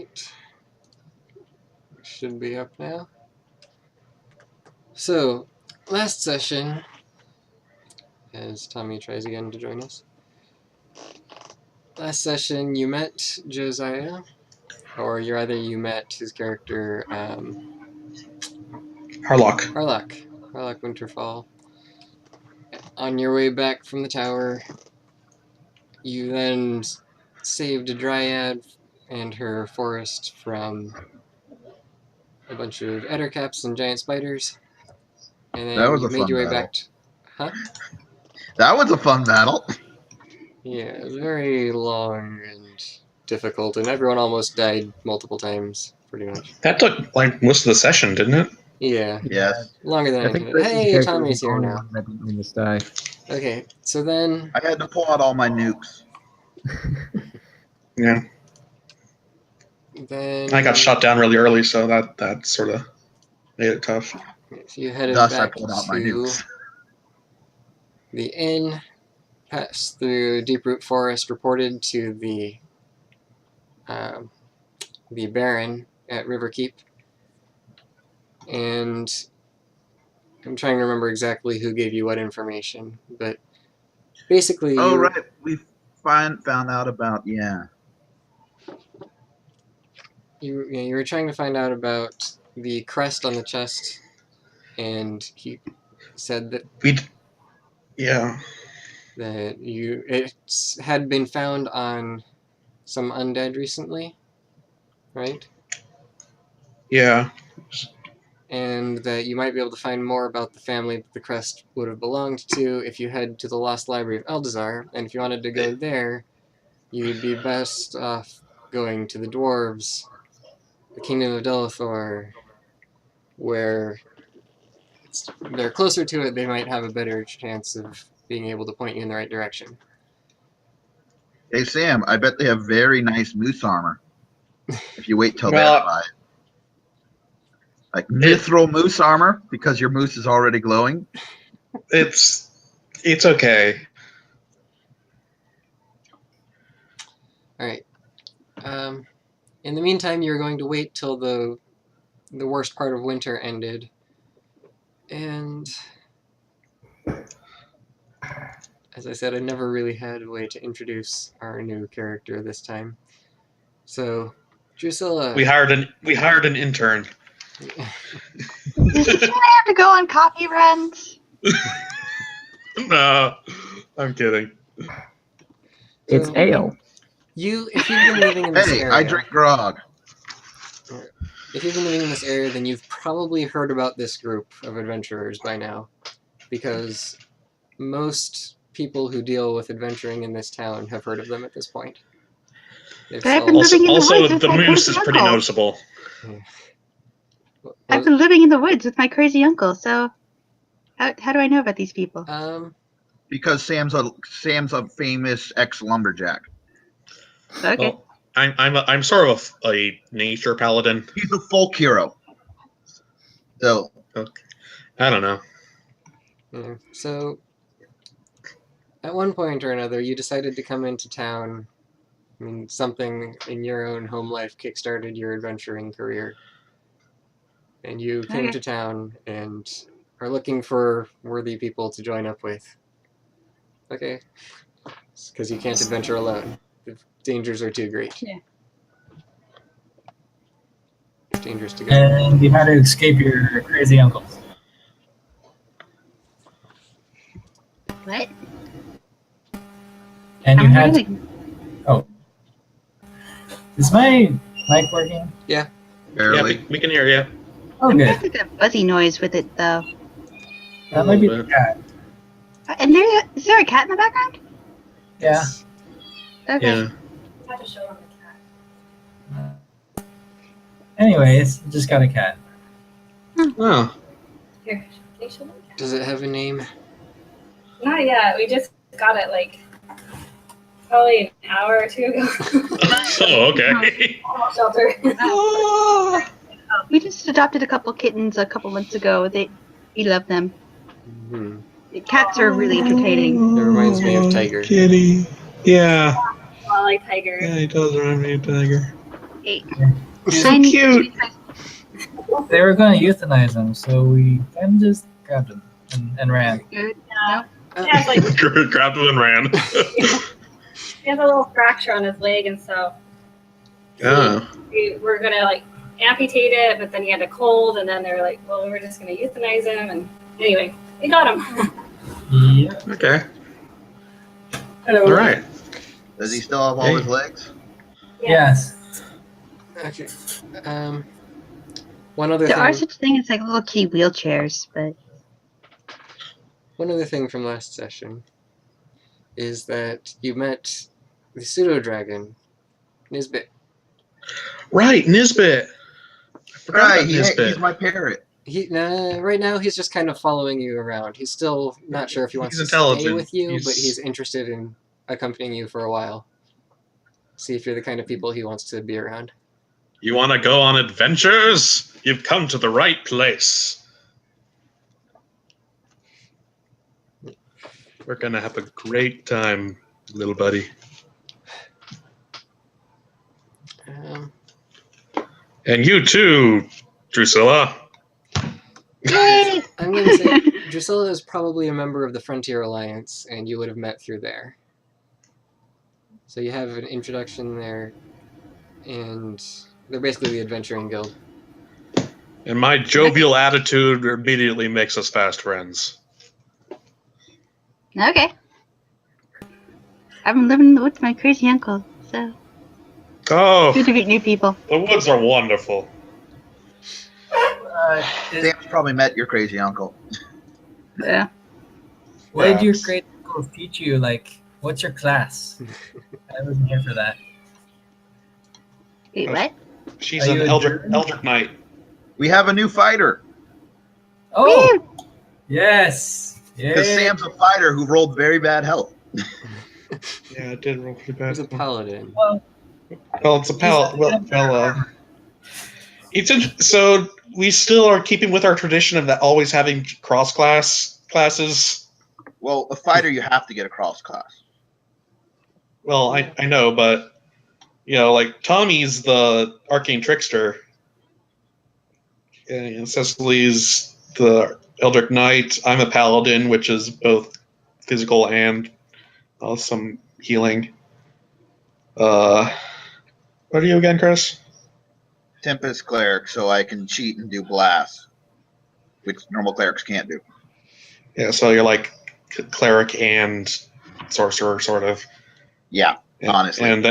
Alright. Should be up now. So, last session, as Tommy tries again to join us. Last session, you met Josiah, or you met his character, Harlock. Harlock Winterfall. On your way back from the tower, you then saved a dryad and her forest from a bunch of ettercaps and giant spiders. And then That was you a made fun your way battle. back to... Huh? That was a fun battle. Yeah, it was very long and difficult, and everyone almost died multiple times, pretty much. That took like most of the session, didn't it? Yeah, Yes. longer than I think intended. Chris's Hey, character Tommy's was the here only now. one that didn't almost die. Okay, so then... I had to pull out all my nukes. Yeah. Then I got shot down really early, so that sort of made it tough. you headed Thus, I back pulled out my to nukes. the inn, passed through Deeproot Forest, reported to the Baron at Riverkeep, and I'm trying to remember exactly who gave you what information, but basically Oh, right. We found out about, yeah. you were trying to find out about the crest on the chest, and he said that it had been found on some undead recently, right? Yeah. And that you might be able to find more about the family that the crest would have belonged to if you head to the Lost Library of Aldezar, and if you wanted to go there, you'd be best off going to the dwarves, the Kingdom of Delethor, where they're closer to it, they might have a better chance of being able to point you in the right direction. Hey, Sam, I bet they have very nice moose armor. If you wait till Well, they buy it. Like mithril moose armor, because your moose is already glowing. It's okay. Alright. In the meantime, you're going to wait till the worst part of winter ended. And as I said, I never really had a way to introduce our new character this time. So, Drusilla... We hired an intern. Does she have to go on coffee runs? No, I'm kidding. It's So, ale. if you've been living in this Hey, area... I drink grog. If you've been living in this area, then you've probably heard about this group of adventurers by now, because most people who deal with adventuring in this town have heard of them at this point. But I've been living in the Also, woods with the my moose crazy is pretty uncle. noticeable. I've been living in the woods with my crazy uncle, so how do I know about these people? Because Sam's a famous ex-lumberjack. Okay. Well, I'm sort of a nature paladin. He's a folk hero. So I don't know. Yeah. So, at one point or another, you decided to come into town. I mean, something in your own home life kickstarted your adventuring career. And you came to town and are looking for worthy people to join up with. Okay. Because you can't adventure alone. The dangers are too great. Yeah. It's dangerous to go. And you had to escape your crazy uncle. What? And you I'm had really... to... Oh. Is my mic working? Yeah. barely. Yeah, we can hear you. Oh, I'm good. getting a buzzy noise with it, though. That might be the cat. And is there a cat in the background? Yeah. Okay. Yeah. I had to show them the cat. Anyways, just got a cat. Oh. Here, can you show them the cat? Does it have a name? Not yet. We just got it like probably an hour or two ago. Oh, okay. Shelter. We just adopted a couple kittens a couple months ago. We love them. Hmm. Cats are really entertaining. It reminds me of Tiger. Kitty. Yeah. I like Tiger. Yeah, he does remind me of Tiger. So I need to cute. They were going to euthanize him, so we then just grabbed him and ran. Yeah. He has like Grabbed him and ran. he has a little fracture on his leg, and so Yeah. we were gonna like amputate it, but then he had a cold, and then they were like, well, we're just gonna euthanize him, and anyway, we got him. Yeah. Okay. Hello. All right. Does he still have all his legs? Yes. Okay. One other There are thing. such things like little key wheelchairs, but One other thing from last session is that you met the pseudo dragon, Nisbet. Right, Nisbet. I forgot Right, about Nisbet. he's my parrot. Right now he's just kind of following you around. He's still not sure if he wants He's to stay intelligent. with you, but He's- he's interested in accompanying you for a while. See if you're the kind of people he wants to be around. You want to go on adventures? You've come to the right place. We're going to have a great time, little buddy. Um, And you too, Drusilla. yay! I'm going to say Drusilla is probably a member of the Frontier Alliance, and you would have met through there. So you have an introduction there, and they're basically the Adventuring Guild. And my jovial attitude immediately makes us fast friends. Okay. I've been living in the woods with my crazy uncle, so Oh, good to meet new people. the woods are wonderful. Sam's probably met your crazy uncle. Yeah. What did your Yes. great uncle teach you? Like, what's your class? I wasn't here for that. Wait, what? She's Are an you a Eldritch druid? Knight. We have a new fighter. Oh, yes. Because Yeah. Sam's a fighter who rolled very bad health. Yeah, it did roll pretty He's bad. a paladin. Well, it's a pal. So we still are keeping with our tradition of that always having cross classes. Well, a fighter, you have to get a cross class. Well, I know, but you know, like Tommy's the arcane trickster, and Cecily's the Eldritch Knight. I'm a paladin, which is both physical and some healing. What are you again, Chris? Tempest cleric, so I can cheat and do blast, which normal clerics can't do. Yeah, so you're like cleric and sorcerer, sort of. Yeah, honestly. And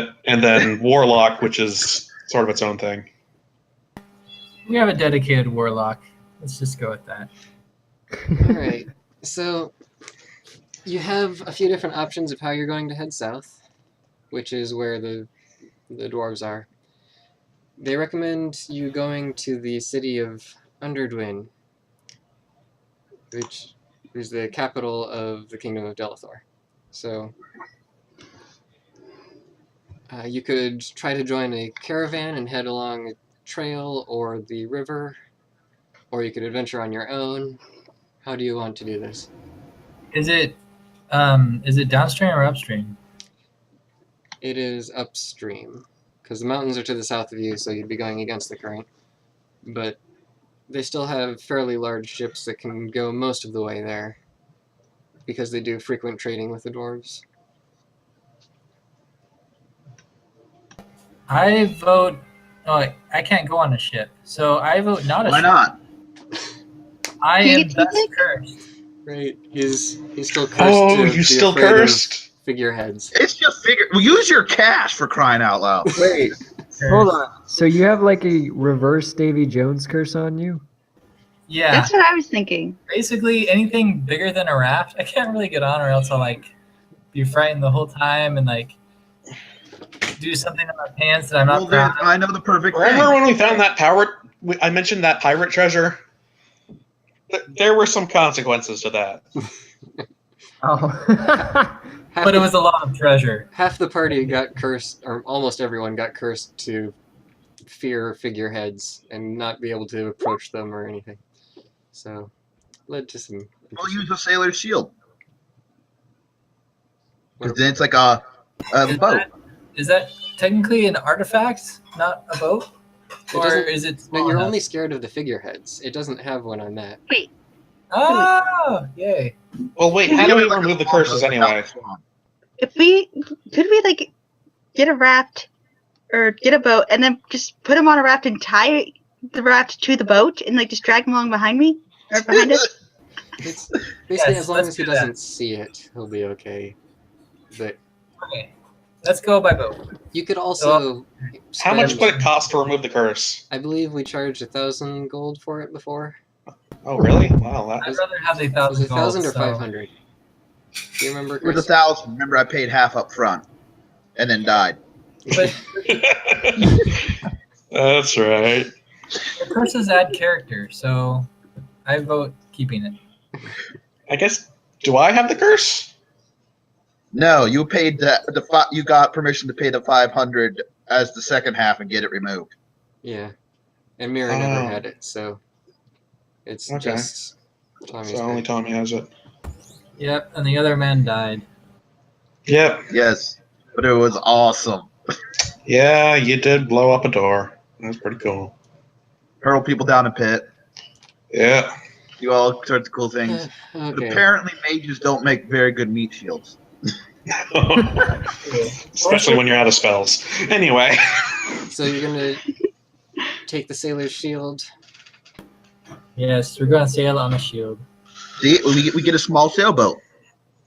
then warlock, which is sort of its own thing. We have a dedicated warlock. Let's just go with that. Alright, so you have a few different options of how you're going to head south, which is where the dwarves are. They recommend you going to the city of Underdwyn, which is the capital of the Kingdom of Delethor. So you could try to join a caravan and head along a trail or the river, or you could adventure on your own. How do you want to do this? Is it downstream or upstream? It is upstream, because the mountains are to the south of you, so you'd be going against the current. But they still have fairly large ships that can go most of the way there, because they do frequent trading with the dwarves. I vote. Oh, I can't go on a ship, so I vote not a Why ship. not? I Can you am get thus TJ? cursed. Right, he's still cursed Oh, to you be still afraid of cursed? figureheads. It's just figure. Well, use your cash for crying out loud. Wait, Cursed. hold on. So you have like a reverse Davy Jones curse on you? Yeah, That's what I was thinking. basically anything bigger than a raft, I can't really get on, or else I'll like be frightened the whole time and like do something in my pants that I'm not Well, then proud of. I know the perfect Remember thing. when we found that I mentioned that pirate treasure? There were some consequences to that. Oh. But it was a lot of treasure. Half the party got cursed, or almost everyone got cursed to fear figureheads and not be able to approach them or anything. So, led to some. We'll use a sailor's shield. Well, Because then it's like a boat. Is that technically an artifact, not a boat? It Or doesn't- is it No, small you're enough? only scared of the figureheads. It doesn't have one on that. Wait, Oh, yay. Well, wait. How do we remove the curses anyway? if we could we like get a raft or get a boat and then just put him on a raft and tie the raft to the boat and like just drag him along behind me or behind us? It's basically Yes, as long let's as he do that. doesn't see it, he'll be okay. But Okay. Let's go by boat. you could also. How much spend- would it cost to remove the curse? I believe we charged 1,000 gold for it before. Oh, really? Wow. I'd rather have the Was 1,000 it 1,000 or gold, so- 500? Do you remember, It was Chris? 1,000. Remember, I paid half up front, and then died. But That's right. the curses add character, so I vote keeping it. I guess. Do I have the curse? No, you paid you got permission to pay the 500 as the second half and get it removed. Yeah. And Mira never Oh. had it, so it's Okay. just Tommy's So only pick. Tommy has it. Yep, and the other man died. Yep. Yes, but it was awesome. Yeah, you did blow up a door. That's pretty cool. Hurl people down a pit. Yeah. Do all sorts of cool things. But Okay. apparently, mages don't make very good meat shields. Especially when you're out of spells. Anyway. So you're gonna take the sailor's shield. Yes, we're going to sail on a shield. See, we get a small sailboat.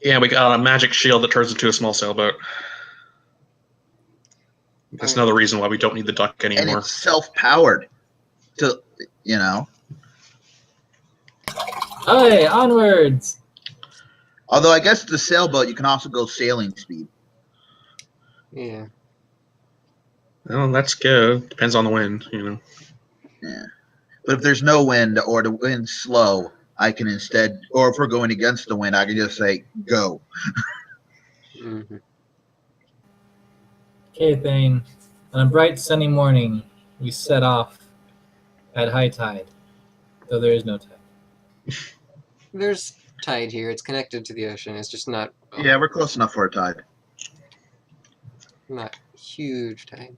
Yeah, we got a magic shield that turns into a small sailboat. That's another reason why we don't need the duck And anymore. it's self-powered. So, you know. Hey, onwards! Although I guess the sailboat, you can also go sailing speed. Yeah. Well, let's go. Depends on the wind, you know. Yeah. But if there's no wind or the wind's slow, I can instead, or if we're going against the wind, I can just say, go. Mhm. Okay, Thane. On a bright sunny morning, we set off at high tide, though there is no tide. There's tide here. It's connected to the ocean. It's just not Yeah, we're close enough for a tide. not huge tide.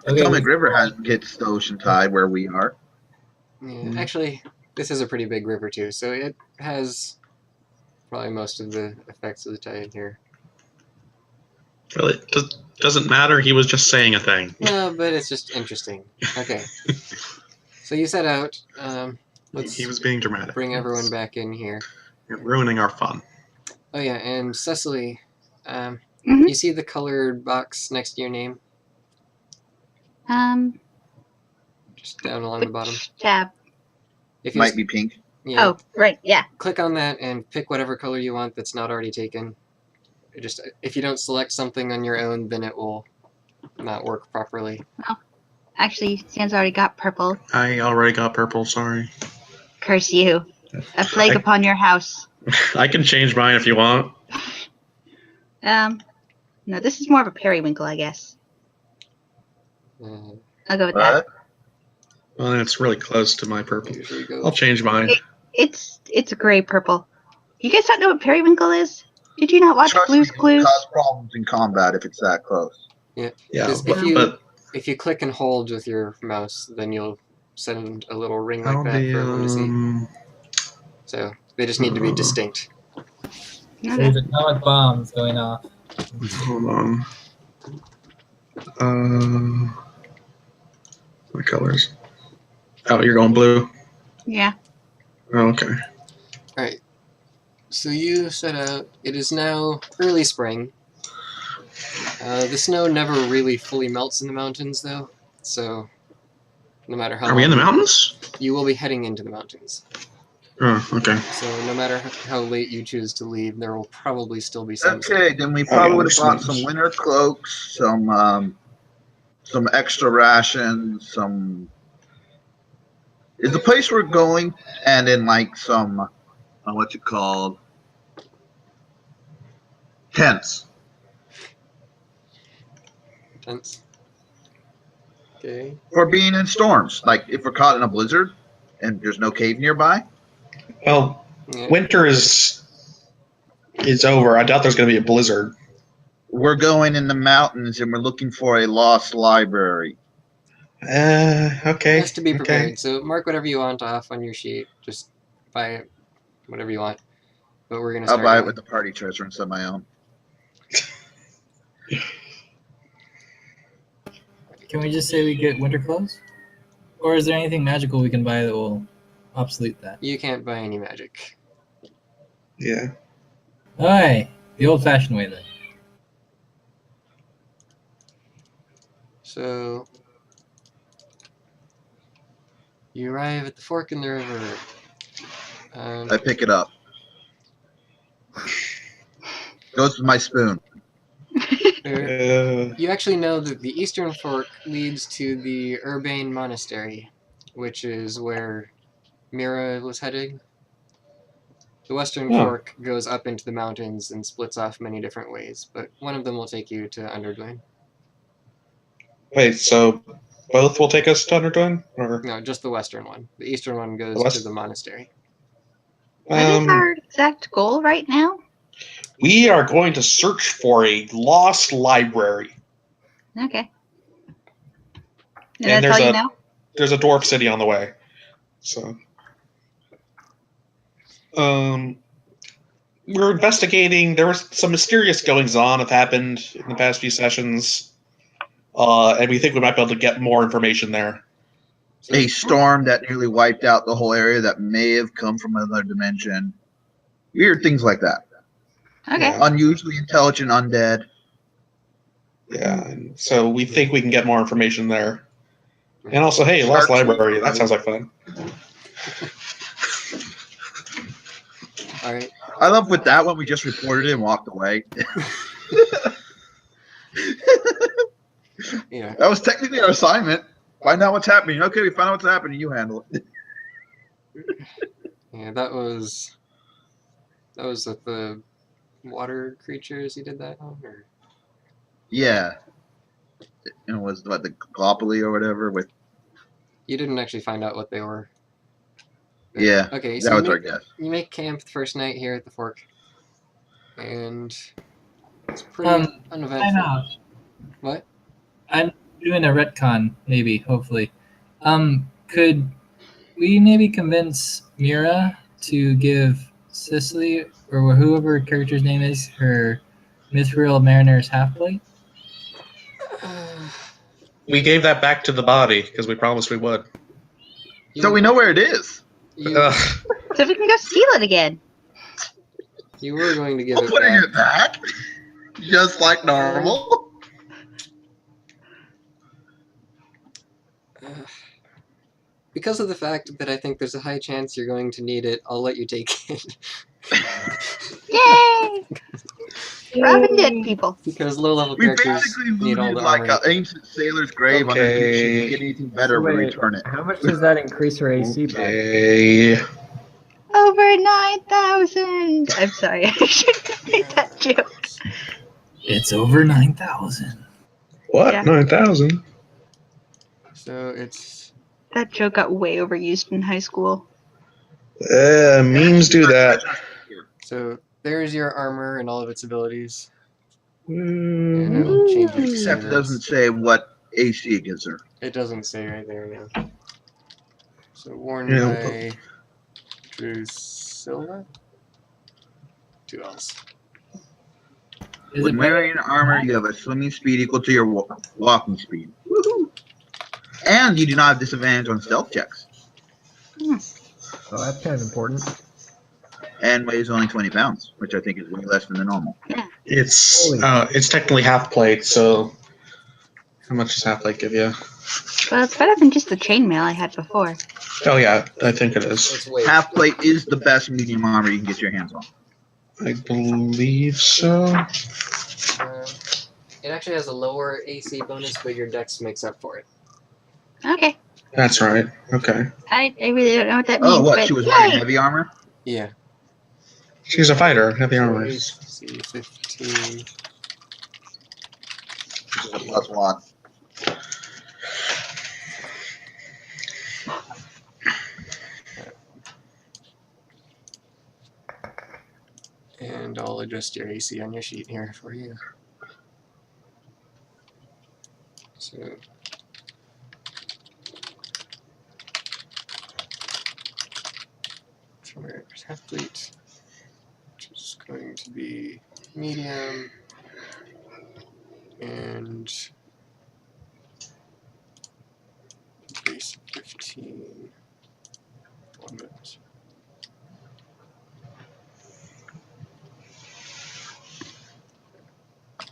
Potomac River gets the ocean tide where we are. Yeah. Actually, this is a pretty big river too, so it has probably most of the effects of the tide here. Well, it doesn't matter. He was just saying a thing. No, but it's just interesting. Okay. So you set out. Let's He was being dramatic. bring everyone back in here. You're ruining our fun. Oh yeah, and Cecily, Mhm. you see the colored box next to your name, just down along the bottom. Which tab? If you Might be pink. yeah, Oh, right, yeah. click on that and pick whatever color you want that's not already taken. Just if you don't select something on your own, then it will not work properly. Actually, Sam's already got purple. I already got purple, sorry. Curse you. A plague I- upon your house. I can change mine if you want. No, this is more of a periwinkle, I guess. Uh, I'll go with that. What? Well, it's really close to my purple. usually go. I'll change mine. It's a gray purple. You guys don't know what periwinkle is? Did you not watch Trust Blue's me, it'll Clues? cause problems in combat if it's that close. Yeah, 'Cause if but you click and hold with your mouse, then you'll send a little ring like I'll that be, for everyone to see. So they just need to be distinct. There's atomic bombs going off. hold on. What colors? Oh, you're going blue? Yeah. Oh, okay. Alright. So you set out. It is now early spring. The snow never really fully melts in the mountains, though. So, no matter how Are we in the long- mountains? You will be heading into the mountains. Oh, okay. So, no matter how late you choose to leave, there will probably still be some. Okay, then we probably yeah, would have bought there's some winter cloaks, some extra rations, some. Is the place we're going, and then like some, what's it called? Tents. Tents. Okay. For being in storms. Like if we're caught in a blizzard and there's no cave nearby. Well, Yeah. winter is over. I doubt there's going to be a blizzard. We're going in the mountains and we're looking for a lost library. Okay. Just to be okay. prepared. So mark whatever you want off on your sheet. Just buy it, whatever you want. But we're gonna I'll start. buy it going. with the party treasure instead of my own. Can we just say we get winter clothes? Or is there anything magical we can buy that will obsolete that? You can't buy any magic. Yeah. Alright, the old-fashioned way then. So you arrive at the fork in the river. I pick it up. Goes with my spoon. You actually know that the eastern fork leads to the Urbane Monastery, which is where Mira was heading. The western fork goes up into the mountains and splits off many different ways, but one of them will take you to Underdwyn. Wait, so both will take us to Underdwyn? Or No, just the western one. The eastern one goes The west- to the monastery. What is our exact goal right now? we are going to search for a lost library. Okay. And that's all you know? There's a dwarf city on the way. So we're investigating. There was some mysterious goings on have happened in the past few sessions. And we think we might be able to get more information there. A storm that nearly wiped out the whole area that may have come from another dimension. Weird things like that. Okay. Yeah. Unusually intelligent undead. Yeah, and so we think we can get more information there. And also, hey, Lost Sharks Library, will that sounds like fun. All right. I love with that one, we just reported it and walked away. Yeah. That was technically our assignment. Find out what's happening. Okay, we found out what's happening. You handle it. Yeah, that was with the water creatures you did that on, or Yeah. It was what, the Glopoli or whatever with. you didn't actually find out what they were. Yeah. Okay, That so was our guess. you make camp the first night here at the fork, and it's pretty uneventful. I know. What? I'm doing a retcon, maybe, hopefully. Could we maybe convince Mira to give Cicely, or whoever her character's name is, her Mithril Mariner's half-plate? We gave that back to the body because we promised we would. So we know where it is. So we can go steal it again. You were going to give I'm it putting back. it back. Just like normal. Because of the fact that I think there's a high chance you're going to need it, I'll let you take it. Yay! Robbing dead people. Because low-level We characters basically need all looted the like armor. an ancient sailor's grave under the condition Okay. to get anything better, we Wait, return it. How much does that increase her AC by? Okay. Over 9,000. I'm sorry, I shouldn't have made that joke. It's over 9,000. What? Yeah. 9,000? So it's That joke got way overused in high school. Memes do that. so there's your armor and all of its abilities. And it'll change it to Except it standards. doesn't say what AC it gives her. It doesn't say right there now. So worn Yeah. by Drusilla? Two L's. Is When it wearing armor, you have a swimming speed equal to your walking speed. Woohoo! And you do not have disadvantage on stealth checks. Oh, that's kind of important. And weighs only 20 pounds, which I think is way less than the normal. It's technically half plate, so how much does half plate give you? Well, it's better than just the chainmail I had before. Oh yeah, I think it is. It's weight. Half plate is the best medium armor you can get your hands on. I believe so. It actually has a lower AC bonus, but your dex makes up for it. Okay. That's right. Okay. I really don't know what that means. Oh, what? But She was wearing yay! heavy armor? Yeah. She's a fighter. Heavy So armor. AC 15. +1. And I'll adjust your AC on your sheet here for you. So for athlete, which is going to be medium and base 15. 1 minute.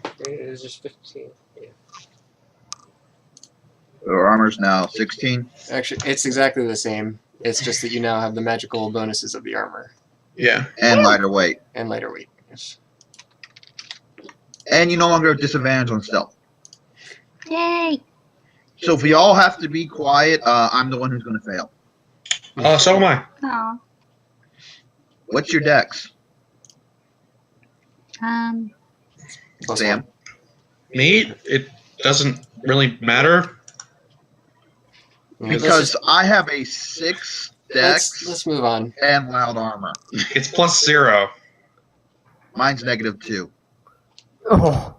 Okay, it is just 15. Yeah. Our armor's now 16. Actually, it's exactly the same. It's just that you now have the magical bonuses of the armor Yeah. And lighter weight. and lighter weight. Yes. And you no longer have disadvantage on stealth. Yay! So if we all have to be quiet, I'm the one who's going to fail. So am I. Aw. What's your dex, Plus Sam? 1. Me? It doesn't really matter. Yeah, let's Because just- I have a 6 dex let's move on. and loud armor. It's +0. Mine's -2. Oh,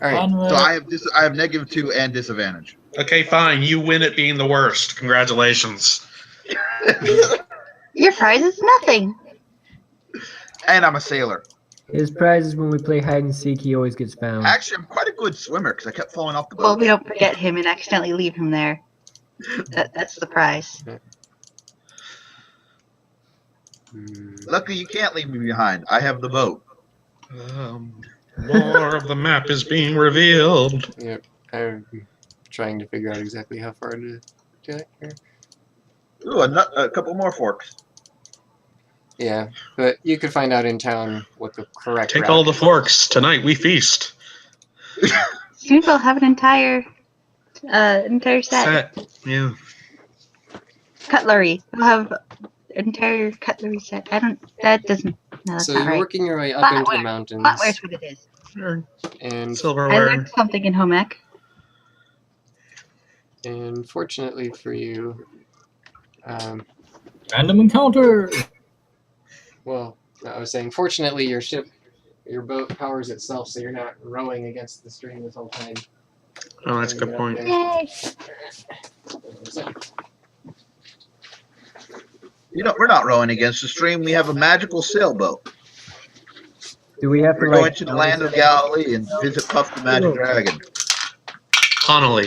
All right. Onward. So I have -2 and disadvantage. Okay, fine. You win at being the worst. Congratulations. Your prize is nothing. And I'm a sailor. his prize is when we play hide and seek, he always gets found. Actually, I'm quite a good swimmer because I kept falling off the Well, boat. we don't forget him and accidentally leave him there. That's the prize. Luckily, you can't leave me behind. I have the boat. More of the map is being revealed. Yep. I'm trying to figure out exactly how far to get here. Ooh, a couple more forks. Yeah, but you could find out in town what the correct Take route all the is. forks. Tonight we feast. Soon we'll have an entire set. Set. Yeah. Cutlery. We'll have entire cutlery set. That doesn't. No, that's So not you're right. working your way up into the Flatware. mountains, Flatware's what it is. and I Silverware. learned something in home ec. fortunately for you, Random encounter. well, I was saying, fortunately your boat powers itself, so you're not rowing against the stream this whole time. Oh, that's a good point. Yay! You know, we're not rowing against the stream. We have a magical sailboat. Do we have to We're like going to the land of Galilee and visit Puff the Magic Dragon. Connolly.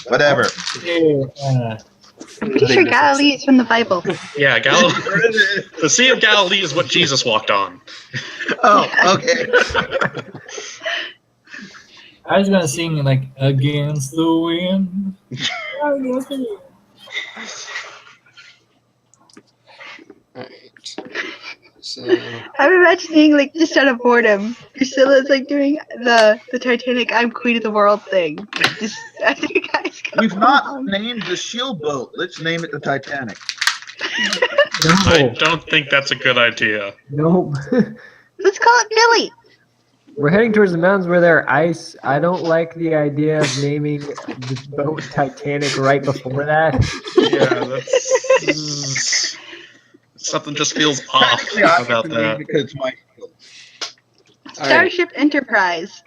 Whatever. I'm pretty sure Galilee is from the Bible. Yeah, the Sea of Galilee is what Jesus walked on. Oh, okay. I was gonna sing like against the wind. Against the wind. Alright. So I'm imagining, like, just out of boredom, Priscilla's like doing the Titanic "I'm Queen of the World" thing. Just as you guys go We've not along. named the shield boat. Let's name it the Titanic. I no, don't think that's a good idea. nope. Let's call it Billy. We're heading towards the mountains where there are ice. I don't like the idea of naming the boat Titanic right before that. Yeah, that's something just feels off Technically, I about have to name that. it because it's my shield. alright. Starship Enterprise.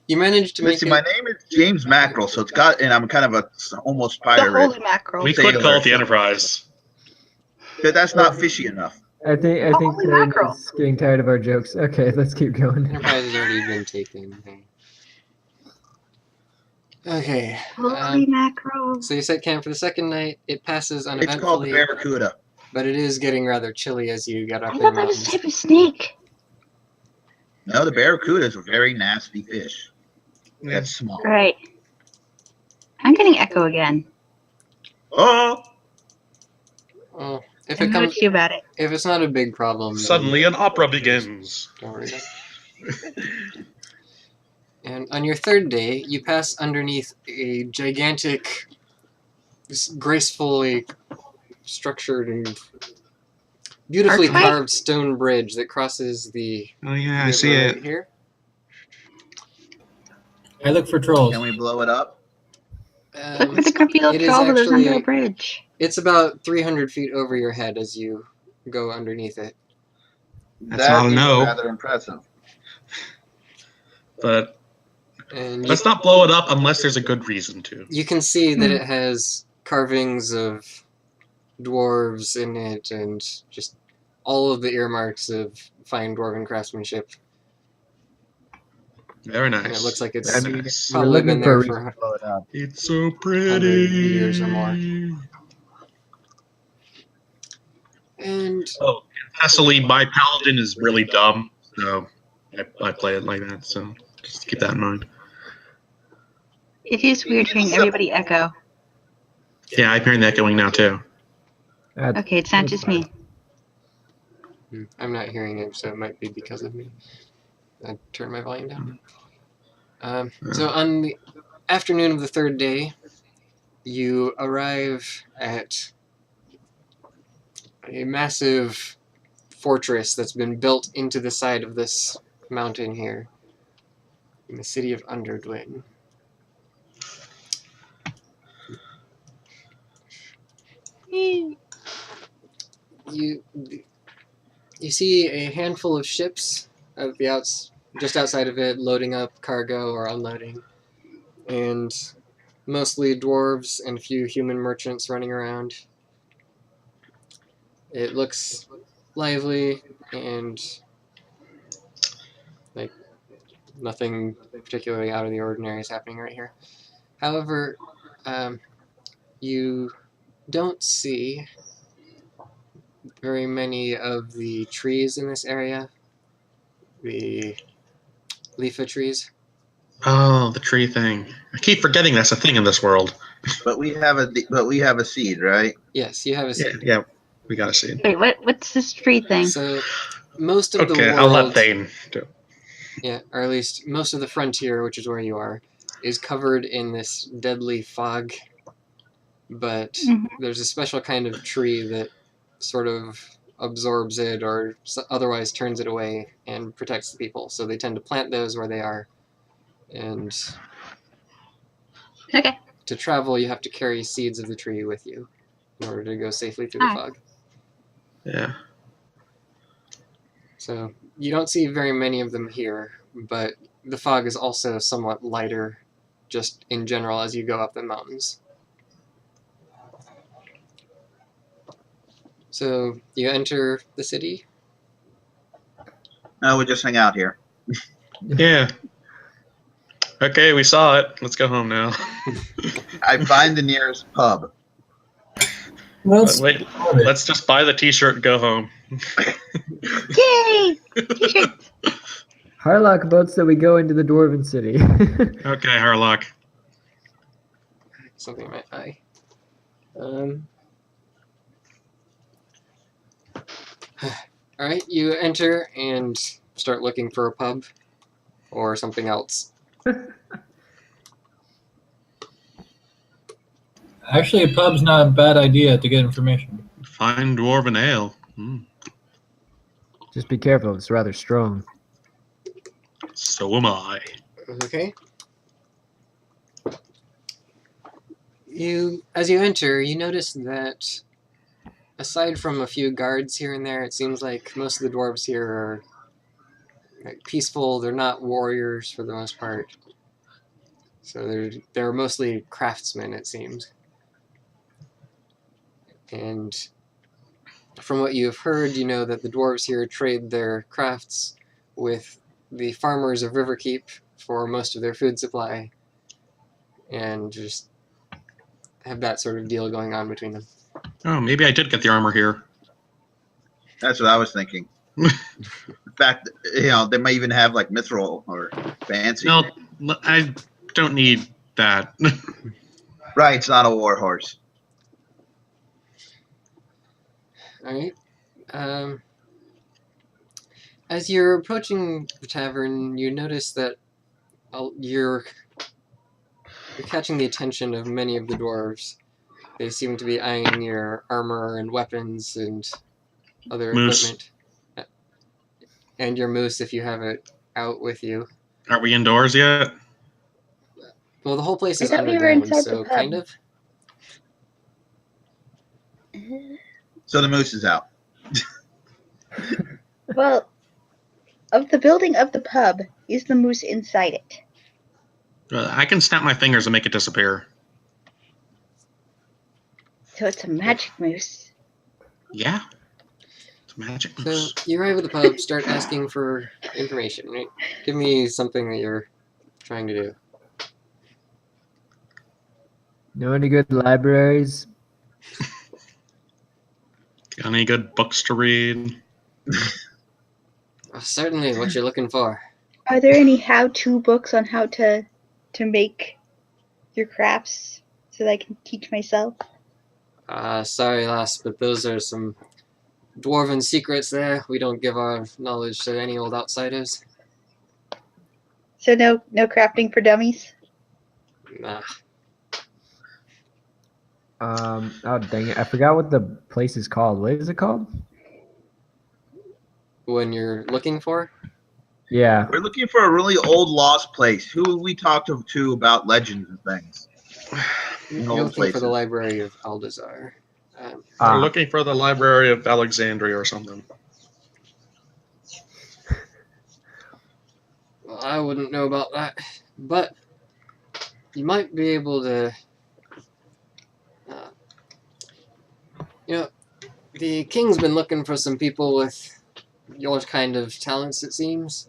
You managed to make Listen, it. my name is James Mackerel, so it's got, and I'm kind of a almost The pirate. Holy Mackerel. We could call it the Enterprise. But that's not fishy enough. I think Holy Clayton mackerel. is getting tired of our jokes. Okay, let's keep going. Enterprise has already been taken. Okay. Holy Mackerel. So you set camp for the second night. It passes It's called the uneventfully, Barracuda. but it is getting rather chilly as you get up I in the thought that was a mountains. type of snake. No, the Barracuda is a very nasty fish. That's small. Right. I'm getting echo again. Oh! Well, if I it don't know what comes, to do about it. if it's not a big problem, then Suddenly, an opera begins. don't worry about it. And on your third day, you pass underneath a gigantic, gracefully structured and beautifully Archway? carved stone bridge that crosses the Oh yeah, I river see right it. here. I look for trolls. Can we blow it up? Look for the grumpy little it is troll who lives under a actually- bridge. It's about 300 feet over your head as you go underneath it. That's not a is no. rather impressive. but And let's not blow it up unless there's a good reason to. you can see that it has carvings of dwarves in it and just all of the earmarks of fine dwarven craftsmanship. Very nice. And it looks like it's I mean, nice. we're probably looking been for a there reason for to blow it up. It's so pretty. 100 years or more. And Oh, Cecily, my paladin is really dumb, so I play it like that. So just keep that in mind. It is weird hearing everybody echo. Yeah, I'm hearing the echoing now too. Okay, it's not just me. I'm not hearing it, so it might be because of me. I turned my volume down. So on the afternoon of the third day, you arrive at a massive fortress that's been built into the side of this mountain here in the city of Underdwyn. You see a handful of ships at the just outside of it, loading up cargo or unloading, and mostly dwarves and a few human merchants running around. It looks lively and like nothing particularly out of the ordinary is happening right here. However, you don't see very many of the trees in this area, the leafa trees. Oh, the tree thing. I keep forgetting that's a thing in this world. But we have a seed, right? Yes, you have a seed. Yeah, we got a seed. Wait, what's this tree thing? So most of the Okay, world, I'll let Thane do. yeah, or at least most of the frontier, which is where you are, is covered in this deadly fog. But there's a special kind of tree that sort of absorbs it or otherwise turns it away and protects the people. So they tend to plant those where they are. And Okay. to travel, you have to carry seeds of the tree with you in order to go safely through the fog. Yeah. So you don't see very many of them here, but the fog is also somewhat lighter just in general as you go up the mountains. So you enter the city. No, we just hang out here. Yeah. Okay, we saw it. Let's go home now. I find the nearest pub. Well, Wait, let's just buy the T-shirt and go home. Yay! T-shirts. Harlock votes that we go into the dwarven city. Okay, Harlock. Something in my eye. Alright, you enter and start looking for a pub or something else. actually, a pub's not a bad idea to get information. Fine dwarven ale. Mm. Just be careful, it's rather strong. So am I. Okay. As you enter, you notice that aside from a few guards here and there, it seems like most of the dwarves here are peaceful. They're not warriors for the most part. So they're mostly craftsmen, it seems. And from what you have heard, you know that the dwarves here trade their crafts with the farmers of Riverkeep for most of their food supply, and just have that sort of deal going on between them. Oh, maybe I did get the armor here. That's what I was thinking. In fact, they might even have like mithril or fancy. No, I don't need that. Right, it's not a war horse. Alright. As you're approaching the tavern, you notice that you're catching the attention of many of the dwarves. They seem to be eyeing your armor and weapons and other equipment. And your moose if you have it out with you. Are we indoors yet? Well, the whole place is I thought we were underground, inside so the pub. kind of. So the moose is out. Well, of the building of the pub, is the moose inside it? I can snap my fingers and make it disappear. So it's a magic moose. Yeah. It's a magic So moose. you arrive at the pub, start asking for information. Right? Give me something that you're trying to do. Know any good libraries? Got any good books to read? Certainly, what you're looking for. Are there any how-to books on how to make your crafts so that I can teach myself? Sorry, lass, but those are some dwarven secrets there. We don't give our knowledge to any old outsiders. So no crafting for dummies? Nah. Oh dang it! I forgot what the place is called. What is it called? When you're looking for? Yeah. We're looking for a really old lost place. Who we talked to about legends and things? You're old looking for the places. Library of Aldezar. We're looking for the Library of Alexandria or something. Well, I wouldn't know about that, but you might be able to. The king's been looking for some people with your kind of talents, it seems.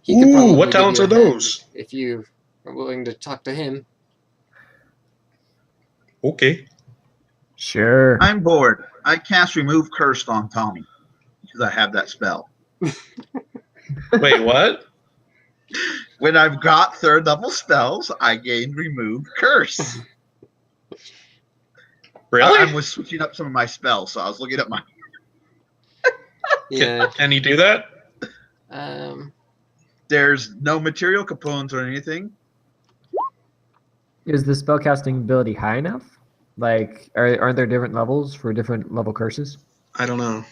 He could probably what give talents you are a hand those? if you are willing to talk to him. Okay. Sure. I'm bored. I cast Remove Cursed on Tommy because I have that spell. Wait, what? When I've got third level spells, I gain Remove Curse. Really? I was switching up some of my spells, so I was looking at my. Yeah. Can you do that? There's no material components or anything. Is the spellcasting ability high enough? Like, aren't there different levels for different level curses? I don't know.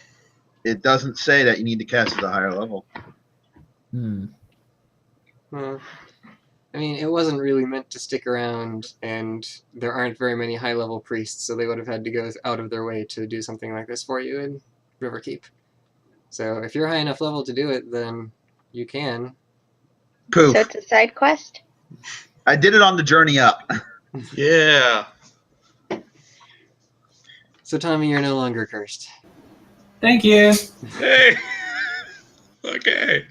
It doesn't say that you need to cast at a higher level. Well, I mean, it wasn't really meant to stick around, and there aren't very many high-level priests, so they would have had to go out of their way to do something like this for you in Riverkeep. So if you're high enough level to do it, then you can. Poof. So it's a side quest? I did it on the journey up. Yeah. So Tommy, you're no longer cursed. Thank you. Hey. Okay.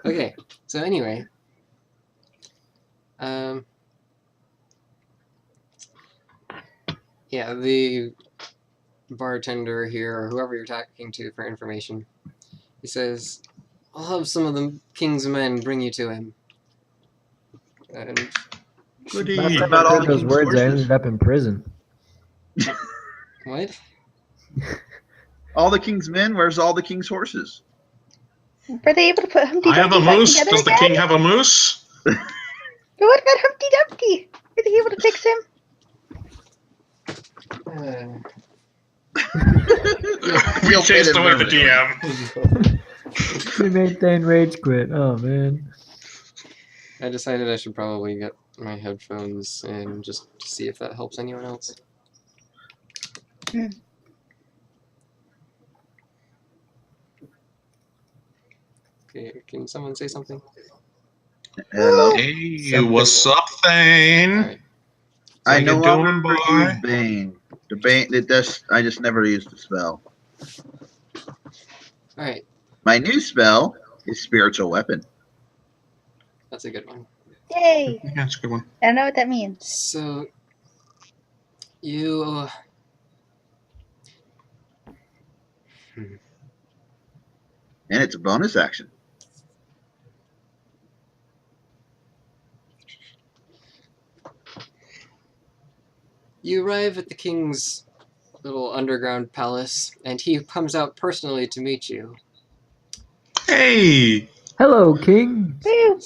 Okay, so anyway, yeah, the bartender here, or whoever you're talking to for information, he says, I'll have some of the king's men bring you to him. And Goody. Last time I About all heard the those king's words, I horses. ended up in prison. what? All the king's men? Where's all the king's horses? Were they able to put Humpty I have a Dumpty back moose. together Does the again? king have a moose? But what about Humpty Dumpty? Were they able to fix him? We chased away the DM. We made Thane rage quit. Oh man. I decided I should probably get my headphones and just see if that helps anyone else. Okay, can someone say something? Hello. Hey, what's up, Thane? Alright. I you no longer doing, boy? use Bane. The Bane, I just never used the spell. Alright, My new spell is Spiritual Weapon. that's a good one. Yay! Yeah, that's a good one. I don't know what that means. So, you... And it's a bonus action. You arrive at the king's little underground palace, and he comes out personally to meet you. Hey! Hello, King. Woo!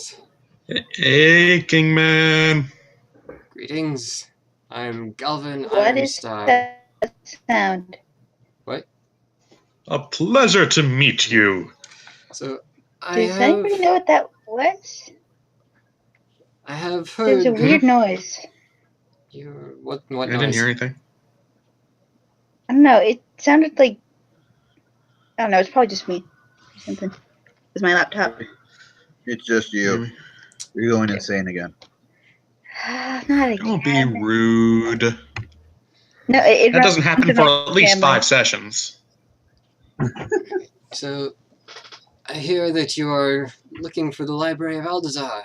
Hey, Kingman! Greetings. I'm Galvin What is Ironstar. that sound? What? A pleasure to meet you. So, I Does anybody know what that was? have It was heard a weird noise. what I noise? didn't hear anything. I don't know. It sounded like I don't know. It's probably just me. Or something. Is my laptop? It's just you. You're going insane again. Not again. Don't be rude. No, it That doesn't happen runs for into at least my 5 sessions. So, I hear that you are looking for the Library of Aldezar.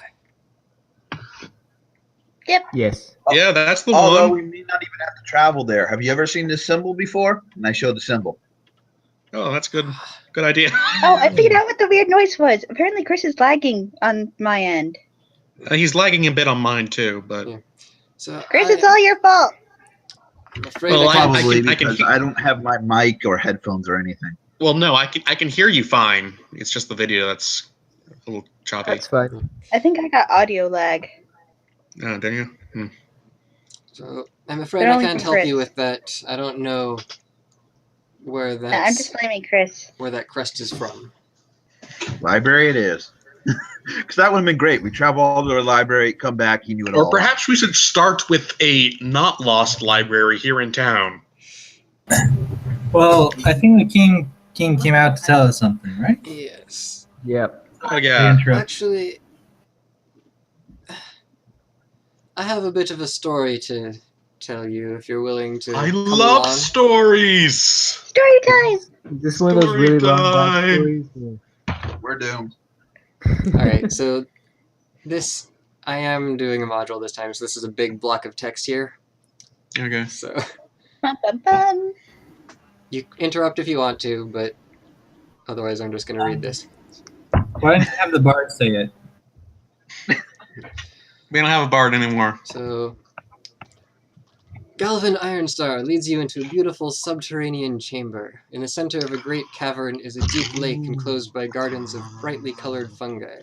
Yes. Yeah, that's the Although one. we may not even have to travel there. Have you ever seen this symbol before? And I showed the symbol. Oh, that's good. Good idea. Oh, I figured out what the weird noise was. Apparently, Chris is lagging on my end. He's lagging a bit on mine too, but Yeah. So Chris, it's all your fault. I'm afraid Well, I can't. Probably I can because hear- I don't have my mic or headphones or anything. well, no, I can hear you fine. It's just the video that's a little choppy. That's fine. I think I got audio lag. Oh, do you? Hmm. So I'm afraid But I only can't from help you Chris. with that. I don't know where I'm that's just blaming Chris. where that crest is from. Library it is. Because that would have been great. We travel all to the library, come back, you knew it all. Or perhaps we should start with a not lost library here in town. Well, I think the king came out to tell us something, right? Yes. Yep. Oh I yeah. interrupt. Actually, I have a bit of a story to tell you if you're willing to I come love along. stories. Story time! Is this one of those really long Story backstories? We're doomed. All right, so this I am doing a module this time, so this is a big block of text here. Okay. So Bum, bum, bum. you interrupt if you want to, but otherwise I'm just going to read this. Why don't you have the bard say it? We don't have a bard anymore. So Galvin Ironstar leads you into a beautiful subterranean chamber. In the center of a great cavern is a deep lake enclosed by gardens of brightly colored fungi.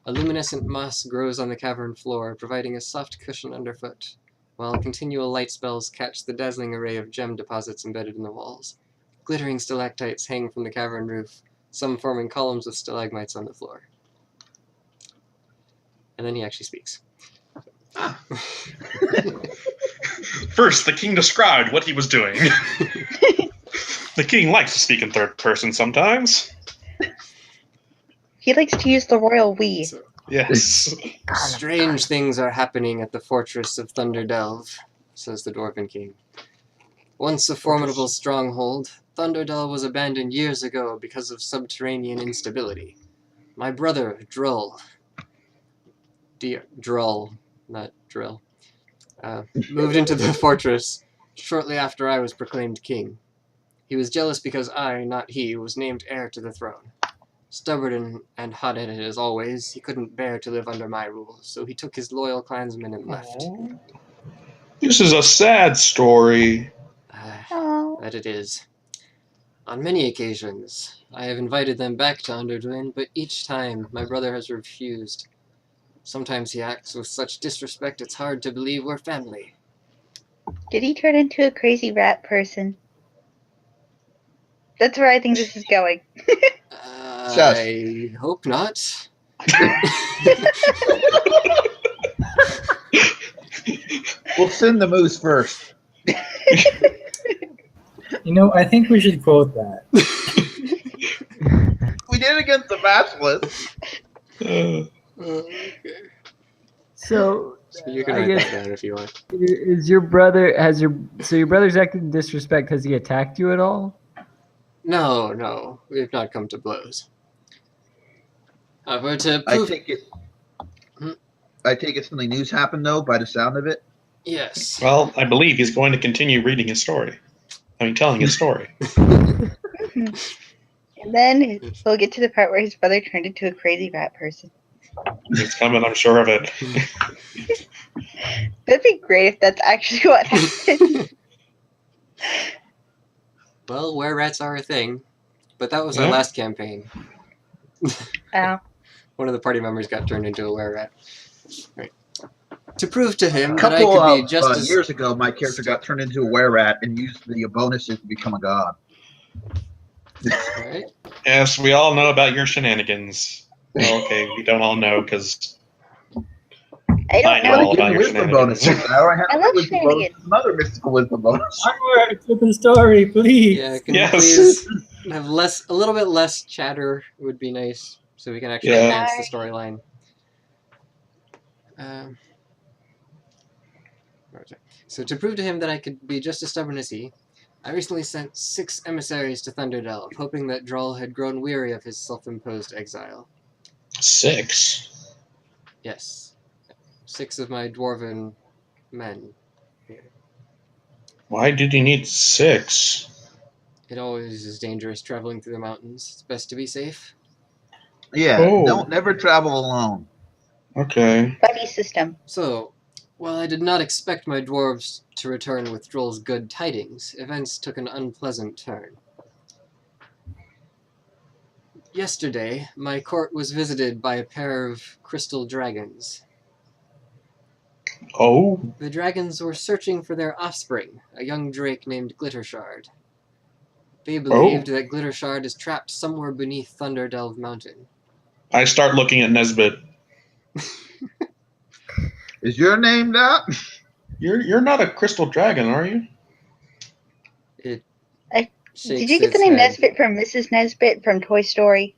A luminescent moss grows on the cavern floor, providing a soft cushion underfoot, while continual light spells catch the dazzling array of gem deposits embedded in the walls. Glittering stalactites hang from the cavern roof, some forming columns with stalagmites on the floor. And then he actually speaks. First, the king described what he was doing. The king likes to speak in third person sometimes. He likes to use the royal we. So, Yes. strange things are happening at the fortress of Thunderdelve, says the Dwarven King. Once a formidable stronghold, Thunderdelve was abandoned years ago because of subterranean instability. My brother, Drull, Drull, not Drill, moved into the fortress shortly after I was proclaimed king. He was jealous because I, not he, was named heir to the throne. Stubborn and hot-headed as always, he couldn't bear to live under my rule, so he took his loyal clansmen and left. This is a sad story. Oh. That it is. On many occasions, I have invited them back to Underdwyn, but each time my brother has refused. Sometimes he acts with such disrespect it's hard to believe we're family. Did he turn into a crazy rat person? That's where I think this is going. I hope not. We'll send the moose first. You know, I think we should quote that. We did it against the Basilisk. Okay. So You can I write guess- that down if you want. is your brother so your brother's acting in disrespect? Has he attacked you at all? No, we've not come to blows. However, to I prove... take it. Hmm? I take it something news happened though, by the sound of it. Yes. Well, I believe he's going to continue reading his story. Telling his story. And then we'll get to the part where his brother turned into a crazy rat person. It's coming, I'm sure of it. That'd be great if that's actually what happened. Well, were-rats are a thing, but that was our Yeah. last campaign. Oh. One of the party members got turned into a were-rat. Right. To prove to him A that I couple could be of just as... years ago, my character got turned into a were-rat and used the bonuses to become a god. Alright. Yes, we all know about your shenanigans. Well, okay, we don't all know because I I don't know know. all about your Wisdom shenanigans. bonuses. I don't have I love wisdom shenanigans. bonuses, another mystical wisdom bonus. Onward to the story, please. Yeah, can Yes. you please have a little bit less chatter would be nice, so we can actually Yeah. advance the storyline. Where was I? So to prove to him that I could be just as stubborn as he, I recently sent 6 emissaries to Thunderdelve, hoping that Droll had grown weary of his self-imposed exile. 6. Yes, 6 of my dwarven men. Why did you need 6? It always is dangerous traveling through the mountains. It's best to be safe. Yeah, Oh. don't never travel alone. Okay. Buddy system. So, while I did not expect my dwarves to return with Droll's good tidings, events took an unpleasant turn. Yesterday, my court was visited by a pair of crystal dragons. Oh. The dragons were searching for their offspring, a young drake named Glittershard. They believed that Glittershard is trapped somewhere beneath Thunderdelve Mountain. I start looking at Nesbit. Is your name that? You're not a crystal dragon, are you? It Did shakes you get the its name head. Nesbit from Mrs. Nesbit from Toy Story?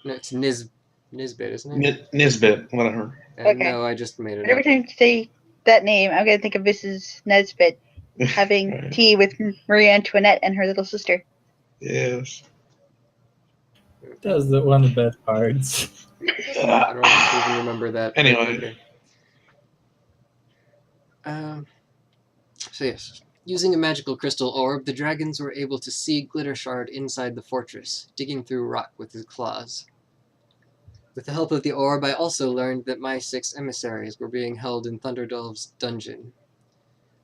No, it's Nisbet, isn't it? Nisbet, whatever. And Okay. no, I just made it But every up. time you say that name, I'm going to think of Mrs. Nesbit having Right. tea with Marie Antoinette and her little sister. Yes. That was one of the best parts. I don't even remember that. but Anyway. okay. So yes, using a magical crystal orb, the dragons were able to see Glittershard inside the fortress, digging through rock with his claws. With the help of the orb, I also learned that my 6 emissaries were being held in Thunderdelve's dungeon.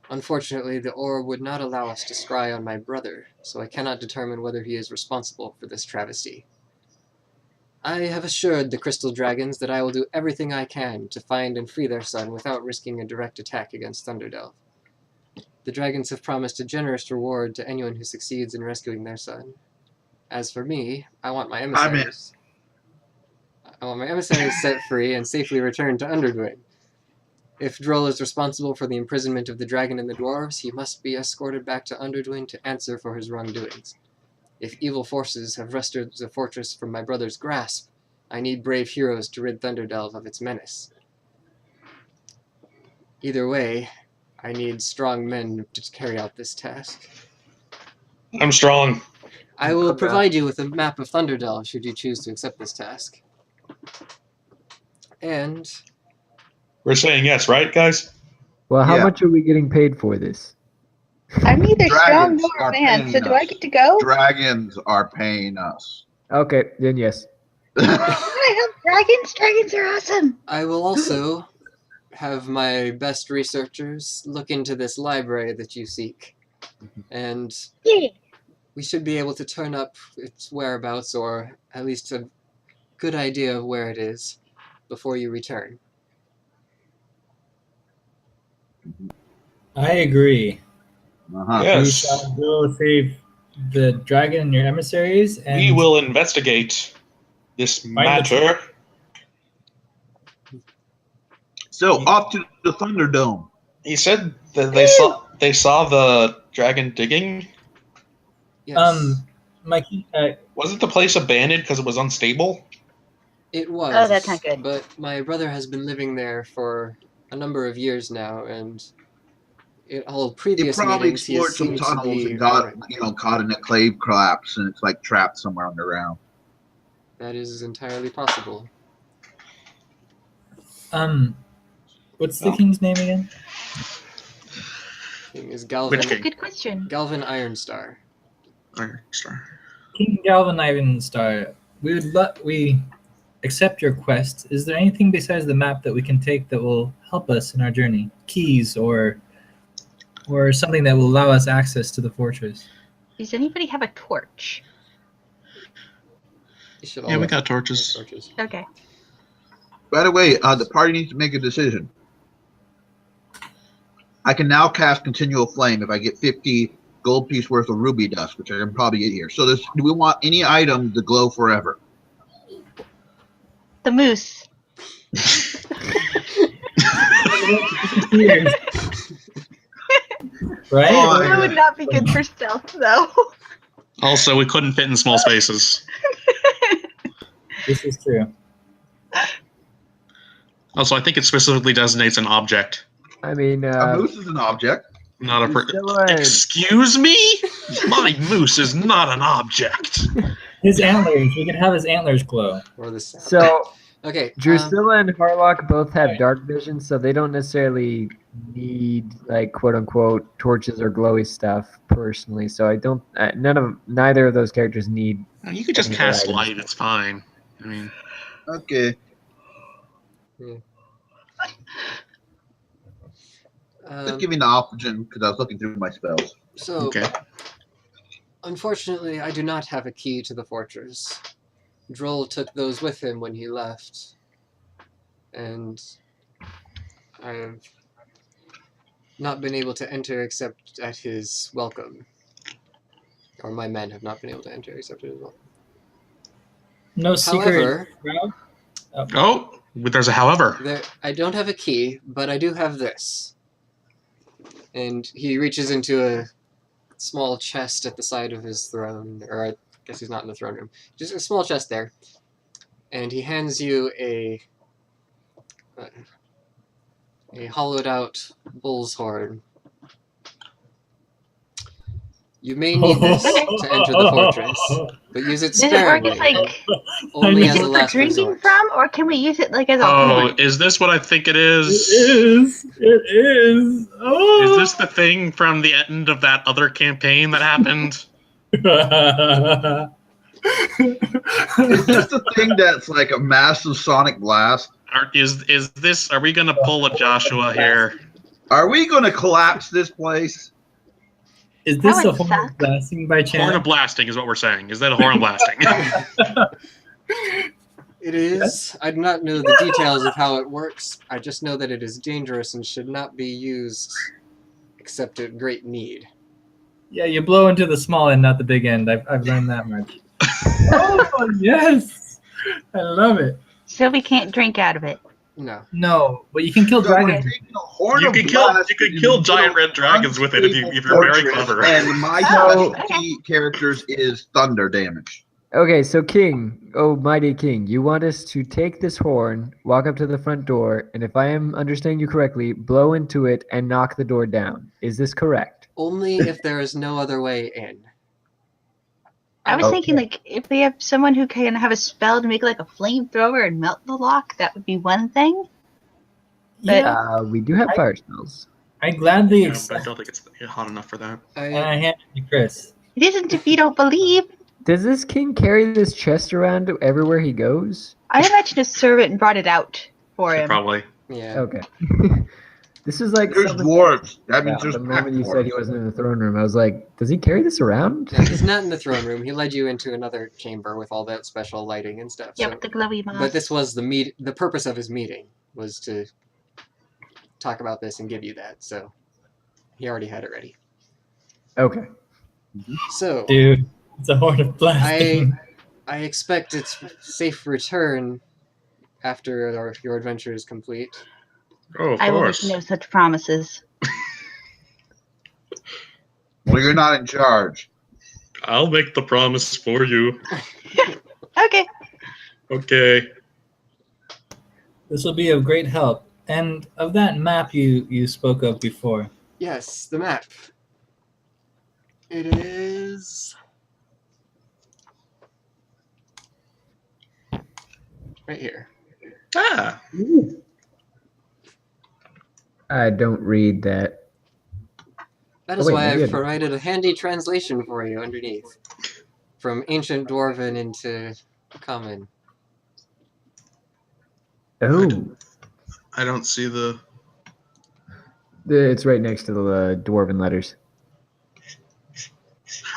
Unfortunately, the orb would not allow us to scry on my brother, so I cannot determine whether he is responsible for this travesty. I have assured the crystal dragons that I will do everything I can to find and free their son without risking a direct attack against Thunderdelve. The dragons have promised a generous reward to anyone who succeeds in rescuing their son. As for me, I want my emissaries. I want my emissaries set free and safely returned to Underdwyn. If Droll is responsible for the imprisonment of the dragon and the dwarves, he must be escorted back to Underdwyn to answer for his wrongdoings. If evil forces have wrested the fortress from my brother's grasp, I need brave heroes to rid Thunderdelve of its menace. Either way, I need strong men to carry out this task. I'm strong. I will provide you with a map of Thunderdelve should you choose to accept this task. And We're saying yes, right, guys? Well, how Yeah. much are we getting paid for this? I'm neither strong Dragons nor are a man, so paying do I us. get to go? Dragons are paying us. Okay, then yes. Can I help dragons? Dragons are awesome. I will also have my best researchers look into this library that you seek. And Yeah. we should be able to turn up its whereabouts, or at least a good idea of where it is, before you return. I agree. Uh-huh. We Yes. shall go save the dragon and your emissaries, and We will investigate this matter. So off to the Thunderdome. He said that they saw the dragon digging. Yes, Mikey, Wasn't the place abandoned because it was unstable? it was. Oh, that's not good. But my brother has been living there for a number of years now, and in all He previous probably meetings, he has explored some seemed to tunnels be and got, alright. caught in a clave collapse, and it's like trapped somewhere underground. That is entirely possible. what's the king's name again? King is Which Galvin. king? Good question. Galvin Ironstar. King Galvin Ivenstar. We accept your quest. Is there anything besides the map that we can take that will help us in our journey? Keys or something that will allow us access to the fortress? Does anybody have a torch? You should Yeah, all we got torches. torches. Okay. By the way, the party needs to make a decision. I can now cast Continual Flame if I get 50 gold piece worth of ruby dust, which I can probably get here. So do we want any item to glow forever? The moose. Right? Oh, That would not be good for stealth, though. Also, we couldn't fit in small spaces. This is true. Also, I think it specifically designates an object, I mean, A moose is an object. not a Drusilla and- Excuse me? My moose is not an object. His antlers. We can have his antlers glow. Or the sound. so Okay. Drusilla and Harlock both have dark vision, so they don't necessarily need like quote unquote torches or glowy stuff personally. So I don't. Neither of those characters need. You could just Any cast items. light. It's fine. I mean, Okay. Just give me the oxygen because I was looking through my spells. So, okay. unfortunately, I do not have a key to the fortress. Droll took those with him when he left. And I have not been able to enter except at his welcome. Or my men have not been able to enter except at his welcome. No secret. However, route? Oh, there's a however. I don't have a key, but I do have this. And he reaches into a small chest at the side of his throne, or I guess he's not in the throne room. Just a small chest there. And he hands you a hollowed out bull's horn. You may need this to enter the fortress, but use it Does it work sparingly. as like Only as a for last drinking resort. from, or can we use it like as a Oh, horn? is this what I think it is? It is. Oh. Is this the thing from the end of that other campaign that happened? Is this the thing that's like a massive sonic blast? Are we gonna pull a Joshua here? Are we going to collapse this place? Is this That a would horn suck. of blasting by chance? Horn of blasting is what we're saying. Is that a horn of blasting? It is. I do not know the details of how it works. I just know that it is dangerous and should not be used except at great need. Yeah, you blow into the small end, not the big end. I've learned that much. Oh, yes. I love it. So we can't drink out of it. No. No, but you can kill So we're dragons. taking a horn You of can kill blast giant into red dragons with it if you're very fortress, clever. And my Oh, specialty characters is thunder damage. Okay, so King, oh mighty King, you want us to take this horn, walk up to the front door, and if I am understanding you correctly, blow into it and knock the door down. Is this correct? Only if there is no other way in. I was Okay. thinking like if we have someone who can have a spell to make like a flamethrower and melt the lock, that would be one thing. But Yeah, We do have fire spells. I gladly Yeah, but I accept. don't think it's hot enough for that. And I hand it to Chris. it isn't if you don't believe. Does this king carry this chest around everywhere he goes? I imagine a servant and brought it out for him. Probably. Yeah. Okay. This is like There's something- dwarves. That Yeah, means there's the moment you dwarves. said he wasn't in the throne room, I was like, does he carry this around? No, he's not in the throne room. He led you into another chamber with all that special lighting and stuff. Yeah, so- with the glowy moss. But this was the purpose of his meeting was to talk about this and give you that. So he already had it ready. Okay. So Dude, it's a horn of blasting. I expect its safe return after your adventure is complete. Oh, of I will make course. no such promises. Well, you're not in charge. I'll make the promise for you. Okay. Okay. This will be of great help. And of that map you spoke of before. Yes, the map. It is right here. Ah. I don't read that. That Oh, is wait, why maybe I I've do. provided a handy translation for you underneath. From ancient dwarven into common. Oh, I don't see the. it's right next to the dwarven letters.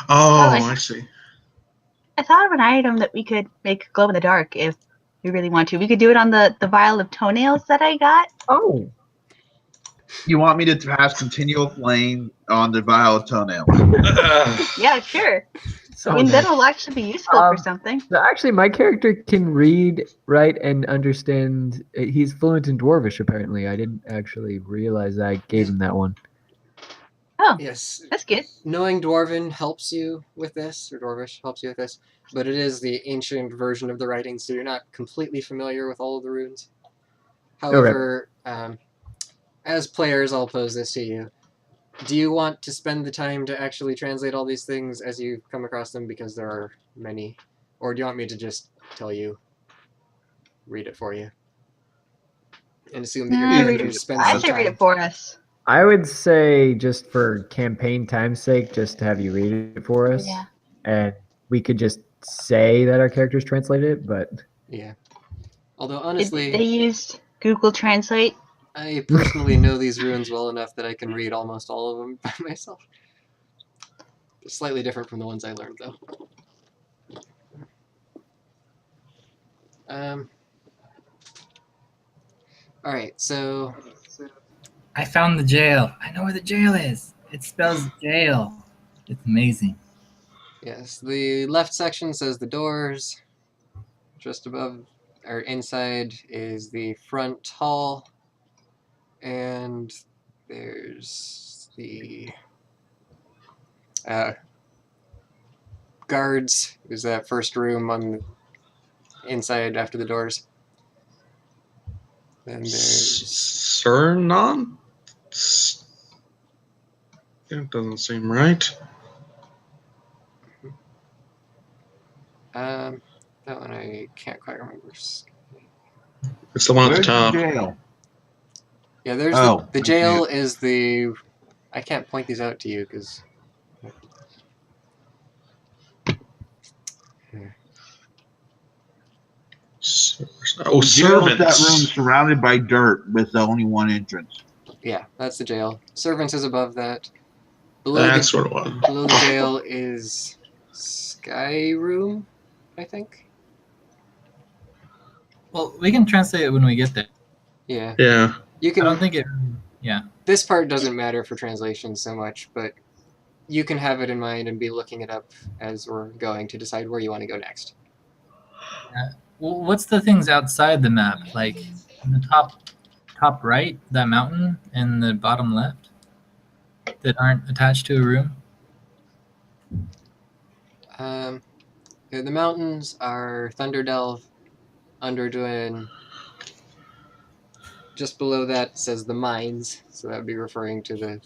Oh, I I see. I thought of an item that we could make glow in the dark if we really want to. We could do it on the vial of toenails that I got. Oh. You want me to pass continual flame on the vial of toenails? Yeah, sure. So, I mean, that'll actually be useful for something. so actually, my character can read, write, and understand. He's fluent in Dwarvish, apparently. I didn't actually realize I gave him that one. Oh, Yes, that's good. knowing Dwarven helps you with this, or Dwarvish helps you with this, but it is the ancient version of the writing, so you're not completely familiar with all of the runes. However, as players, I'll pose this to you. Do you want to spend the time to actually translate all these things as you come across them, because there are many? Or do you want me to just tell you, read it for you? And assume that your character spends I some say read time. it for us. I would say just for campaign time's sake, just to have you read it for us. Yeah. And we could just say that our characters translated it, but Yeah. Although, They honestly, used Google Translate. I personally know these runes well enough that I can read almost all of them by myself. They're slightly different from the ones I learned, though. Alright, so... I found the jail. I know where the jail is. It spells jail. It's amazing. Yes, the left section says the doors. Just above, or inside, is the front hall. And there's the guards. There's that first room on the inside after the doors. Then there's... Cernon? That doesn't seem right. That one I can't quite remember. It's the one at the Where's top. the jail? Yeah, there's Oh, the I see jail it. is the... I can't point these out to you because... Oh, The jail is that room servants. surrounded by dirt with only one entrance. Yeah, that's the jail. Servants is above that. Below That's the what it was. below the jail is Sky Room, I think. Well, we can translate it when we get there. Yeah, Yeah. you I don't can. think it. Yeah. This part doesn't matter for translation so much, but you can have it in mind and be looking it up as we're going to decide where you want to go next. Well, what's the things outside the map? Like in the top right, that mountain, and the bottom left, that aren't attached to a room. The mountains are Thunderdelve, Underdwyn. Just below that says the mines, so that would be referring to the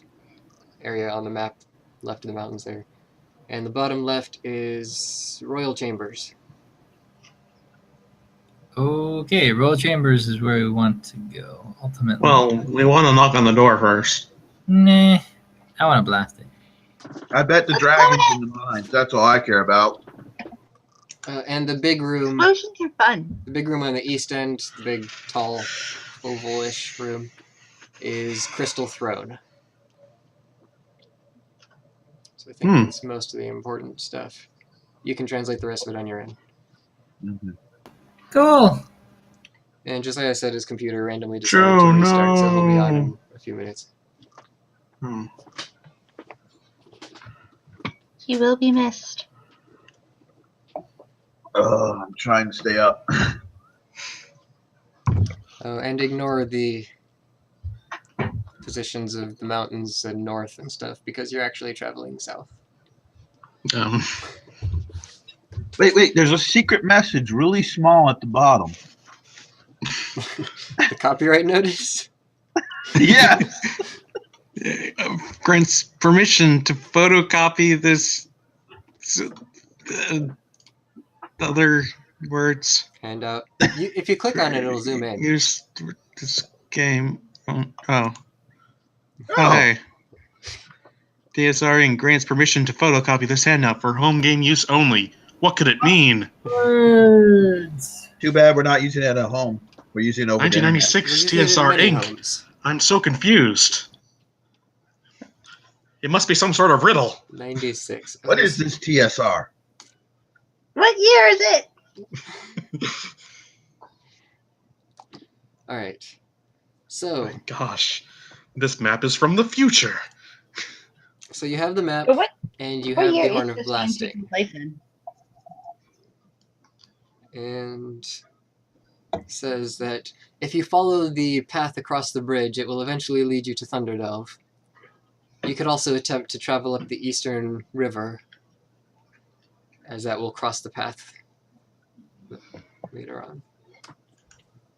area on the map left of the mountains there. And the bottom left is Royal Chambers. Okay, Royal Chambers is where we want to go ultimately. Well, we want to knock on the door first. Nah, I want to blast it. I bet the dragons in the mines. That's all I care about. And the big room, Explosions are fun. the big room on the east end, the big, tall, oval-ish room, is Crystal Throne. So I think that's most of the important stuff. You can translate the rest of it on your end. Mm-hmm. Cool. And just like I said, his computer randomly decided to restart, so he'll be on in a few minutes. She will be missed. I'm trying to stay up. And ignore the positions of the mountains and north and stuff, because you're actually traveling south. Wait. There's a secret message really small at the bottom. The copyright notice? Yeah. Grants permission to photocopy this. Other words. And if you click on it, it'll zoom in. Use this game. Oh, Oh. hey. DSR grants permission to photocopy this handout for home game use only. What could it mean? Words. Too bad we're not using it at home. We're using it over 1996 We're using it in TSR many Inc. homes. I'm so confused. It must be some sort of riddle. 96. What is this TSR? What year is it? All right. So, My gosh, this map is from the future. so you have the map, But what and you what have year the Horn is of this game Blasting. taking place in? And it says that if you follow the path across the bridge, it will eventually lead you to Thunderdelve. You could also attempt to travel up the eastern river, as that will cross the path later on.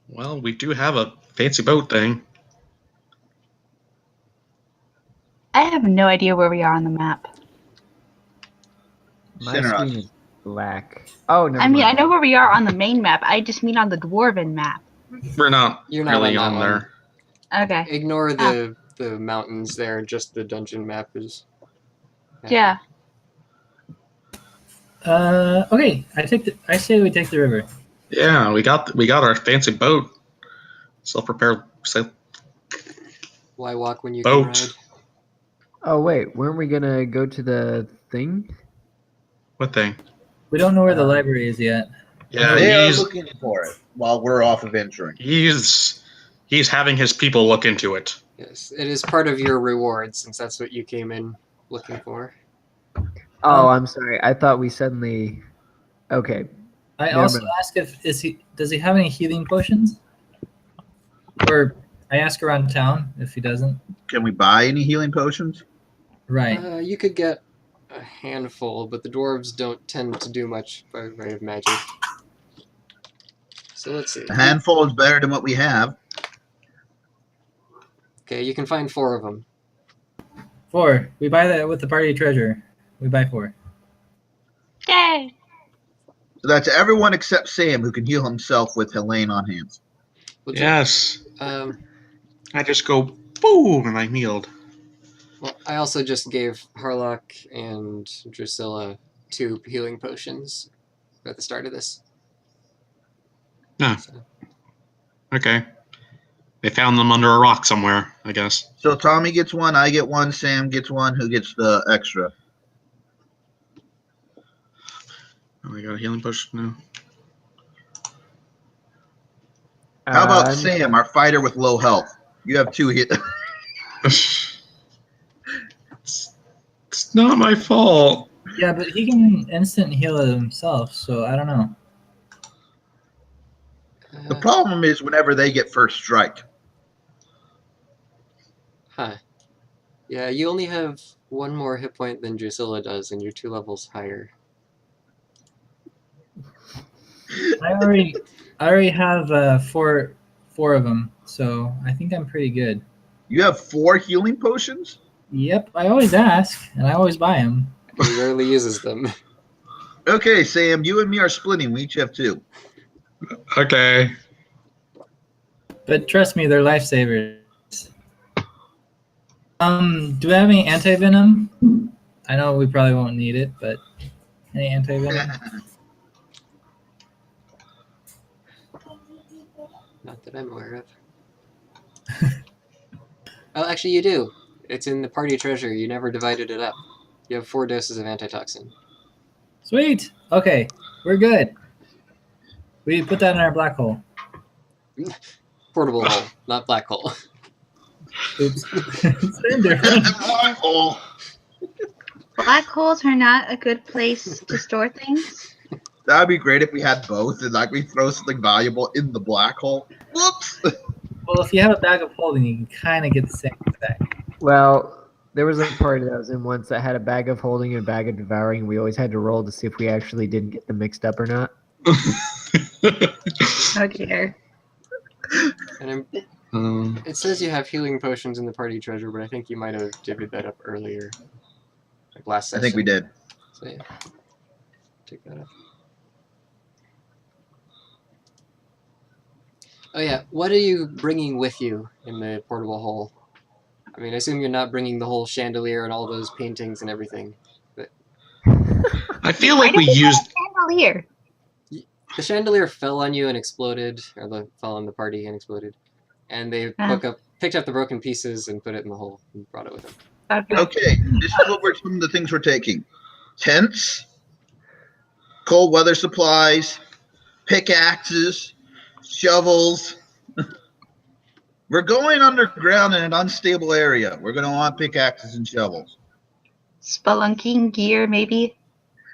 Well, we do have a fancy boat thing. I have no idea where we are on the map. My Center screen us. is black. Oh, never I mean, I mind. know where we are on the main map. I just mean on the dwarven map. We're not You're not really on that on one. there. Okay. Ignore the mountains there, just the dungeon map is. Yeah. Okay. I say we take the river. Yeah, we got our fancy boat. Self-propelled sail. Why walk when you Boat. can ride? Oh wait, weren't we gonna go to the thing? What thing? We don't know where the library is yet. Yeah, They are he's looking for it while we're off of entering. he's having his people look into it. Yes, it is part of your reward since that's what you came in looking for. Oh, I'm sorry. I thought we suddenly. Okay. I Never also mind. ask does he have any healing potions? Or I ask around town if he doesn't. Can we buy any healing potions? Right. You could get a handful, but the dwarves don't tend to do much by way of magic. So let's see. A handful is better than what we have. Okay, you can find 4 of them. 4. We buy that with the party treasure. We buy 4. Yay! So that's everyone except Sam, who can heal himself with Helene on hands. We'll Yes. Um, I just go boom and I'm healed. well, I also just gave Harlock and Drusilla 2 healing potions at the start of this. Ah. So, Okay. They found them under a rock somewhere, I guess. So Tommy gets one, I get one, Sam gets one. Who gets the extra? Oh, I got a healing potion now. How about I'm- Sam, our fighter with low health? You have 2 hit. It's not my fault. Yeah, but he can instant heal it himself, so I don't know. The problem is whenever they get first strike. Huh. Yeah, you only have 1 more hit point than Drusilla does, and you're 2 levels higher. I already have 4 of them, so I think I'm pretty good. You have 4 healing potions? Yep, I always ask, and I always buy them. He rarely uses them. Okay, Sam, you and me are splitting. We each have 2. Okay. But trust me, they're lifesavers. Do we have any anti-venom? I know we probably won't need it, but any anti-venom? Not that I'm aware of. Oh, actually, you do. It's in the party treasure. You never divided it up. You have 4 doses of antitoxin. Sweet. Okay, we're good. We put that in our black hole. Portable hole, not black hole. Oops. Same difference. Oh, Black holes are not a good place to store things. that'd be great if we had both and like we throw something valuable in the black hole. Whoops! Well, if you have a bag of holding, you can kind of get the same effect. Well, there was a party that I was in once that had a bag of holding and a bag of devouring. We always had to roll to see if we actually didn't get them mixed up or not. Oh dear. And Um, it says you have healing potions in the party treasure, but I think you might have divvied that up earlier. Like last I session. think we did. So yeah. Take that off. Oh yeah, what are you bringing with you in the portable hole? I mean, I assume you're not bringing the whole chandelier and all those paintings and everything. I feel like we used. Chandelier. The chandelier fell on you and exploded, or fell on the party and exploded. And they picked up the broken pieces and put it in the hole and brought it with them. Okay, this is what some of the things we're taking: tents, cold weather supplies, pickaxes, shovels. We're going underground in an unstable area. We're going to want pickaxes and shovels. Spelunking gear, maybe.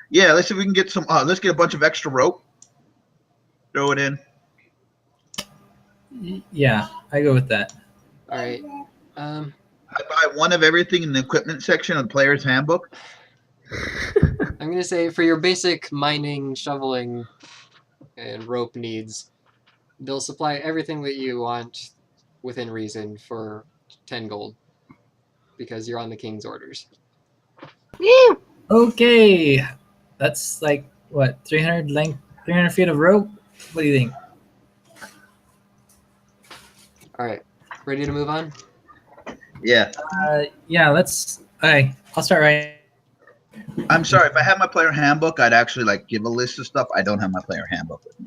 Yeah, let's see if we can get some. Let's get a bunch of extra rope. Throw it in. Yeah, I go with that. All right. I buy buy one of everything in the equipment section of the player's handbook? I'm gonna say for your basic mining, shoveling, and rope needs, they'll supply everything that you want within reason for 10 gold because you're on the king's orders. Woo! Okay, that's like what 300 feet of rope. What do you think? All right, ready to move on? Yeah. Yeah, let's. Okay, I'll start right. I'm sorry. If I had my player handbook, I'd actually like give a list of stuff. I don't have my player handbook with me.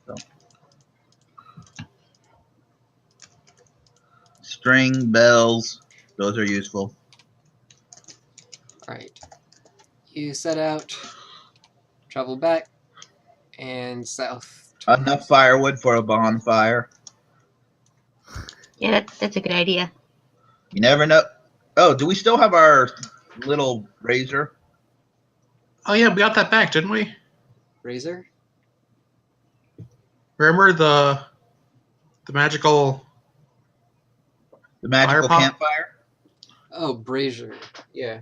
So. String, bells, those are useful. All right, you set out, travel back, and south. Enough firewood for a bonfire. Yeah, that's a good idea. You never know. Oh, do we still have our little razor? Oh yeah, we got that back, didn't we? Razor? Remember the magical The magical Fire pot? campfire? Oh, brazier. Yeah.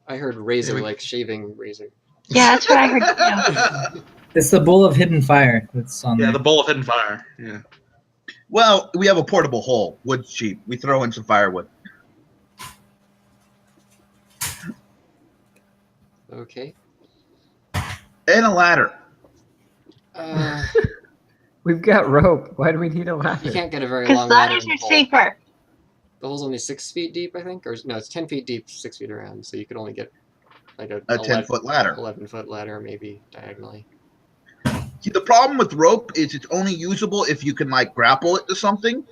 I heard razor, Yeah, like shaving razor. Yeah, that's what I heard too. It's the bowl of hidden fire that's on Yeah, there. the bowl of hidden fire. Yeah. Well, we have a portable hole. Wood's cheap. We throw in some firewood. Okay. And a ladder. We've got rope. Why do we need a ladder? You can't get a very Because long ladder ladders in the are hole. safer. The hole's only 6 feet deep, I think, or no, it's 10 feet deep, 6 feet around. So you could only get like a 10-foot ladder. 11-foot ladder, maybe diagonally. See, the problem with rope is it's only usable if you can like grapple it to something.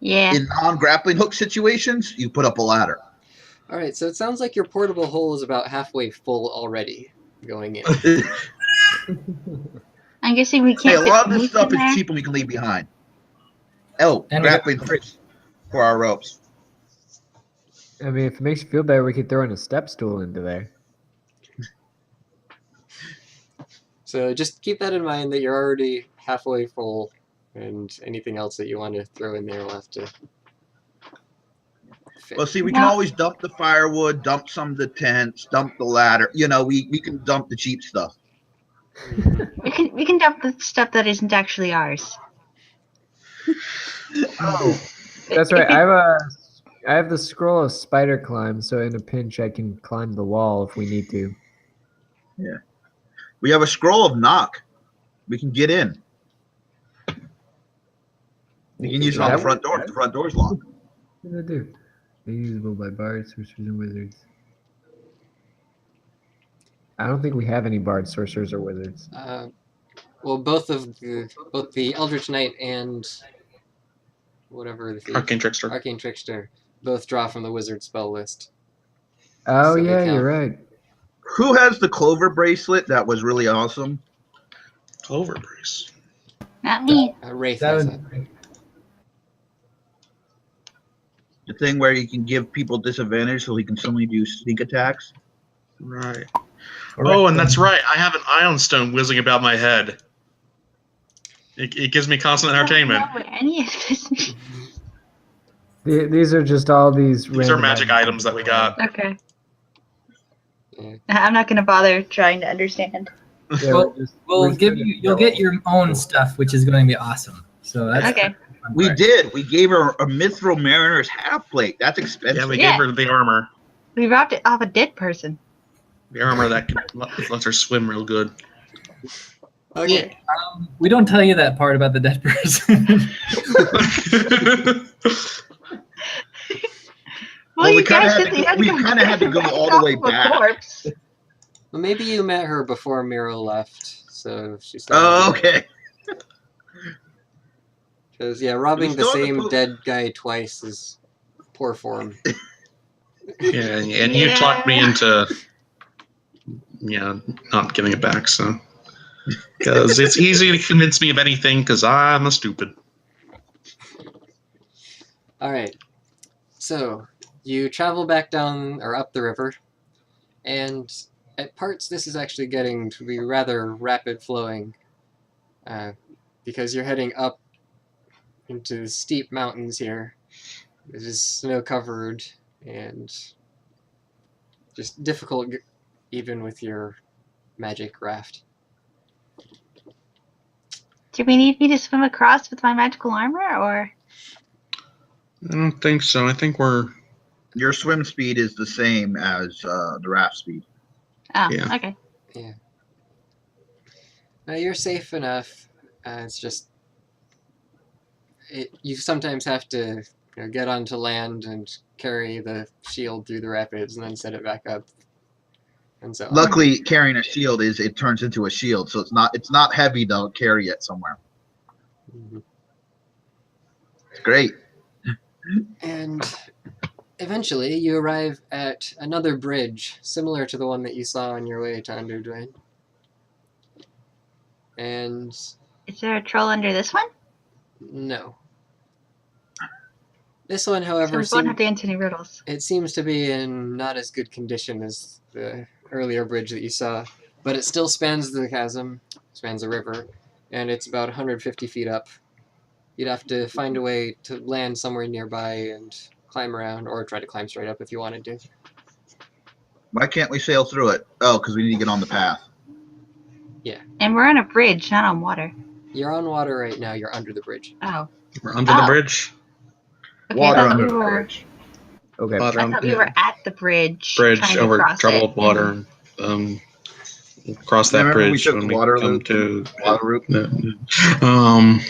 Yeah. In non-grappling hook situations, you put up a ladder. All right, so it sounds like your portable hole is about halfway full already going in. I'm guessing we Hey, can't a fit lot of the this meat stuff in is there. cheap and we can leave behind. Oh, And we got- grappling hooks for our ropes. I mean, if it makes you feel better, we could throw in a step stool into there. So just keep that in mind that you're already halfway full, and anything else that you want to throw in there will have to fit. Well, see, we can Yeah. always dump the firewood, dump some of the tents, dump the ladder. You know, we can dump the cheap stuff. We can dump the stuff that isn't actually ours. Oh, that's right. I have the scroll of spider climb, so in a pinch I can climb the wall if we need to. We have a scroll of knock. We can get in. We can use it on the front door. The front door's locked. What does it do? Usable by bards, sorcerers, and wizards. I don't think we have any bards, sorcerers, or wizards. Well, both the Eldritch Knight and whatever the Arcane Trickster. Arcane Trickster both draw from the wizard spell list. Oh, So they yeah, count. you're right. Who has the clover bracelet? That was really awesome. Clover brace. Not me. Wraith That has would- it. The thing where you can give people disadvantage so he can suddenly do sneak attacks. Right. Oh, and that's right. I have an Ion Stone whizzing about my head. It gives me constant entertainment. I don't know what any of this. These are just all these. These are magic items that we got. Okay. Yeah. I'm not gonna bother trying to understand. Yeah, Well, just- We'll we're give gonna you. You'll go. get your own stuff, which is going to be awesome. So that's Okay. the fun We part. did. We gave her a Mithril Mariner's half plate. That's expensive. Yeah, we Yeah. gave her the armor. We robbed it off a dead person. The armor that lets her swim real good. Okay. We don't tell you that part about the dead person. Well, we you kinda guys had just to go- had we come kinda had to go back all the way off of a back. corpse. Well, maybe you met her before Miro left, so she's. Oh, okay. Because yeah, robbing We the still have same the po- dead guy twice is poor form. Yeah, and you talked me into, not giving it back. So, because it's easy to convince me of anything, because I'm a stupid. All right. So you travel back down or up the river, and at parts this is actually getting to be rather rapid flowing, because you're heading up into steep mountains here, It is snow covered and just difficult even with your magic raft. Do we need me to swim across with my magical armor, or? I don't think so. I think we're. Your swim speed is the same as the raft speed. Oh, Yeah. okay. Yeah. You're safe enough. It's just you sometimes have to get onto land and carry the shield through the rapids and then set it back up. And so Luckily, carrying a shield it turns into a shield, so it's not heavy to carry it somewhere. Mhm. It's great. And eventually you arrive at another bridge similar to the one that you saw on your way to Underdwayne. And Is there a troll under this one? no. This one, So however, we won't have to answer any riddles. it seems to be in not as good condition as the earlier bridge that you saw, but it still spans the chasm, spans the river, and it's about 150 feet up. You'd have to find a way to land somewhere nearby and climb around, or try to climb straight up if you wanted to. Why can't we sail through it? Oh, because we need to get on the path. And we're on a bridge, not on water. You're on water right now, you're under the bridge. Oh. We're under the Oh. bridge. Okay, Water I thought under we the were. bridge. Okay. Water I on- thought we were at the bridge. Bridge trying to over cross troubled it. water. Cross that Remember bridge we took when the we water come loop? to. Water route.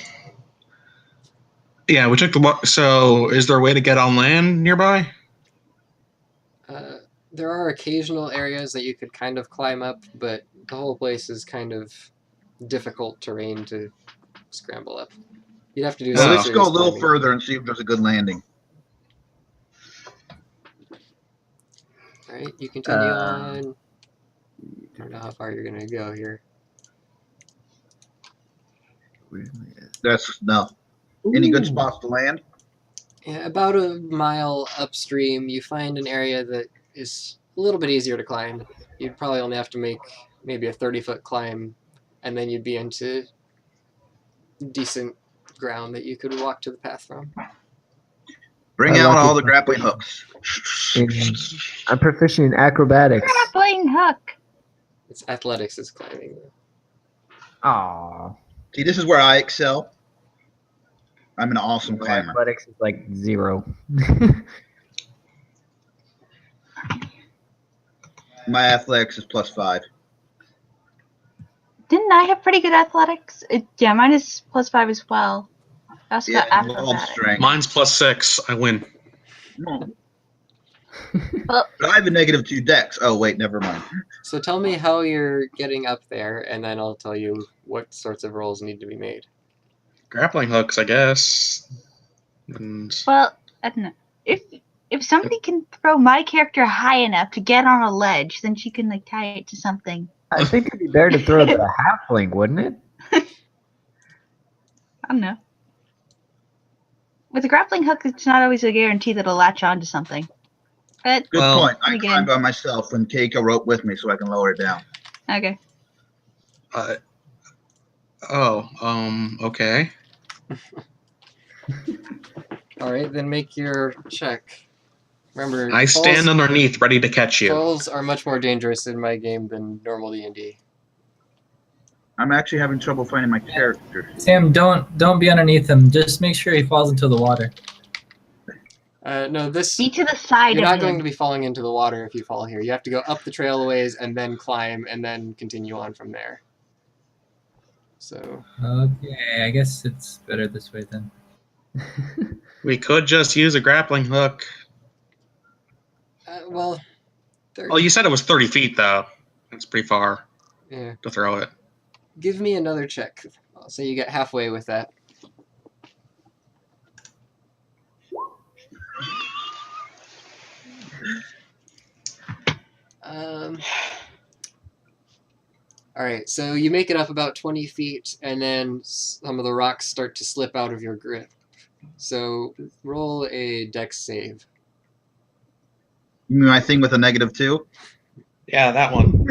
Yeah, we took the water. So, is there a way to get on land nearby? There are occasional areas that you could kind of climb up, but the whole place is kind of difficult terrain to scramble up. You'd have to do Well, some let's go a serious little climbing. further and see if there's a good landing. All right, you continue on. I don't know how far you're gonna go here. That's no. Any good spots to land? Yeah, about a mile upstream, you find an area that is a little bit easier to climb. You'd probably only have to make maybe a 30-foot climb, and then you'd be into decent ground that you could walk to the path from. Bring I out like all it. the grappling hooks. I'm proficient in acrobatics. Grappling hook. It's athletics is climbing. Aww. See, this is where I excel. I'm an awesome climber. Athletics is like 0. My athletics is +5. Didn't I have pretty good athletics? Yeah, mine is +5 as well. I also got Yeah, low acrobatics. strength. Mine's +6. I win. Well, But I have a -2 dex. Oh wait, never mind. So tell me how you're getting up there, and then I'll tell you what sorts of rolls need to be made. Grappling hooks, I guess. And well, I don't know. If somebody can throw my character high enough to get on a ledge, then she can like tie it to something. I think it'd be better to throw it to a halfling, wouldn't it? I don't know. With a grappling hook, it's not always a guarantee that it'll latch onto something. But Good Well, point. I again. climb by myself and Keiko rope with me so I can lower it down. okay. Okay. All right, then make your check. Remember, I stand underneath, ready to catch you. falls are much more dangerous in my game than normal D&D. I'm actually having trouble finding my character. Sam, don't be underneath him. Just make sure he falls into the water. No, this Be to the side you're of not him. going to be falling into the water if you fall here. You have to go up the trail a ways and then climb and then continue on from there. So Okay, I guess it's better this way then. We could just use a grappling hook. well, 30, Oh, you said it was 30 feet, though. That's pretty far yeah. to throw it. Give me another check. I'll say you get halfway with that. All right, so you make it up about 20 feet, and then some of the rocks start to slip out of your grip. So roll a dex save. You mean my thing with a -2? Yeah, that one.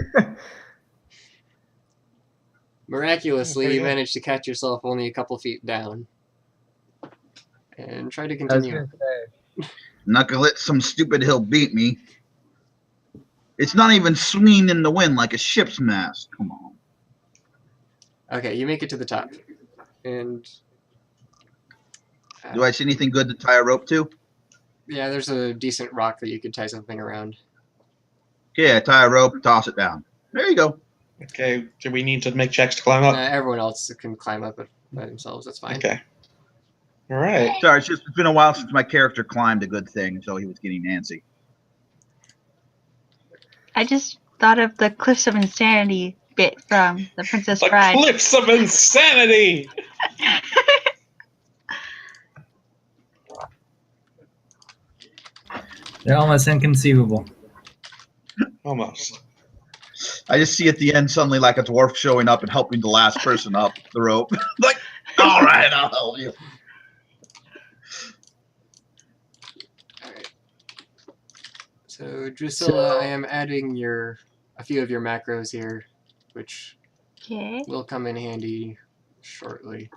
Miraculously, you manage to catch yourself only a couple feet down. And try to I was continue. gonna say, I'm not gonna let some stupid hill beat me. It's not even swinging in the wind like a ship's mast. Come on. Okay, you make it to the top. And Do I see anything good to tie a rope to? yeah, there's a decent rock that you could tie something around. Okay, I tie a rope, toss it down. There you go. Okay, do we need to make checks to climb up? Everyone else can climb up by themselves. That's fine. Okay. All right. Sorry, it's been a while since my character climbed a good thing, so he was getting antsy. I just thought of the Cliffs of Insanity bit from The Princess The Bride. Cliffs of Insanity! They're almost inconceivable. Almost. I just see at the end suddenly like a dwarf showing up and helping the last person up the rope. Like, all right, I'll help you. All right. So Drusilla, I am adding a few of your macros here, which Okay. will come in handy shortly.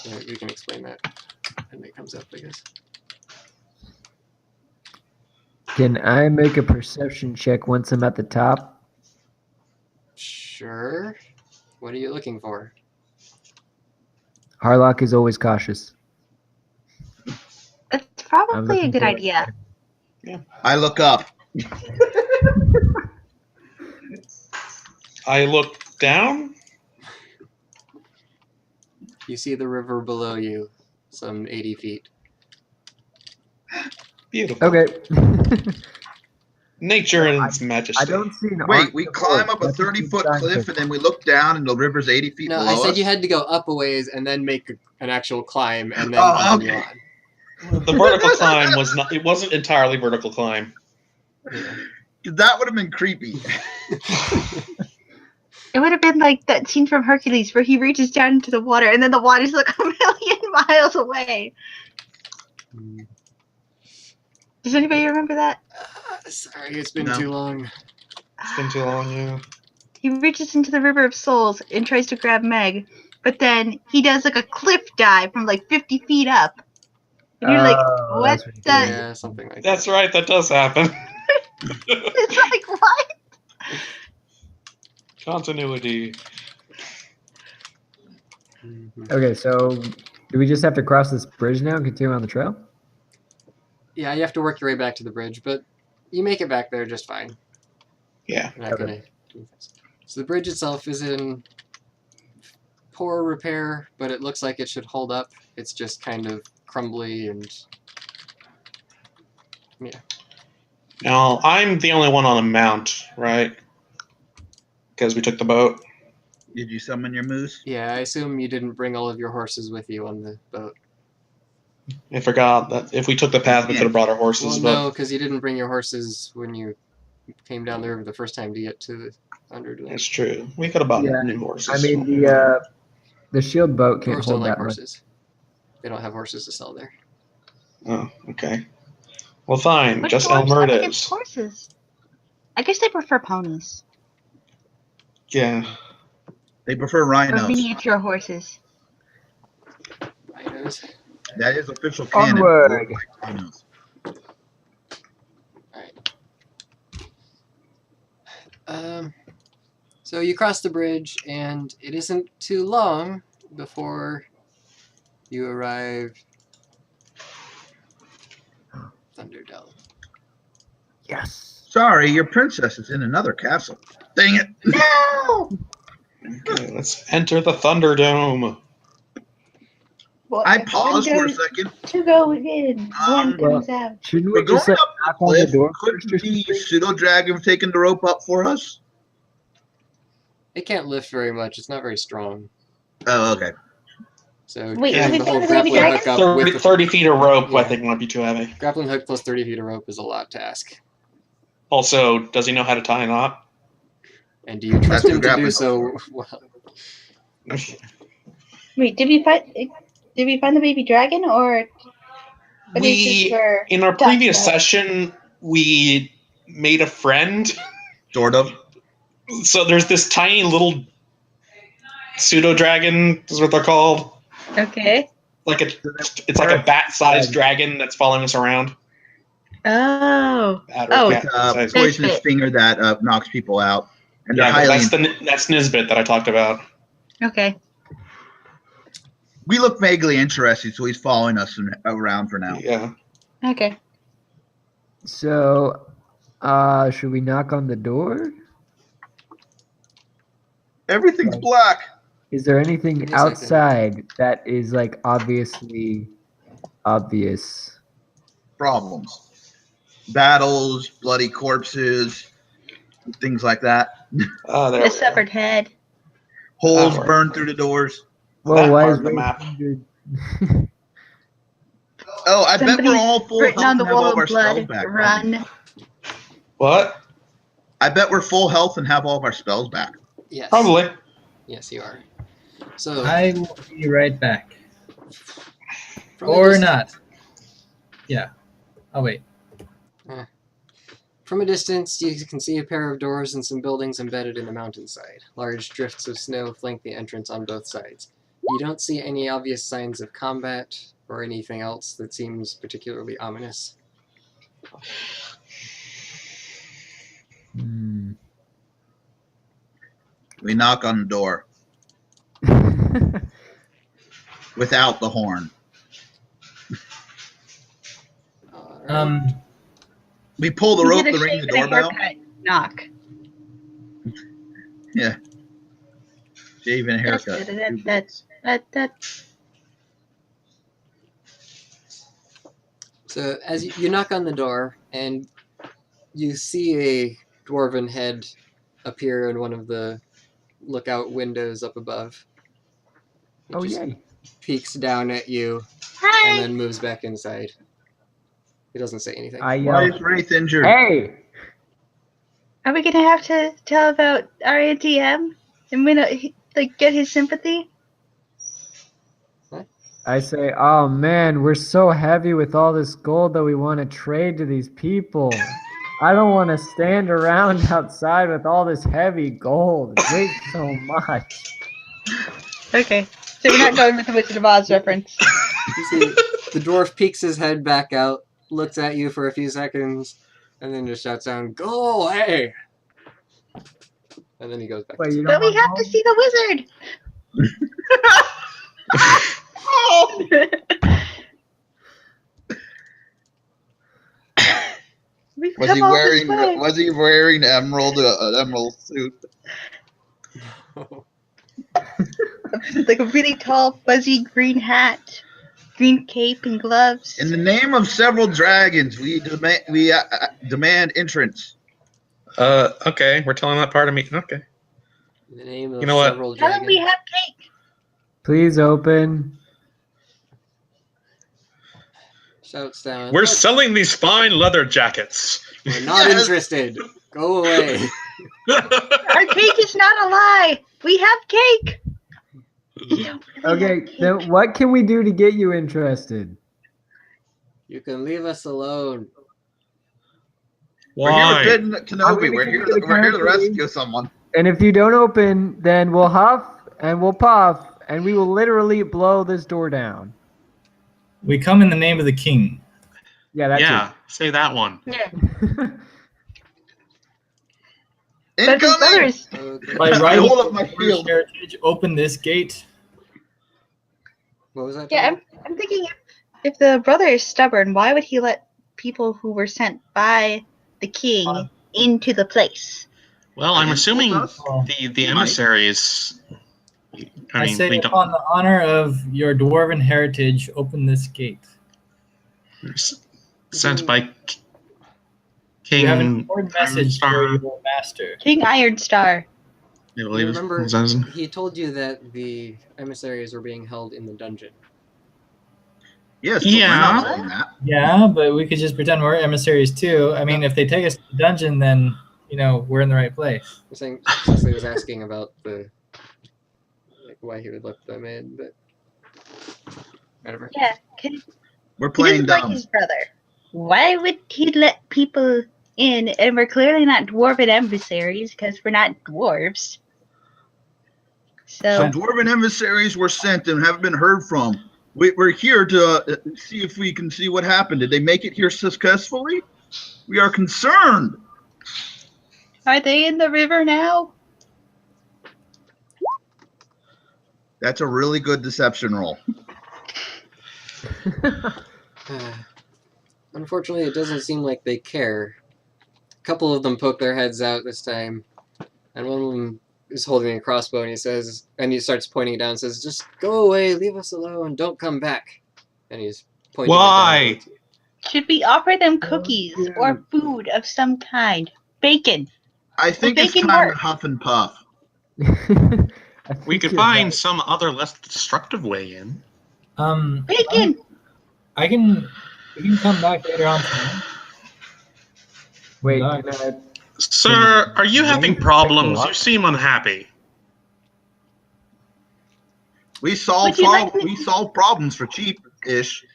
Yeah, we can explain that when it comes up, I guess. Can I make a perception check once I'm at the top? Sure. What are you looking for? Harlock is always cautious. That's I'm probably a looking good for- idea. I look up. I look down. You see the river below you, some 80 feet. Beautiful. Okay. Nature and its majesty. I don't see an Wait, arc we to climb hold. up a That's a 30-foot sign cliff to- and then we look down and the river's 80 feet No, below I said us? you had to go up a ways and then make an actual climb and then Oh, continue okay. on. The vertical climb was not. It wasn't entirely vertical climb. Yeah. That would have been creepy. It would have been like that scene from Hercules where he reaches down into the water and then the water's like a million miles away. Does anybody remember that? Sorry, it's been No. too long. It's been too long, yeah. He reaches into the River of Souls and tries to grab Meg, but then he does like a cliff dive from like 50 feet up. And you're like, Oh, what that's the? Yeah, something like That's that. right. That does happen. It's like, what? Continuity. Mhm. Okay, so do we just have to cross this bridge now and continue on the trail? Yeah, you have to work your way back to the bridge, but you make it back there just fine. Yeah. You're not gonna do this. So the bridge itself is in poor repair, but it looks like it should hold up. It's just kind of crumbly and yeah. Now I'm the only one on a mount, right? Because we took the boat. Did you summon your moose? Yeah, I assume you didn't bring all of your horses with you on the boat. I forgot that if we took the path, we Yeah. could have brought our horses. Well, but no, because you didn't bring your horses when you came down the river the first time to get to the Underdome. That's true. We could have bought Yeah. new horses. I mean, the shield boat can't Dwarves don't hold like that much. horses. They don't have horses to sell there. Oh, okay. Well, fine. What Just dwarves have against Elmerdis. horses? I guess they prefer ponies Yeah. They prefer or rhinos. miniature horses. Rhinos. That is official canon. Onward. Rhinos. So you cross the bridge, and it isn't too long before you arrive Thunderdome. Yes. Sorry, your princess is in another castle. Dang it. No! Okay, let's enter the Thunderdome. Well, I paused for a second. Two go in, one Well, comes out. Shouldn't We're we going just like, up the knock on the cliff. door Couldn't first or the something? pseudo-dragon taking the rope up for us? It can't lift very much. It's not very strong. Oh, okay. So Wait, carrying is it the whole just the baby grappling dragon? hook up with 30, the 30 feet of rope, I Yeah. think, might be too heavy. grappling hook plus 30 feet of rope is a lot to ask. Also, does he know how to tie a knot? And do you trust That's him to grappling do hook. so well? Wait, did we find the baby dragon or what is this We, for? in our Talk previous about. session, we made a friend. Sort of. So there's this tiny little pseudo dragon, is what they're called. Okay. like it's like a bat-sized dragon that's following us around. Oh. Bat Oh. or cat-sized. Poisonous Nisbet. stinger that knocks people out. And they're Yeah, highly. that's Nisbet that I talked about. Okay. We look vaguely interested, so he's following us around for now. Yeah. Okay. So, should we knock on the door? Everything's black. Is there anything Give me a second. outside that is like obviously obvious? Problems. Battles, bloody corpses, things like that. There A we severed head. Holes right. burned through the doors. Whoa, That why part is of the Ray map. injured? Oh, I bet Somebody we're all full written health on the and have all wall of our of spells blood. back. Run. What? I bet we're full health and have all of our spells back. Yes. Probably. Yes, you are. So, I will be right back. from a Or dis- not. Yeah. I'll wait. From a distance, you can see a pair of doors and some buildings embedded in the mountainside. Large drifts of snow flank the entrance on both sides. You don't see any obvious signs of combat or anything else that seems particularly ominous. Hmm. We knock on the door without the horn. Alright. We pull the You rope get a to ring the shave and a doorbell. haircut. Knock. Yeah. Shave and a haircut. That's So as you knock on the door, and you see a dwarven head appear in one of the lookout windows up above. It Oh, just yay. peeks down at you and Hi. then moves back inside. He doesn't say anything. I Why yell, is Wraith injured? hey! Are we gonna have to tell about our ATM and win get his sympathy? I say, oh man, we're so heavy with all this gold that we want to trade to these people. I don't want to stand around outside with all this heavy gold. It weighs so much. Okay. So we're not going with the Wizard of Oz reference. You see, the dwarf peeks his head back out, looks at you for a few seconds, and then just shouts down, "Go away!" And then he goes back. Wait, you But don't we want have to gold? see the wizard. We've Was come he all wearing? this way. Was he wearing an emerald suit? Like a really tall, fuzzy green hat, green cape, and gloves. In the name of several dragons, we demand entrance. Okay, we're telling that part of me. Okay. In the name of You know what? several Tell him we dragons. have cake. Please open. Shouts down. We're "Look, selling these fine leather jackets. we're not Yes. interested. Go away." Our cake is not a lie. We have cake. We don't really Okay, have cake. then what can we do to get you interested? You can leave us alone. We're here Why? to bid Kenobi. I'm We're gonna here. give you the We're here to country. rescue someone. And if you don't open, then we'll huff and we'll puff and we will literally blow this door down. We come in the name of the king. Yeah, that's Yeah, say that one. Yeah. it. But his Incoming! brothers. Okay. By I right hold of up my British shield. heritage, open this gate. What was that? Yeah, Tom? I'm thinking if the brother is stubborn, why would he let people who were sent by the king into the place? Well, I'm He assuming told us. Well, the emissaries. I say we upon the honor of your dwarven heritage, open this gate. sent by You have an King. important message for your master. King Ironstar. I You believe. remember, Was that- he told you that the emissaries were being held in the dungeon. Yes, but Yeah. we're not saying that. Yeah, but we could just pretend we're emissaries too. I mean, if they take us to the dungeon, then we're in the right place. I'm saying Cecily was asking about why he would let them in, but whatever. Yeah, We're he playing doesn't like dumb. his brother. Why would he let people in? And we're clearly not dwarven emissaries because we're not dwarves. So Some dwarven emissaries were sent and haven't been heard from. We're here to see if we can see what happened. Did they make it here successfully? We are concerned. Are they in the river now? That's a really good deception roll. Unfortunately, it doesn't seem like they care. A couple of them poke their heads out this time, and one of them is holding a crossbow, and he starts pointing down and says, "Just go away, leave us alone, don't come back." And he's pointing it Why? down. Should we offer them cookies or food of some kind? Bacon. I think it's bacon time work? to huff and puff. We could find some other less destructive way in. Bacon. We can come back later on tonight. Wait, Not- can I? Sir, are you having Maybe problems? pick a You seem unhappy. We solve Would you like me- we solve problems for cheap-ish.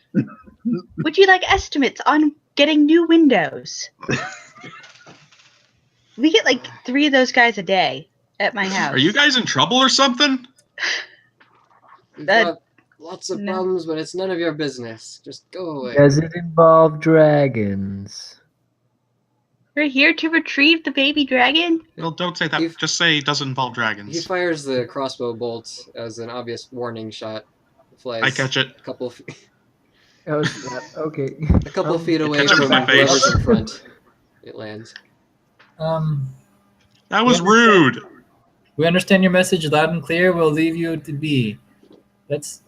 Would you like estimates on getting new windows? We get like 3 of those guys a day at my house. Are you guys in trouble or something? We've That- got lots of no. problems, but it's none of your business. Just go away. Does it involve dragons? We're here to retrieve the baby dragon? Well, don't say that. You've- Just say it doesn't involve He dragons. fires the crossbow bolt as an obvious warning shot. It flies I catch it. a couple Oh, snap. Okay. a couple feet You away catch it from in my face. whoever's in front. It lands. That was rude. We understand your message loud and clear. We'll leave you to be. Let's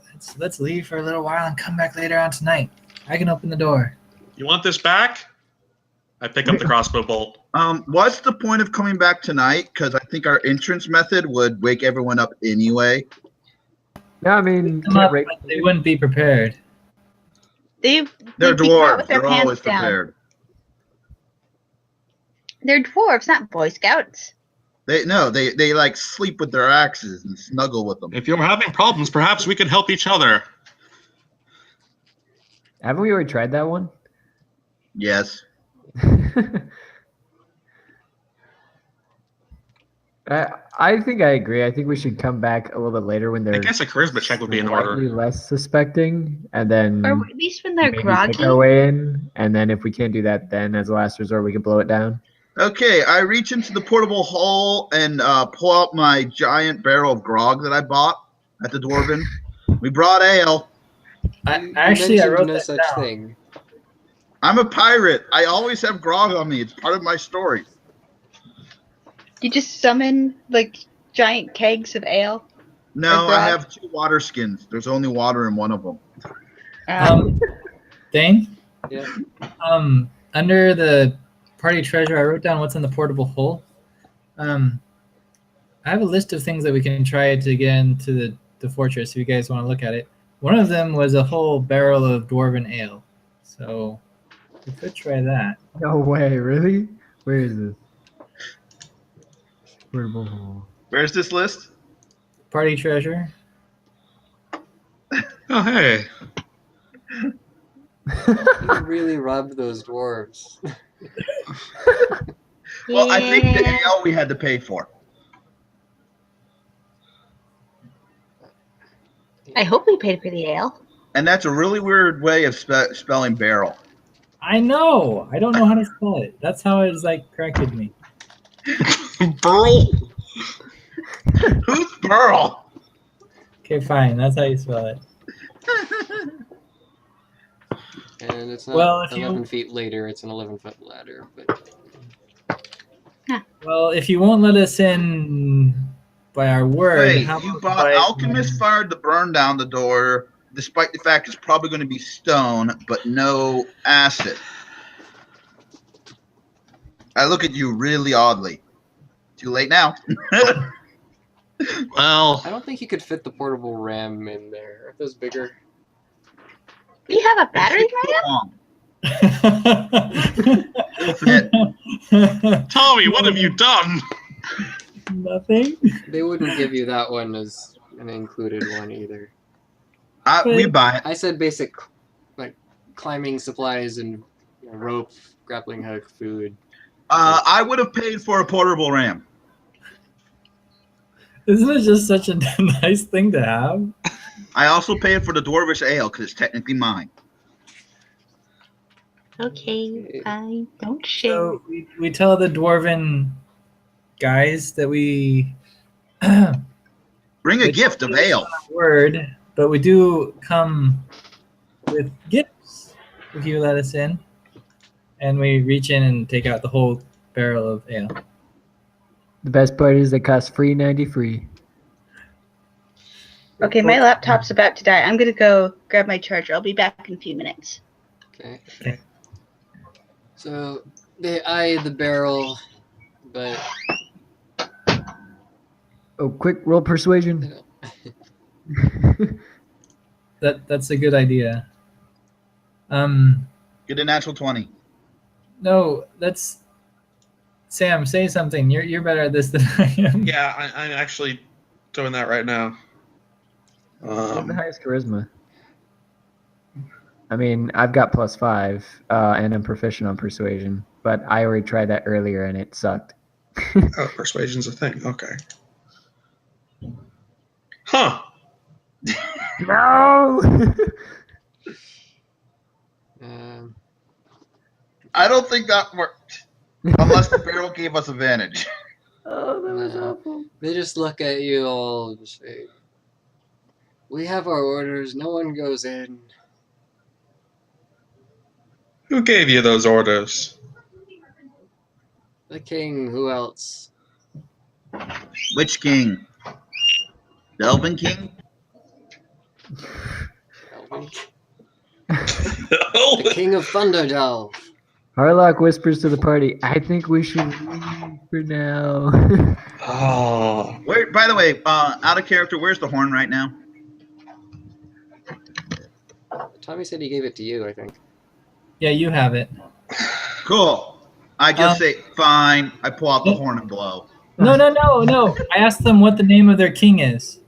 leave for a little while and come back later on tonight. I can open the door. You want this back? I pick up the crossbow bolt. What's the point of coming back tonight? Because I think our entrance method would wake everyone up anyway. No, I mean, Come can't up, break- but they wouldn't be prepared. They're they'd be caught with dwarves. their They're pants always down. prepared. They're dwarves, not Boy Scouts. They like sleep with their axes and snuggle with them. If you're having problems, perhaps we could help each other. Haven't we already tried that one? Yes. I think I agree. I think we should come back a little bit later when they're I guess a charisma check would be in slightly order. less suspecting, and then Or at least when they're maybe groggy. pick our way in. And then if we can't do that, then as a last resort, we can blow it down. Okay, I reach into the portable hole and pull out my giant barrel of grog that I bought at the dwarven. We brought ale. You Actually, I mentioned wrote no that such down. thing. I'm a pirate. I always have grog on me. It's part of my story. You just summon like giant kegs of ale. No, Or I grog. have 2 water skins. There's only water in one of them. Dane? Yeah. Under the party treasure, I wrote down what's in the portable hole. I have a list of things that we can try to get into the fortress if you guys want to look at it. One of them was a whole barrel of dwarven ale. So we could try that. No way, really? Where is this? Portable hole. Where's this list? Party treasure. Oh, hey. You really robbed those dwarves. Well, I think the Yeah. ale we had to pay for. I hope we paid for the ale. And that's a really weird way of spelling barrel. I know. I don't know how to spell it. That's how it's like corrected me. Burl. Who's Pearl? Okay, fine. That's how you spell it. And it's not Well, if 11 you- feet later, it's an 11-foot ladder. But Well, if you won't let us in by our word, Wait, how you about bought by- Alchemist fired the burn down the door, despite the fact it's probably going to be stone, but no acid. I look at you really oddly. Too late now. Well, I don't think you could fit the portable ram in there. Are those bigger? We have a battery ram? Tommy, what have you done? Nothing. They wouldn't give you that one as an included one either. We buy it. I said basic, like climbing supplies and rope, grappling hook, food. I would have paid for a portable ram. Isn't it just such a nice thing to have? I also paid for the dwarvish ale because it's technically mine. Okay, I don't share. So we tell the dwarven guys that we Bring a gift of ale. word, but we do come with gifts if you let us in, and we reach in and take out the whole barrel of ale. The best part is they cost $3.93. Okay, my laptop's about to die. I'm gonna go grab my charger. I'll be back in a few minutes. Okay. So they eye the barrel, but Oh, quick, roll persuasion. That's a good idea. Get a natural 20. No, that's Sam. Say something. You're better at this than I am. Yeah, I'm actually doing that right now. What's the highest charisma? I mean, I've got +5, and I'm proficient on persuasion, but I already tried that earlier and it sucked. Oh, persuasion's a thing. Okay. Huh. No! I don't think that worked. Unless the barrel gave us advantage. Oh, that was awful. They just look at you all and say, "We have our orders. No one goes in." Who gave you those orders? The king. Who else? Which king? The Elven King? Elven. The king of Thunderdell. Harlock whispers to the party, I think we should leave for now. Oh. Where? By the way, out of character, where's the horn right now? Tommy said he gave it to you, I think. Yeah, you have it. Cool. I just say, fine. I pull out the horn and blow. No. I asked them what the name of their king is.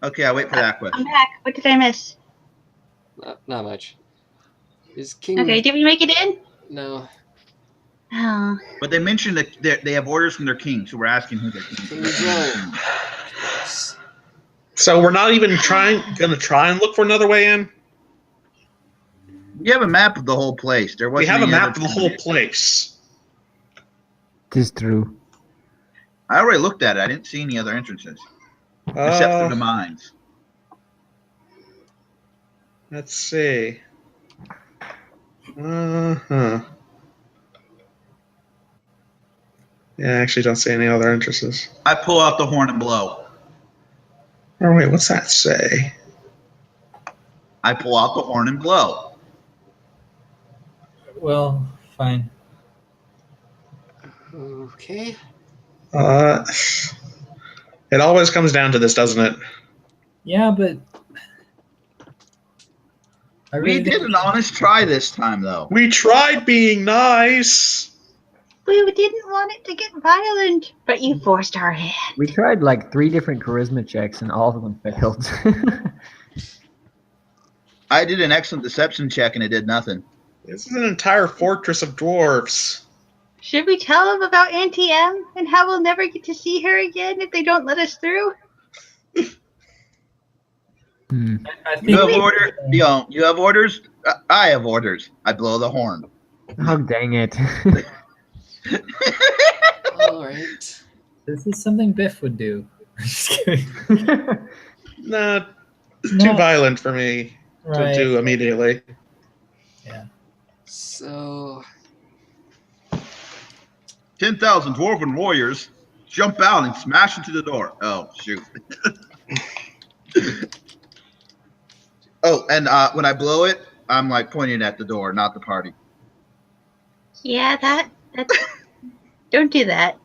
Okay, I'll wait for that question. I'm back. What did I miss? Not much. Is king? Okay, did we make it in? No. Oh. But they mentioned that they have orders from their king, so we're asking who their king is. So we're not even gonna try and look for another way in? You have a map of the whole place. There We wasn't have a any map other of the whole place. Tis true. I already looked at it. I didn't see any other entrances. Except for the mines. Let's see. Uh-huh. Yeah, I actually don't see any other entrances. I pull out the horn and blow. Oh, wait, what's that say? I pull out the horn and blow. Well, fine. Okay. It always comes down to this, doesn't it? Yeah, but We did an honest try this time, though. We tried being nice. We didn't want it to get violent, but you forced our hand. We tried like 3 different charisma checks and all of them failed. I did an excellent deception check and it did nothing. This is an entire fortress of dwarves. Should we tell them about Auntie M and how we'll never get to see her again if they don't let us through? I think You have orders? You have orders? I have orders. I blow the horn. Oh, dang it. All right. This is something Biff would do. Just kidding. Nah, it's No. too violent for me Right. to do immediately. Yeah. So 10,000 dwarven warriors jump out and smash into the door. Oh, shoot. Oh, and when I blow it, I'm like pointing at the door, not the party. Yeah, that don't do that.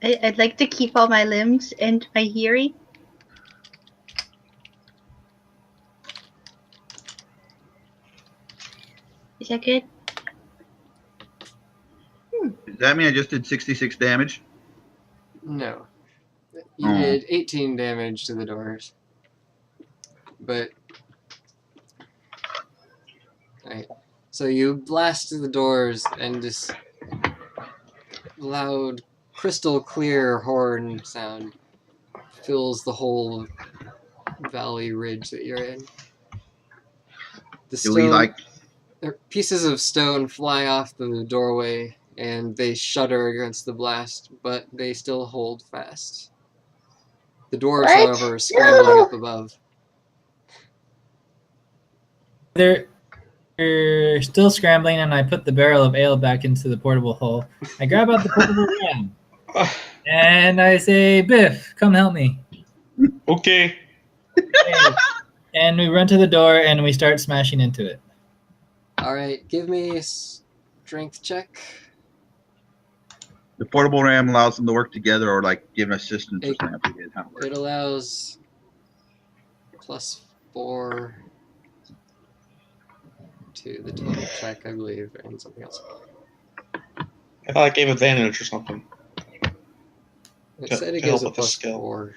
I'd like to keep all my limbs and my hearing. Is that good? Does that mean I just did 66 damage? no, you did 18 damage to the doors, but right. So you blast through the doors and this loud, crystal clear horn sound fills the whole valley ridge that you're in. The Do we like? pieces of stone fly off the doorway and they shudder against the blast, but they still hold fast. The dwarves, What? however, are scrambling No! up above. They're still scrambling, and I put the barrel of ale back into the portable hole. I grab out the portable ram, and I say, Biff, come help me. Okay. And we run to the door, and we start smashing into it. All right, give me a strength check. The portable ram allows them to work together, or like give assistance or something. I forget how it works. It allows +4 to the total check, I believe, and something else. I thought I gave advantage or something. It To- said it to gives help a with the skill. +4.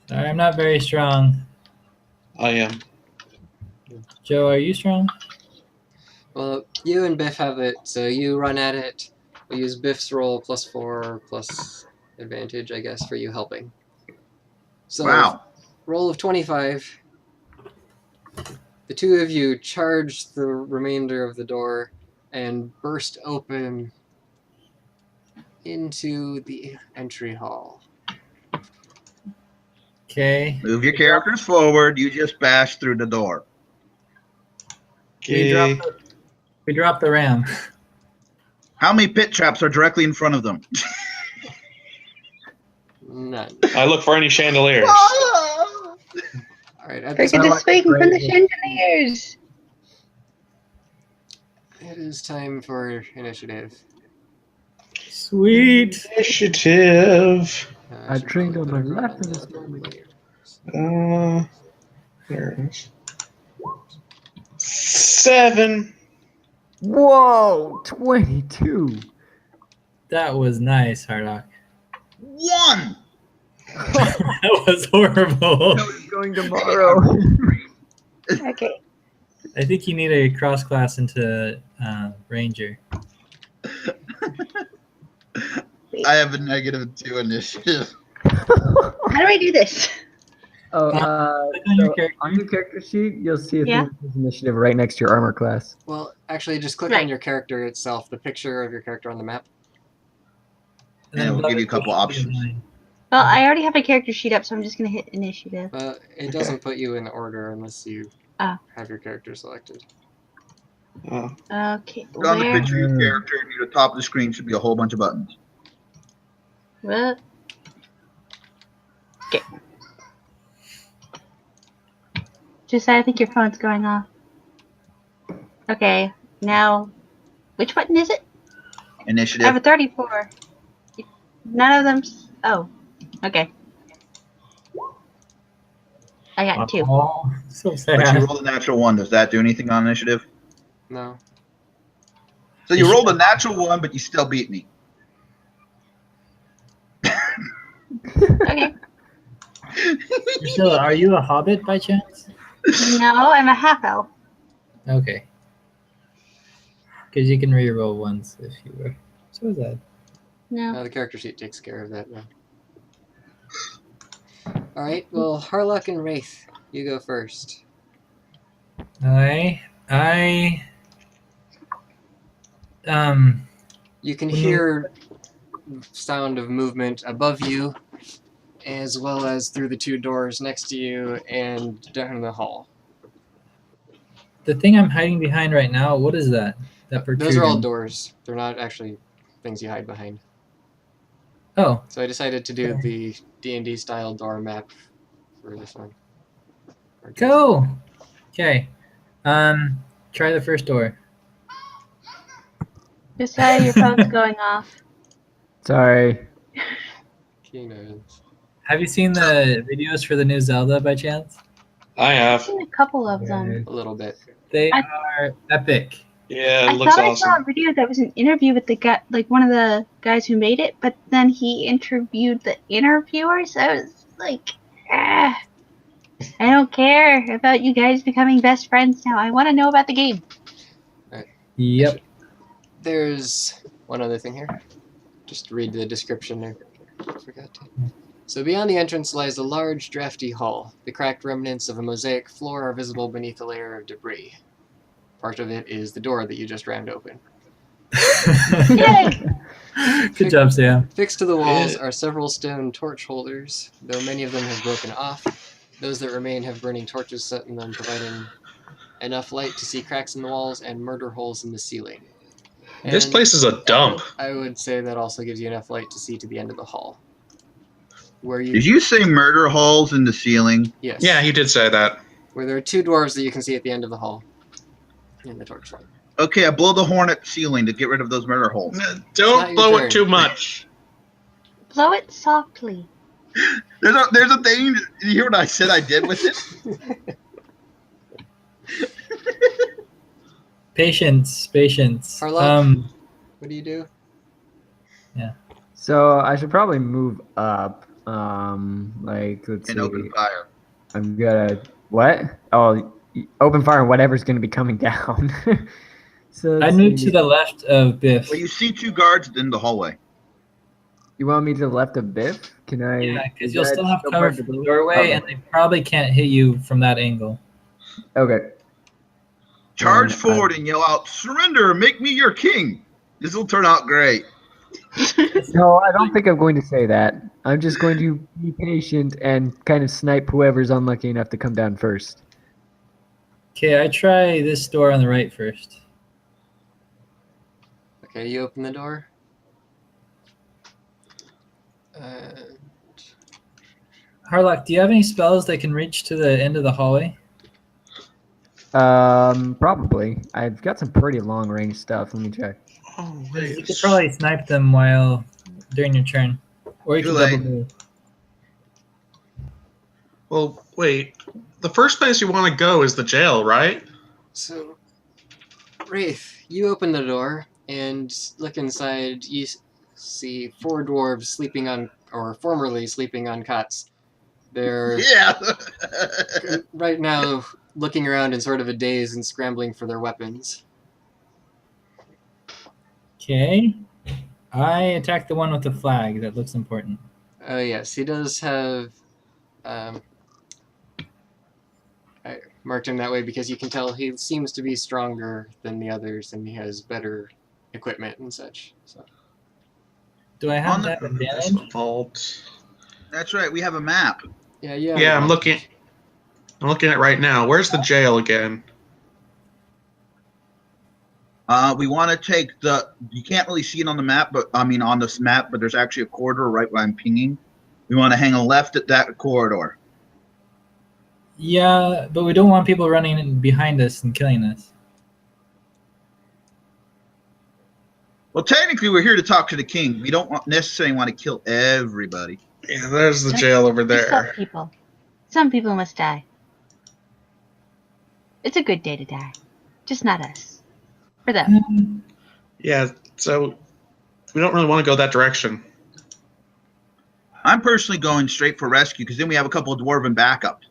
Sorry, I'm not very strong. I am. Joe, are you strong? Well, you and Biff have it, so you run at it. We use Biff's roll +4 plus advantage, I guess, for you helping. So, Wow. roll of 25. The two of you charge the remainder of the door and burst open into the entry hall. Okay. Move your characters forward. You just bash through the door. Okay. We drop the ram. How many pit traps are directly in front of them? None. I look for any chandeliers. All right, at this Cricket point, is swinging from the chandeliers. it is time for initiative. Sweet. Initiative. I should drink probably on put my it left on of this the moment. There it is. 7. Whoa, 22. That was nice, Hardock. 1. That was horrible. Going tomorrow. Okay. I think you need a cross class into Ranger. I have a -2 initiative. How do I do this? Oh, Click on your so character. on your character sheet, you'll see a Yeah. thing that says initiative right next to your armor class. Well, actually, just click Right. on your character itself, the picture of your character on the map. And it'll give you a couple options. Well, I already have a character sheet up, so I'm just gonna hit initiative. It doesn't put you in order unless you have your character selected. Oh. Okay. On the Where? picture of your character, near the top of the screen should be a whole bunch of buttons. What? Okay. Just I think your phone's going off. Okay. Now, which button is it? I have Initiative. a 34. None of them. Oh. Okay. I got 2. Oh, so But you sad. rolled a natural 1. Does that do anything on initiative? No. So you rolled a natural 1, but you still beat me. Okay. Priscilla, are you a hobbit by chance? No, I'm a half elf. Okay. Because you can re-roll once if you were. So is that. No. The character sheet takes care of that now. All right. Well, Harlock and Wraith, you go first. I You can hear sound of movement above you, as well as through the two doors next to you and down the hall. the thing I'm hiding behind right now, what is that? That protrusion? Those are all doors. They're not actually things you hide behind. Oh, So I decided to do the D&D style door map for this one. go. Okay. Try the first door. Just your phone's going off. Sorry. Keynotes. Have you seen the videos for the new Zelda by chance? I have. I've seen a couple of them. A little bit. They I- are epic. Yeah, I it looks thought I saw awesome. a video that was an interview with the guy, like one of the guys who made it, but then he interviewed the interviewer, so I was like, I don't care about you guys becoming best friends now. I want to know about the game. Yep. There's one other thing here. Just read the description there for forgot to. So beyond the entrance lies a large, drafty hall. The cracked remnants of a mosaic floor are visible beneath a layer of debris. Part of it is the door that you just rammed open. Yay! Good job, Sam. Fixed to the walls are several stone torch holders, though many of them have broken off. Those that remain have burning torches set in them, providing enough light to see cracks in the walls and murder holes in the ceiling. This And place is a dump. I would say that also gives you enough light to see to the end of the hall. Where you Did you say murder holes in the ceiling? Yes. Yeah, he did say that. Where there are 2 dwarves that you can see at the end of the hall in the torchlight. Okay, I blow the horn at the ceiling to get rid of those murder holes. Don't blow it too much. Blow it softly. There's a thing. Did you hear what I said I did with it? Patience. Harlock? What do you do? So I should probably move up. Like, let's see. And open fire. I'm gonna what? Oh, open fire on whatever's gonna be coming down. So I'd move to the left of Biff. Well, you see 2 guards in the hallway. You want me to the left of Biff? Can I? Yeah, because is you'll that still have still cover part from of the door? doorway, Okay. and they probably can't hit you from that angle. Okay. Charge And forward and yell out, "Surrender! Make me your king!" This will turn out great. No, I don't think I'm going to say that. I'm just going to be patient and kind of snipe whoever's unlucky enough to come down first. Okay, I try this door on the right first. Okay, you open the door. And Harlock, do you have any spells that can reach to the end of the hallway? Probably. I've got some pretty long range stuff. Let me check. Oh, You could probably snipe them during your turn, or you Too can late. double move. Well, wait. The first place you want to go is the jail, right? so, Wraith, you open the door and look inside. You see 4 dwarves sleeping on, or formerly sleeping on cots. They're Yeah. right now looking around in sort of a daze and scrambling for their weapons. Okay. I attack the one with the flag. That looks important. Oh yes, he does have. I marked him that way because you can tell he seems to be stronger than the others, and he has better equipment and such. So Do I On have the- that That's advantage? the vault. That's right. We have a map. yeah. Yeah, I'm looking at it right now. Where's the jail again? We want to take the. You can't really see it on the map, but on this map. But there's actually a corridor right where I'm pinging. We want to hang a left at that corridor. Yeah, but we don't want people running in behind us and killing us. Well, technically, we're here to talk to the king. We don't necessarily want to kill everybody. Yeah, there's the jail over Just some there. people. Some people must die. It's a good day to die. Just not us. For them. Yeah, so we don't really want to go that direction. I'm personally going straight for rescue because then we have a couple of dwarven backups.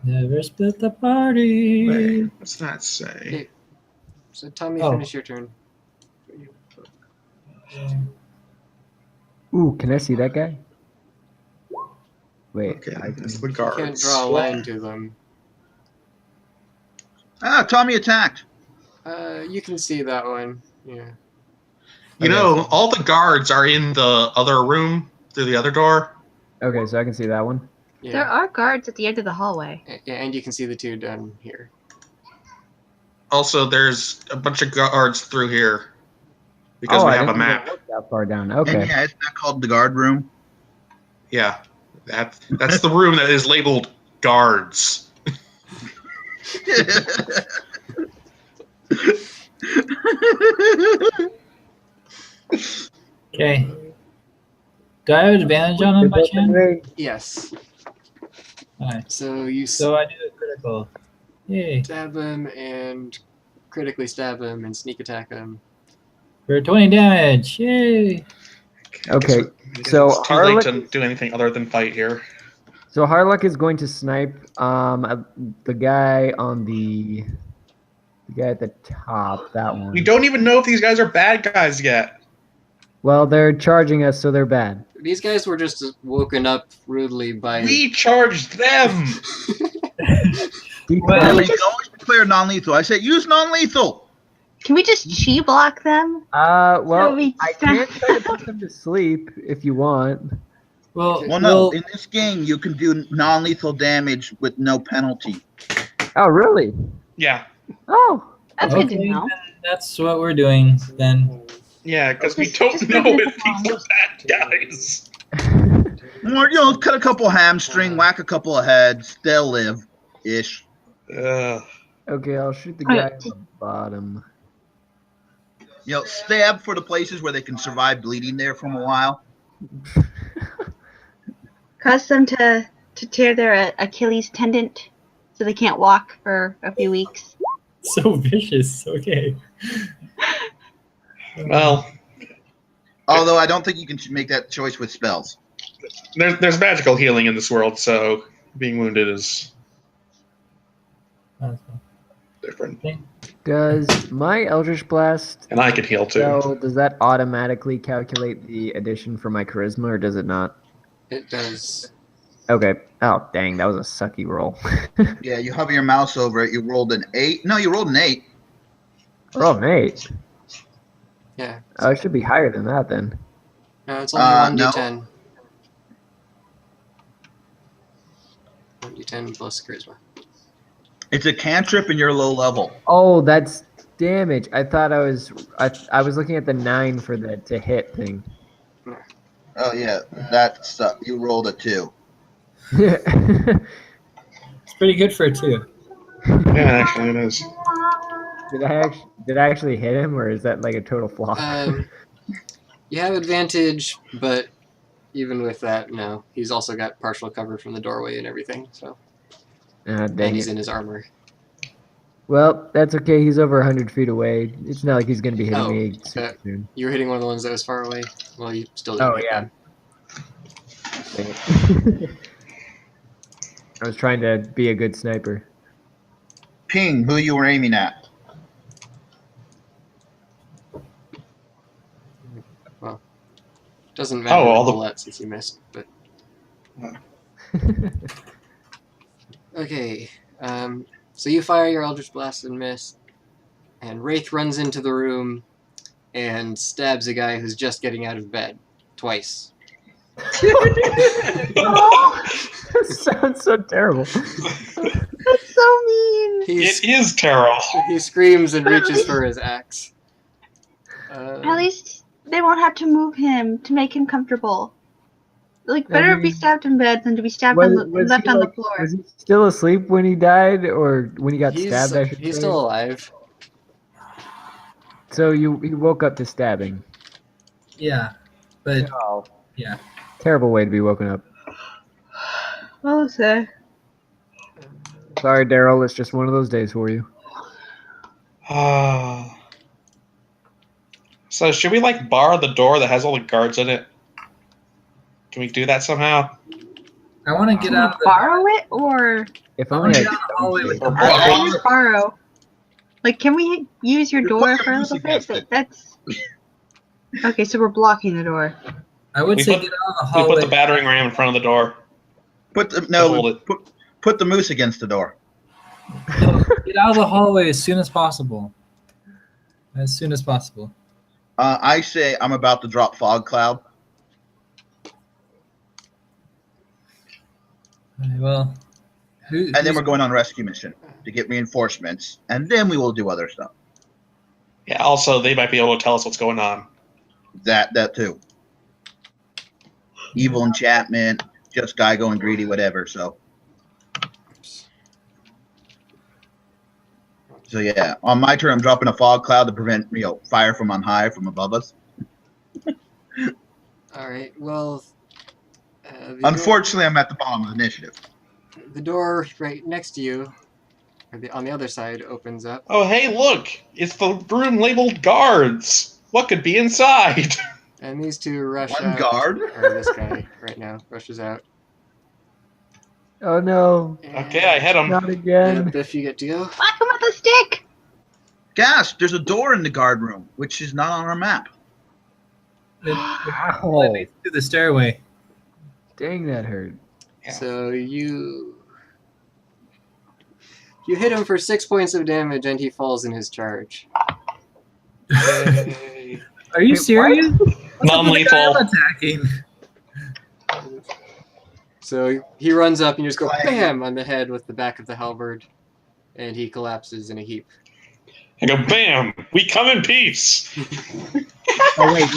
Never split the party. Wait, what's that say? So Tommy, Oh. finish your turn. Ooh, can I see that guy? Wait. Okay, I that's can... the guards. You can't draw a line to them. Tommy attacked. You can see that one. Yeah. You know, all the guards are in the other room through the other door. Okay, so I can see that one. Yeah. There are guards at the end of the hallway. Yeah, and you can see the 2 down here. Also, there's a bunch of guards through here because we I have a didn't even map. look that far down. And Okay. yeah, isn't that called the guard room? Yeah, that's the room that is labeled guards. Okay. Do I have advantage on him by chance? Yes. Alright. So you So I do a critical. Yay. stab him and critically stab him and sneak attack him. For 20 damage. Yay. Okay, It's so too late Harlock to do anything other than fight here. So Harlock is going to snipe the guy on the guy at the top. That one. We don't even know if these guys are bad guys yet. Well, they're charging us, so they're bad. These guys were just woken up rudely by. We charged them. Well, Yeah, but you can always declare non-lethal. I said use non-lethal. Can we just chi block them? Well, we I can try to put them to sleep if you want. well, Well, no. we'll- In this game, you can do non-lethal damage with no penalty. Oh, really? Yeah, Oh, That's good to okay, know. then that's what we're doing then. yeah, because we Just- don't just know leave it if these are bad guys. Or cut a couple hamstring, whack a couple of heads. They'll live, ish. okay. I'll shoot the Okay. guy on the bottom. Stab for the places where they can survive bleeding there from a while. Cause them to tear their Achilles tendon so they can't walk for a few weeks. So vicious. Okay. Well, Although I don't think you can make that choice with spells. there's magical healing in this world, so being wounded is different. Does my Eldritch Blast? And I can heal too. So does that automatically calculate the addition for my charisma, or does it not? It does. Okay. Oh, dang, that was a sucky roll. Yeah, you hover your mouse over it. You rolled an 8. No, you rolled an 8. Oh, an 8. Yeah. Oh, it should be higher than that then. No, it's only No. 1d10. 1d10 plus charisma. It's a cantrip and you're low level. Oh, that's damage. I thought I was looking at the 9 for the to hit thing. Oh yeah, that's you rolled a 2. It's pretty good for a 2. Yeah, actually it is. Did I actually hit him, or is that like a total flop? You have advantage, but even with that, no. He's also got partial cover from the doorway and everything, so. Dang And he's it. in his armor. Well, that's okay. He's over 100 feet away. It's not like he's going to be hitting me super soon. You were hitting one of the ones that was far away? Well, you still did. Oh, yeah. Dang it. I was trying to be a good sniper. Ping, who you were aiming at? Doesn't matter all a the- lot since you missed, but. Okay, so you fire your Eldritch Blast and miss, and Wraith runs into the room and stabs a guy who's just getting out of bed twice. That sounds so terrible. That's so mean. It is terrible. He screams and reaches for his axe. At least they won't have to move him to make him comfortable. Like, better be stabbed in bed than to be stabbed left on the floor. Was he still asleep when he died, or when he got He's stabbed? I should he's say? still alive. So he woke up to stabbing. Yeah, but Oh. yeah. Terrible way to be woken up. Oh, sir. Sorry, Daryl. It's just one of those days for you. So should we bar the door that has all the guards in it? Can we do that somehow? I want to get out of the Borrow it, or If I only want to I get out of the hallway with the Borrow just borrow? Like, can we use your You're door putting for a us little against bit? it. That's okay. So we're blocking the door. I would We say put- get out of the We hallway. put the battering ram in front of the door. Hold it. Put the moose against the door. No, get out of the hallway as soon as possible. As soon as possible. I say I'm about to drop fog cloud. Okay, well, And then we're going on a rescue mission to get reinforcements, and then we will do other stuff. Yeah, also, they might be able to tell us what's going on. That too. Evil enchantment, just guy going greedy, whatever. So yeah, on my turn, I'm dropping a fog cloud to prevent fire from on high from above us. All right. Well, Unfortunately, I'm at the bottom of the initiative. the door right next to you, or on the other side, opens up. Oh, hey, look! It's the room labeled guards! What could be inside? And these two rush One out. guard. Or this guy right now rushes out. Oh no, Okay, I hit him. not again. And Biff, you get to go. Whack him with a stick. Gas, there's a door in the guard room, which is not on our map. Ow. leads to the stairway. Dang, that hurt. Yeah. So you hit him for 6 points of damage, and he falls in his charge. Yay. Are you Wait, serious? Non-lethal. I'm attacking. So he runs up, and you just go bam on the head with the back of the halberd, and he collapses in a heap. I go, bam! We come in peace! Oh wait,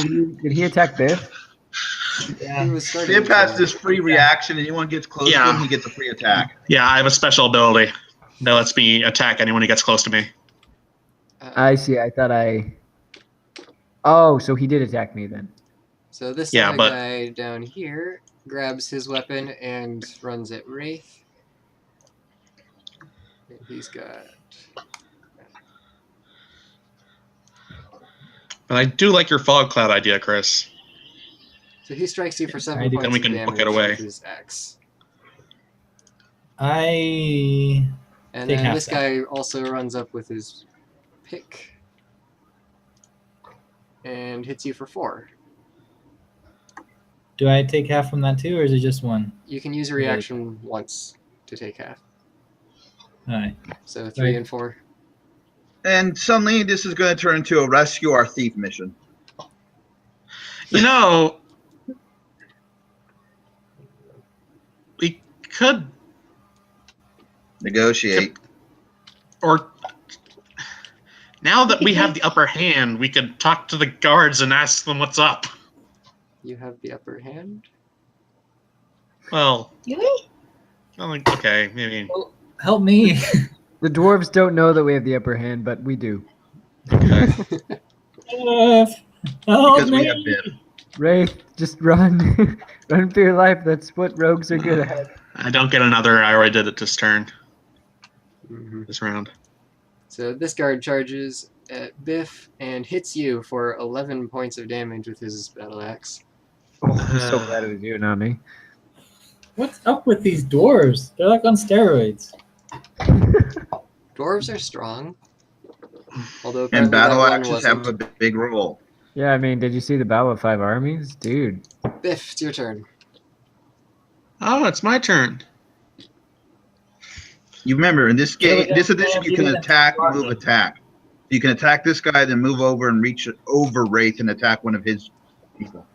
did he attack Biff? He was starting Biff to- has this free reaction. Anyone gets close to Yeah. him, he gets a free attack. Yeah, I have a special ability that lets me attack anyone who gets close to me. I see. I thought I. Oh, so he did attack me then. So this Yeah, but- guy down here grabs his weapon and runs at Wraith. And he's got... But I do like your fog cloud idea, Chris. So he strikes you for 7 I do. points Then we of can damage book it away. with his axe. I And Take then half this that. guy also runs up with his pick and hits you for 4. do I take half from that too, or is it just one? You can use a reaction once to take half. All right. So 3 Right. and 4. And suddenly, this is going to turn into a rescue our thief mission. You know, we could, Negotiate. or now that we have the upper hand, we could talk to the guards and ask them what's up. You have the upper hand. Well, Really? okay, maybe. Help me. The dwarves don't know that we have the upper hand, but we do. Okay. Help Because we me. have Biff. Wraith, just run. Run for your life. That's what rogues are good at. I don't get another. I already did it this turn, Mhm. this round. So this guard charges at Biff and hits you for 11 points of damage with his battle axe. Oh, I'm so glad it was you, not me. What's up with these dwarves? They're like on steroids. Dwarves are strong. Although And apparently battle that one axes have wasn't. a big role. Yeah, I mean, did you see the Battle of Five Armies? Dude. Biff, it's your turn. Oh, it's my turn. You remember, in this game, Yeah, this edition, yeah, you can yeah. attack, move, attack. You can attack this guy, then move over and reach over Wraith and attack one of his people.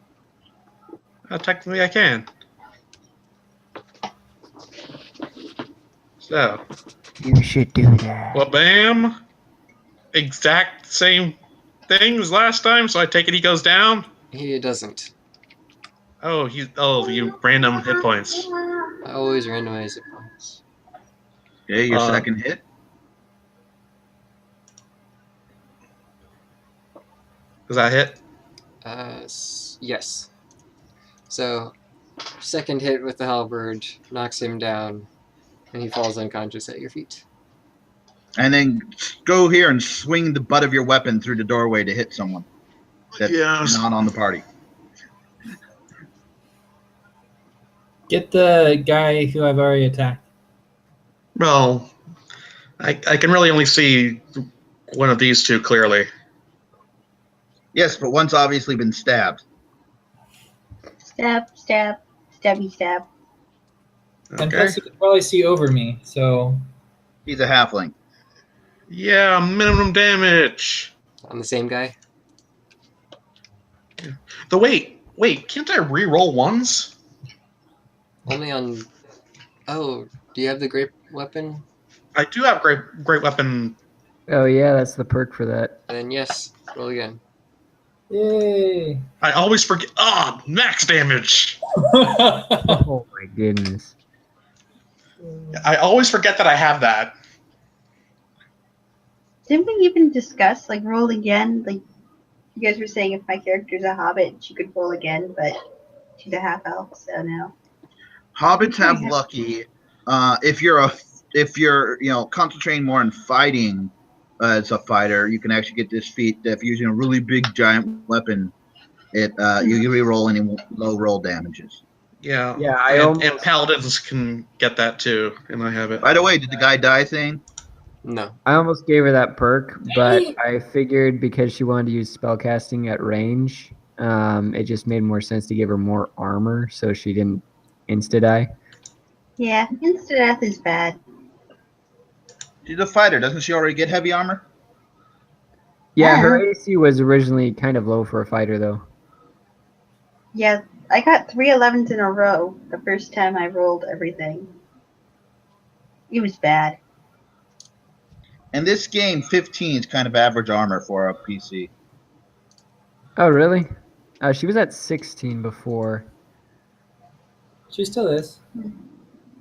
Technically, I can. So, You should do that. well, bam. Exact same thing as last time, so I take it he goes down. He doesn't. Oh, you random hit points. I always randomize it points. Okay, your Uh, second hit. Does that hit? Yes. So, second hit with the halberd knocks him down, and he falls unconscious at your feet. And then go here and swing the butt of your weapon through the doorway to hit someone that's Yes. not on the party. Get the guy who I've already attacked. Well, I can really only see one of these two clearly. Yes, but one's obviously been stabbed. Stab, stab, stabby, stab. And Okay. plus, you can probably see over me. So He's a halfling. Yeah, minimum damage. On the same guy? Wait, can't I re-roll ones? Only on... Oh, do you have the great weapon? I do have great weapon. Oh, yeah, that's the perk for that. Then yes, roll again. yay! I always forget. Ah, max damage. Oh, my goodness. I always forget that I have that. Didn't we even discuss like roll again? Like you guys were saying, if my character's a hobbit, she could roll again, but she's a half elf, so no. Hobbits have lucky. If you're concentrating more on fighting as a fighter, you can actually get this feat that if you're using a really big giant weapon, you can re-roll any low roll damages. Yeah. Yeah, I and, almost... and paladins can get that too, and I have it. By the way, did the guy die, Thane? No. I almost gave her that perk, but I figured because she wanted to use spellcasting at range, it just made more sense to give her more armor so she didn't insta-die. Yeah, insta-death is bad. She's a fighter. Doesn't she already get heavy armor? Yeah, Yeah. her AC was originally kind of low for a fighter, though. Yeah, I got 3 11s in a row the first time I rolled everything. It was bad. In this game, 15 is kind of average armor for a PC. Oh, really? She was at 16 before. She still is.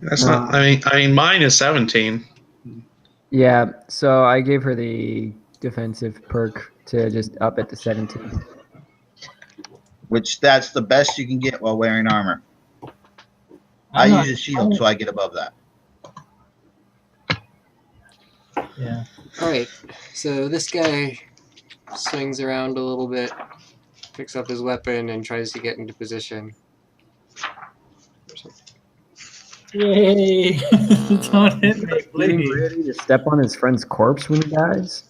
That's not. I mean, mine is 17. Yeah, so I gave her the defensive perk to just up it to 17. Which that's the best you can get while wearing armor. I I'm not- use a shield, so I get above that. Yeah. All right, so this guy swings around a little bit, picks up his weapon, and tries to get into position. Yay! Don't hit me, Getting please. ready to step on his friend's corpse when he dies?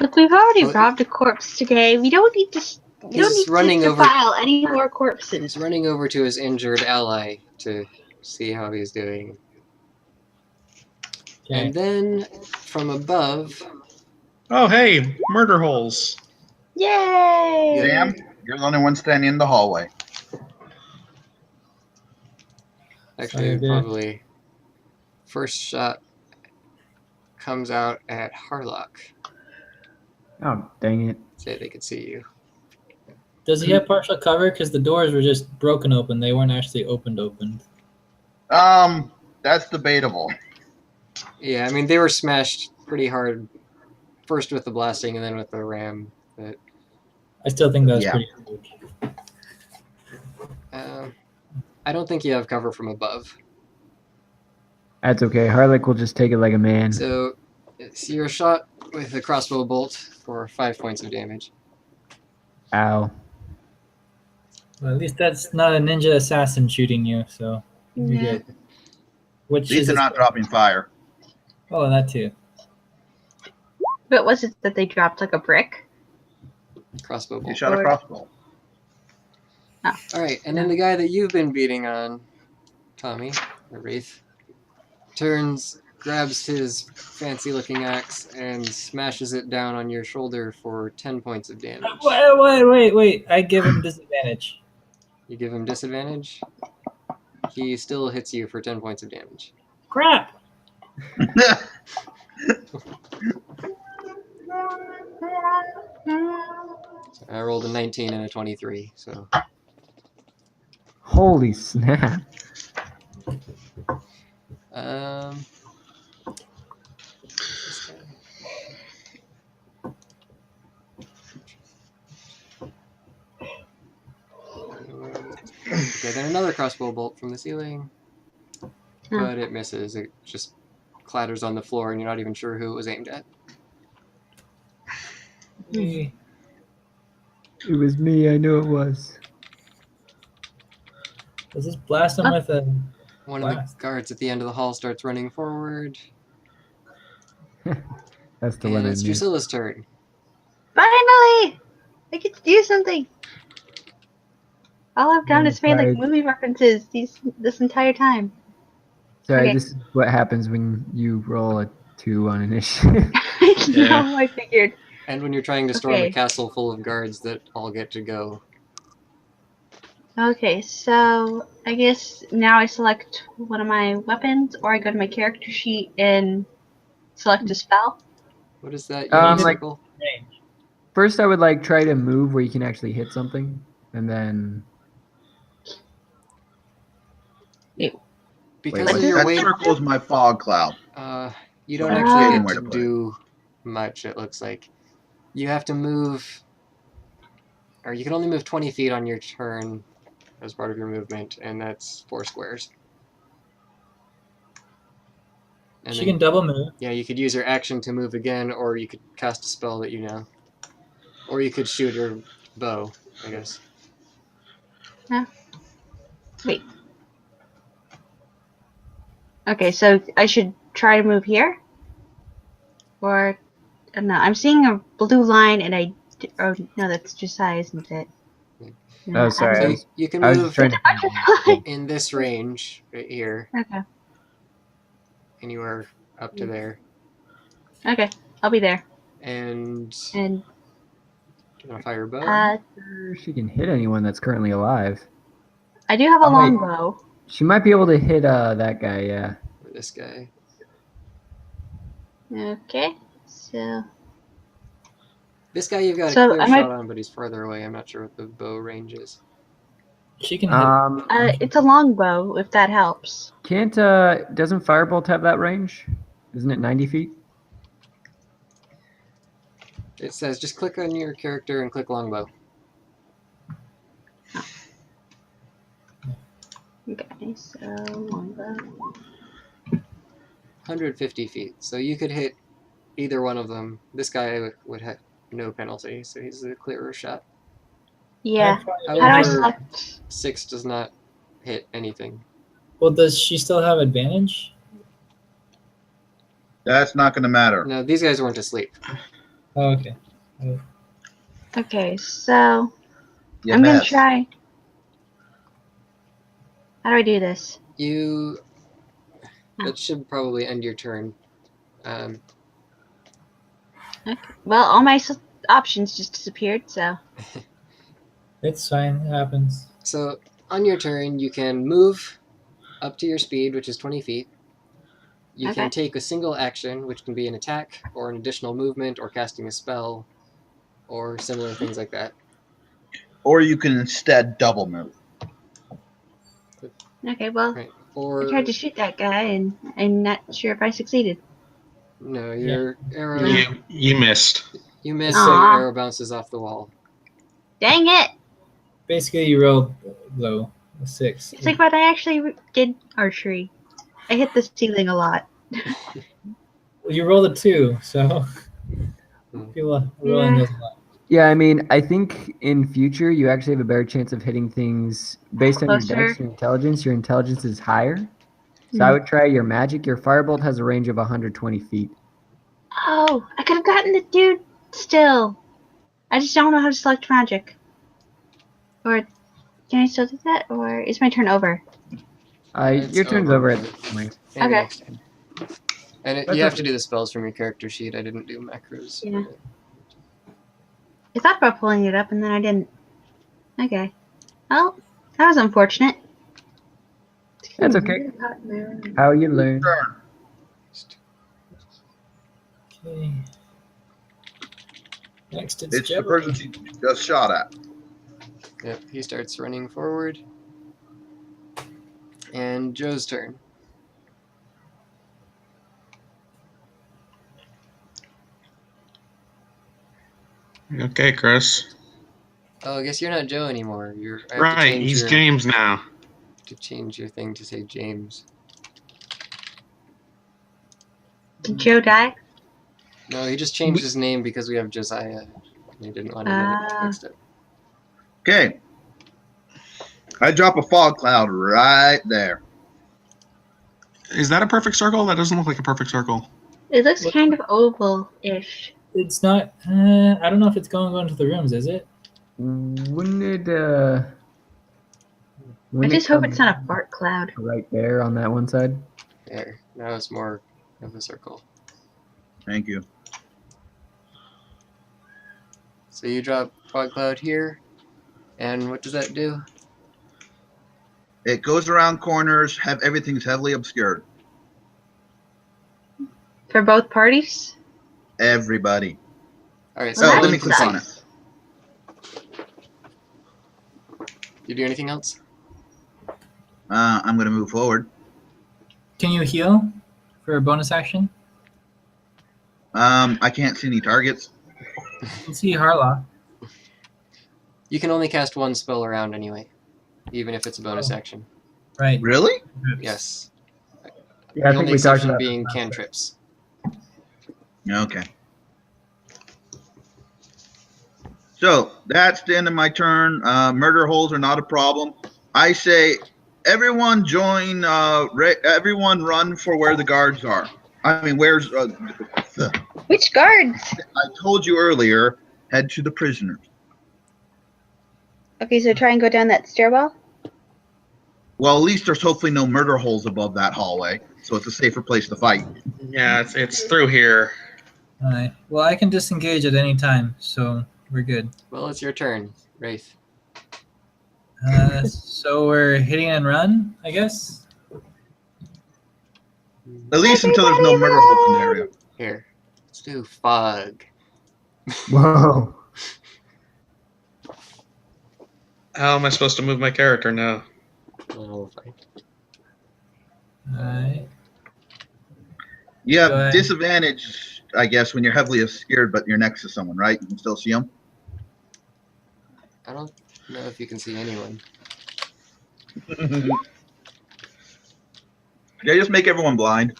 Look, we've already Well, robbed a corpse today. We don't need to. We don't He's need running to over- defile any more corpses. He's running over to his injured ally to see how he's doing. Okay. And then, from above, Oh, hey, murder holes. Yay! Sam, you're the only one standing in the hallway. actually, Sorry, dude. probably, first shot comes out at Harlock. Oh, dang it. Say they could see you. Does he have partial cover? Because the doors were just broken open. They weren't actually opened. That's debatable. Yeah, I mean, they were smashed pretty hard, first with the blasting and then with the ram. But I still think that was Yeah. pretty huge. I don't think you have cover from above. That's okay. Harlock will just take it like a man. So you're shot with a crossbow bolt for 5 points of damage. Ow. Well, at least that's not a ninja assassin shooting you, so you're Yeah. good. Which At least is they're not dropping fire. Oh, that too. But was it that they dropped like a brick? Crossbow You bolt. shot a crossbow. All right, and then the guy that you've been beating on, Tommy, or Wraith, turns, grabs his fancy-looking axe, and smashes it down on your shoulder for 10 points of damage. Wait. I give him disadvantage. You give him disadvantage. He still hits you for 10 points of damage. Crap! So I rolled a 19 and a 23, so... Holy snap. Okay, then another crossbow bolt from the ceiling, but it misses. It just clatters on the floor, and you're not even sure who it was aimed at. Me. It was me. I knew it was. Does this blast him with a... One of the Blast. guards at the end of the hall starts running forward, That's the and one I it's knew. Drusilla's turn. Finally! I get to do something! All I've done Yeah, is made like sorry. movie references this entire time. Sorry, Okay. this is what happens when you roll a 2 on initiative. No, I figured. And when you're trying to storm a Okay. castle full of guards that all get to go. Okay, so I guess now I select one of my weapons, or I go to my character sheet and select a spell. What is that? Um, Unique like- circle? range. First, I would like try to move where you can actually hit something, and then Because Wait, of what? your That weight, circle is my fog cloud. you don't Ah. actually Where get to to put it. do much, it looks like. You have to move, or you can only move 20 feet on your turn as part of your movement, and that's 4 squares. And She then, can double move. yeah, you could use your action to move again, or you could cast a spell that you know. Or you could shoot your bow, I guess. Wait. Okay, so I should try to move here? Or, no, I'm seeing a blue line and I Oh no, that's Josiah, isn't it? Oh, sorry. So I was, you can I was move just trying to. in this range right here, Okay. anywhere up to there. Okay, I'll be there. And And do you want to fire a bow? Sure she can hit anyone that's currently alive. I do have a Oh, wait. longbow. She might be able to hit that guy. Yeah. Or this guy. Okay, so This guy you've got So a clear I might- shot on, but he's farther away. I'm not sure what the bow range is. She can hit. it's a longbow, if that helps. Can't doesn't Firebolt have that range? Isn't it 90 feet? It says just click on your character and click longbow. Okay, so longbow. 150 feet. So you could hit either one of them. This guy would have no penalty, so he's a clearer shot. Yeah. How do I However, select? 6 does not hit anything. Well, does she still have advantage? That's not going to matter. No, these guys weren't asleep. Oh, okay. Okay, so You I'm gonna missed. try. How do I do this? You... That should probably end your turn. Okay. Well, all my options just disappeared, so. It's fine. It happens. So, on your turn, you can move up to your speed, which is 20 feet. You can Okay. take a single action, which can be an attack, or an additional movement, or casting a spell, or similar things like that. Or you can instead double move. Okay, well, Right. I Or, tried to shoot that guy, and I'm not sure if I succeeded. no, your arrow... You missed. You miss, so your Aw. arrow bounces off the wall. Dang it! Basically, you rolled low. A 6. It's like, but I actually did archery. I hit the ceiling a lot. Well, you rolled a 2, so people rolling Yeah. those a lot. Yeah, I mean, I think in future you actually have a better chance of hitting things based on your Closer. dex and intelligence. Your intelligence is higher. So I would try your magic. Your Firebolt has a range of 120 feet. Oh, I could have gotten the dude still. I just don't know how to select magic. Or can I still do that? Or is my turn over? It's Your turn's over. over at this point. Maybe Okay. next time. And That's you have to okay. do the spells from your character sheet. I didn't do macros. Yeah. I thought about pulling it up and then I didn't. Okay. Well, that was unfortunate. That's okay. How you learn. Turn. Okay. Next, it's It's the Jeb. person she just shot at. Yep, he starts running forward. And Joe's turn. Okay, Chris. Oh, I guess you're not Joe anymore. I have to Right, change he's your, James now. to change your thing to say James. Did Joe die? No, he just changed his name because we have Josiah. And he didn't want to get it mixed up. Okay. I drop a fog cloud right there. Is that a perfect circle? That doesn't look like a perfect circle. It looks kind of oval-ish. It's not. I don't know if it's going to the rooms, is it? Wouldn't it? I wouldn't just it hope come it's not a fart cloud. right there on that one side. There. Now it's more of a circle. Thank you. So you drop fog cloud here. And what does that do? It goes around corners, everything's heavily obscured. For both parties? Everybody. Alright, Oh, so Well, let me that click on it. sucks. You do anything else? I'm going to move forward. Can you heal for a bonus action? I can't see any targets. You see Harlock. You can only cast one spell around anyway, even if it's a bonus action. Right. Really? Yes. Yeah, I The think only we talked exception about being that. cantrips. Okay. So that's the end of my turn. Murder holes are not a problem. I say, everyone join. Everyone run for where the guards are. I mean, where's? Which guards? I told you earlier head to the prisoners. Okay, so try and go down that stairwell. Well, at least there's hopefully no murder holes above that hallway, so it's a safer place to fight. Yeah, it's through here. Alright. Well, I can disengage at any time, so we're good. Well, it's your turn, Wraith. So we're hitting and run, I guess? At least until there's no murder holes in the area. Here, let's do fog. Whoa. How am I supposed to move my character now? Oh, fine. Alright. You Go have ahead. disadvantage, I guess, when you're heavily obscured, but you're next to someone, right? You can still see them. I don't know if you can see anyone. Yeah, just make everyone blind.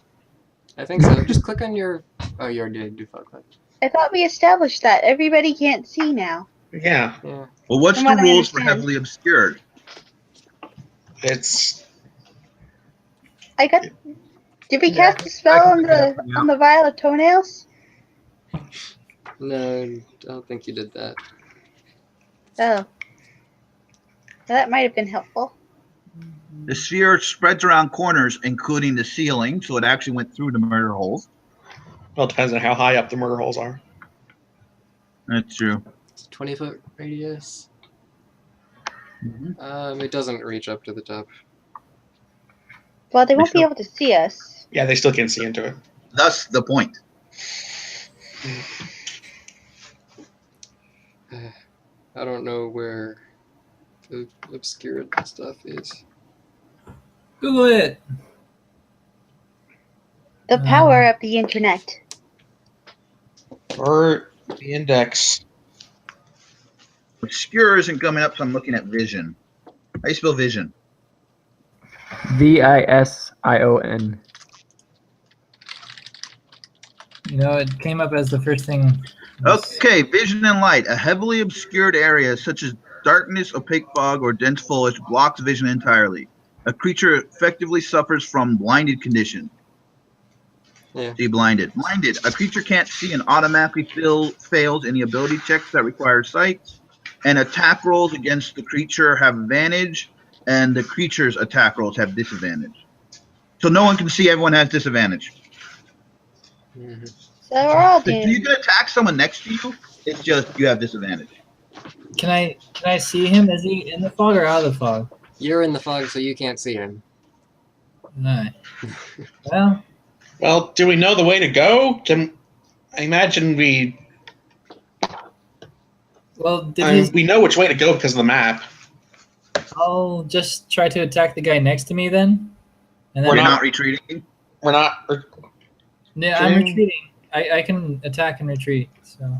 I think so. Just click on your. Oh, you already did do fog light. I thought we established that everybody can't see now. Yeah, Yeah. Well, what's From the what I rules for understand. heavily obscured? it's I got. Did we Yeah, cast a spell I on can figure it out. the vial of toenails? No, I don't think you did that. Oh, that might have been helpful. The sphere spreads around corners, including the ceiling, so it actually went through the murder holes. well, it depends on how high up the murder holes are. That's true. It's a 20-foot radius. Mhm. It doesn't reach up to the top. Well, they won't be sure. able to see us. Yeah, they still can't see into it. That's the point. I don't know where the obscured stuff is. Google it! The power of the internet. Or the index. Obscure isn't coming up, so I'm looking at vision. How do you spell vision? Vision. You know, it came up as the first thing. Okay, vision and light. A heavily obscured area such as darkness, opaque fog, or dense foliage blocks vision entirely. A creature effectively suffers from blinded condition. Yeah. See, blinded. Blinded. A creature can't see and automatically fails any ability checks that require sight. And attack rolls against the creature have advantage, and the creature's attack rolls have disadvantage. So no one can see, everyone has disadvantage. Mm-hmm. So we're all So if you doomed. can attack someone next to you, it's just you have disadvantage. Can I see him? Is he in the fog or out of the fog? You're in the fog, so you can't see him. No. Well, Well, do we know the way to go? I imagine we we know which way to go because of the map. I'll just try to attack the guy next to me then. And then You're not retreating? We're not. Yeah, I'm retreating. I can attack and retreat. So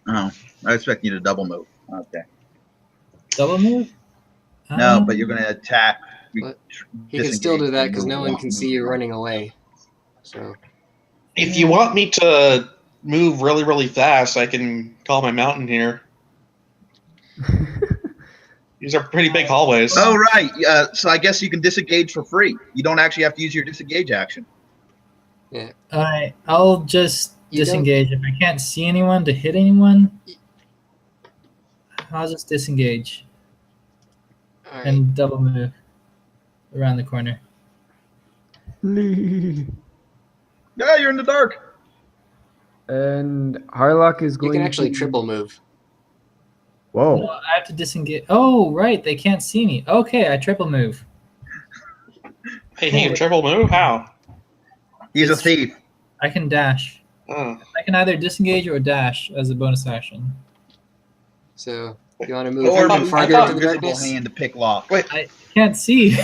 Oh, I expect you to double move. Okay. double move? No, but you're going to attack. But he can still do that because no one can see you running away. So If you want me to move really, really fast, I can call my mountain here. These are pretty big hallways. Oh, right. So I guess you can disengage for free. You don't actually have to use your disengage action. yeah. Alright, I'll just You don't- disengage. If I can't see anyone to hit anyone, I'll just disengage All right. and double move around the corner. Yeah, you're in the dark. And Harlock is You going can actually to... triple move. Whoa. No, I have to disengage. Oh, right, they can't see me. Okay, I triple move. Hey, triple move? How? He's a thief. I can dash. Oh. I can either disengage or dash as a bonus action. So you want to move Or even farther into the invisible darkness? hand to pick lock. Wait, I can't see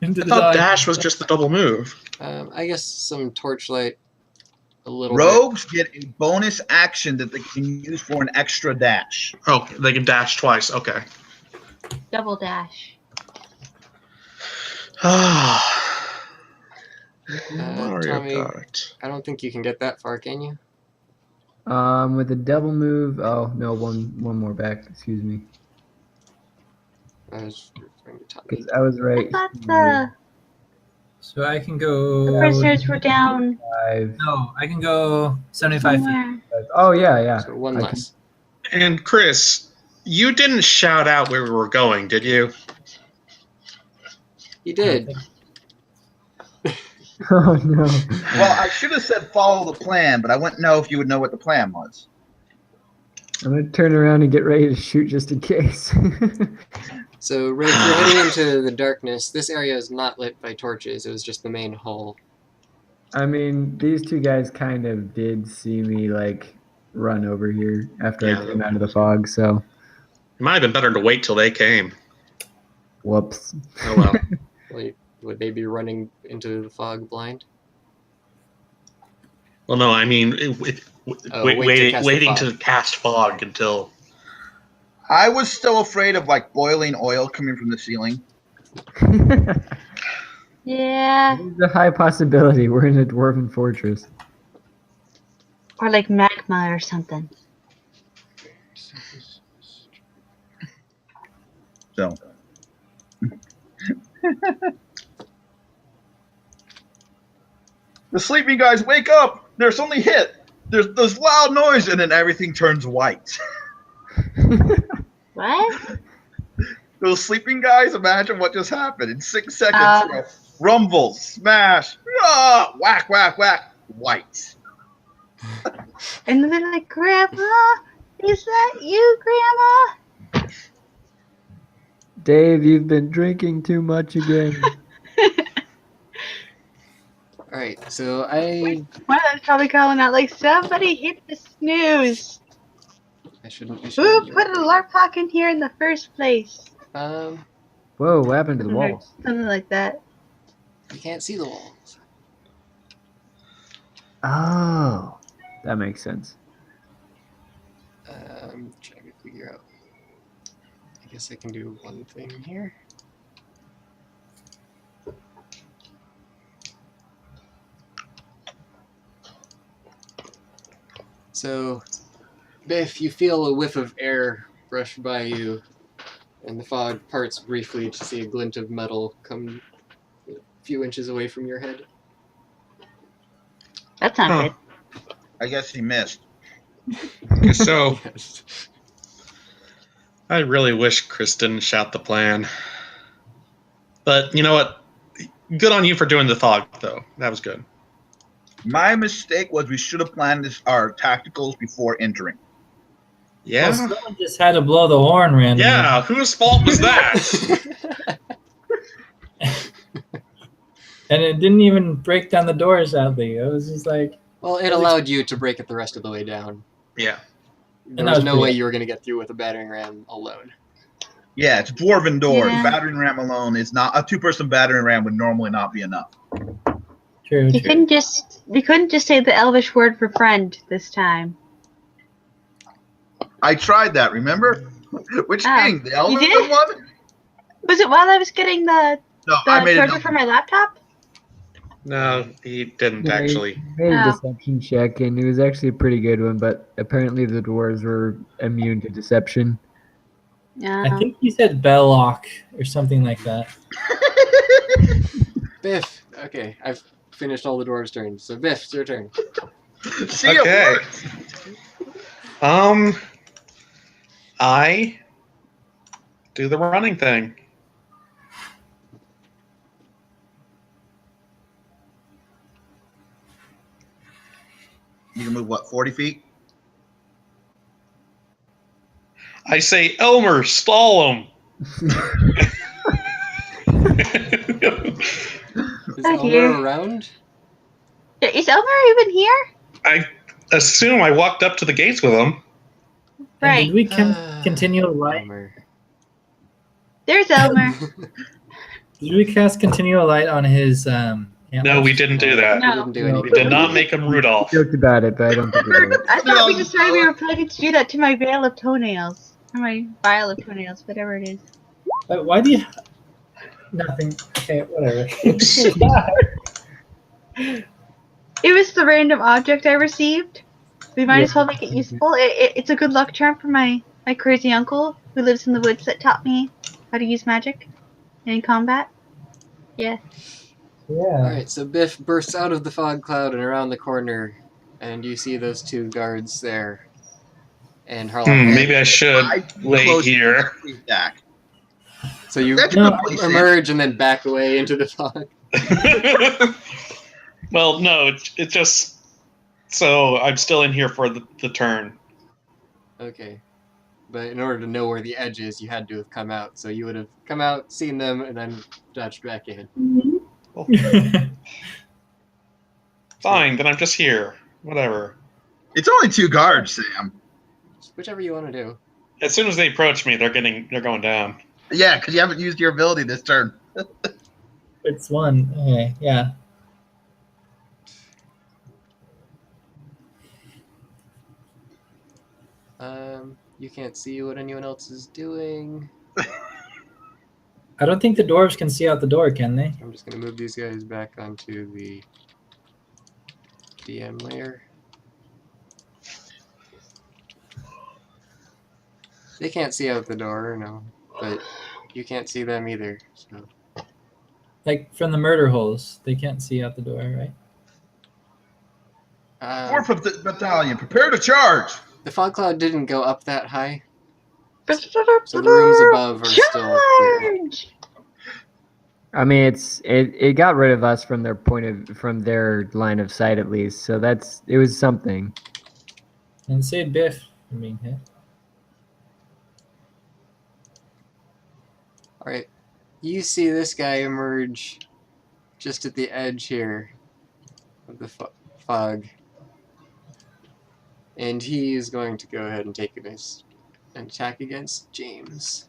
into I the thought dark. dash was just the double move. I guess some torchlight. A little Rogues get a bonus action that they can use for an extra dash. Oh, they can dash twice. Okay. Double dash. bit. Mario Tommy, Kart. I don't think you can get that far, can you? With a double move... Oh, no, one more back. Excuse me. I was referring to Tommy. Because I was right. I thought So I can The go. prisoners were down 5. No, I can go 75 feet. somewhere. Oh yeah. So one I less. And Chris, you didn't shout out where we were going, did you? You I don't did. think- Oh no. Well, I should have said follow the plan, but I wouldn't know if you would know what the plan was. I'm gonna turn around and get ready to shoot just in case. So, Rafe, you're heading into the darkness. This area is not lit by torches. It was just the main hall. I mean, these two guys kind of did see me like run over here after Yeah. I came out of the fog, so It might have been better to wait till they came. whoops. Oh well. Like, would they be running into the fog blind? Well, no, I mean, waiting cast the to cast fog until. I was still afraid of like boiling oil coming from the ceiling. Yeah. There's a high possibility we're in a dwarven fortress. Or like magma or something. So the sleeping guys, wake up! There's something hit. There's loud noise, and then everything turns white. What? Those sleeping guys, imagine what just happened in 6 seconds. Rumble, smash, whack, whack, whack, white. And then they're like, Grandma, is that you, Grandma? Dave, you've been drinking too much again. Alright, so I One of them's probably calling out like, somebody hit the snooze. shouldn't. Who put an alarm clock in here in the first place? Whoa, what happened to the walls? Something like that. You can't see the walls. Oh, that makes sense. Trying to figure out. I guess I can do one thing here. So, Biff, you feel a whiff of air brush by you, and the fog parts briefly to see a glint of metal come a few inches away from your head. That's not Huh. good. I guess he missed. So Yes. I really wish Chris didn't shout the plan. But you know what? Good on you for doing the fog, though. That was good. My mistake was we should have planned our tacticals before entering. Yeah. Well, someone just had to blow the horn randomly. Yeah. Whose fault was that? And it didn't even break down the door, sadly. It was just like, Well, it allowed you to break it the rest of the way down. Yeah. There that was was no pretty- way you were going to get through with a battering ram alone. Yeah, it's dwarven doors. Yeah. Battering ram alone is not a two-person battering ram would normally not be enough. true, You true. couldn't just say the Elvish word for friend this time. I tried that. Remember? Which Oh, thing? The Elven did? one? Was it while I was getting the No, I made charger it. for my laptop? No, he didn't Yeah, actually. he made a Oh. deception check, and it was actually a pretty good one, but apparently the dwarves were immune to deception. Yeah. I think he said Belloc or something like that. Biff, okay, I've finished all the dwarves' turns, so Biff, it's your turn. See, Okay. it worked. I do the running thing. You can move, what, 40 feet? I say, Elmer, stall him. Is Oh, dear. Elmer around? Is Elmer even here? I assume I walked up to the gates with him. And Right. did we continue light? Elmer. There's Elmer. Did we cast continual light on his No, we didn't do that. We No. didn't do No. anything. We did not make him Rudolph. Joked about it, but I don't think it worked. I thought we decided we were planning to do that to my veil of toenails. Or my vial of toenails, whatever it is. But why do you? Nothing. Okay, whatever. It was the random object I received. We might as well make it useful. It's a good luck charm for my crazy uncle who lives in the woods that taught me how to use magic in combat. Yeah. Yeah. Alright, so Biff bursts out of the fog cloud and around the corner, and you see those two guards there. And Harlock. Maybe I should wait Close here. back. So you That's a No, good place, Sam. emerge and then back away into the fog. Well, no, it's just so I'm still in here for the turn. Okay. But in order to know where the edge is, you had to have come out. So you would have come out, seen them, and then dodged back in. Fine, then I'm just here. Whatever. It's only 2 guards, Sam. Whichever you want to do. As soon as they approach me, they're going down. Yeah, because you haven't used your ability this turn. It's one. Okay, yeah. You can't see what anyone else is doing. I don't think the dwarves can see out the door, can they? I'm just going to move these guys back onto the DM layer. They can't see out the door, no, but you can't see them either. So. Like from the murder holes, they can't see out the door, right? 4th Battalion, prepare to charge. The fog cloud didn't go up that high, so the rooms above are still clear. I mean, it got rid of us from their line of sight at least. So it was something. And save Biff from being hit. All right, you see this guy emerge just at the edge here of the fog, and he is going to go ahead and take an attack against James.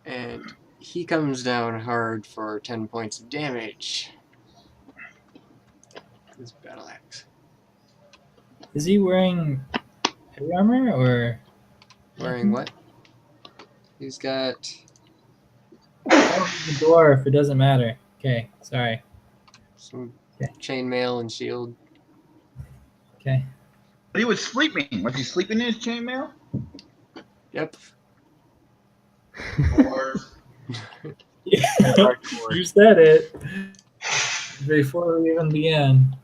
And he comes down hard for 10 points of damage. His battle axe. Is he wearing heavy armor or Wearing what? He's got the dwarf? It doesn't matter. Okay, sorry. some chainmail and shield. Okay. He was sleeping. Was he sleeping in his chainmail? Yep. Or Yeah, you said it before we even began.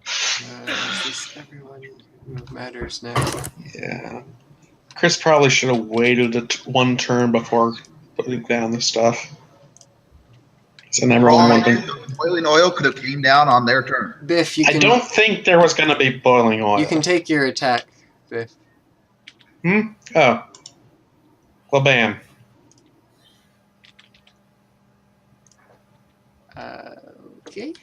Is this everyone who matters now? Yeah. Chris probably should have waited one turn before putting down the stuff. So never wanted. boiling oil could have came down on their turn. Biff, you I can. don't think there was going to be boiling oil. You can take your attack, Biff. Oh. Well, bam. Okay.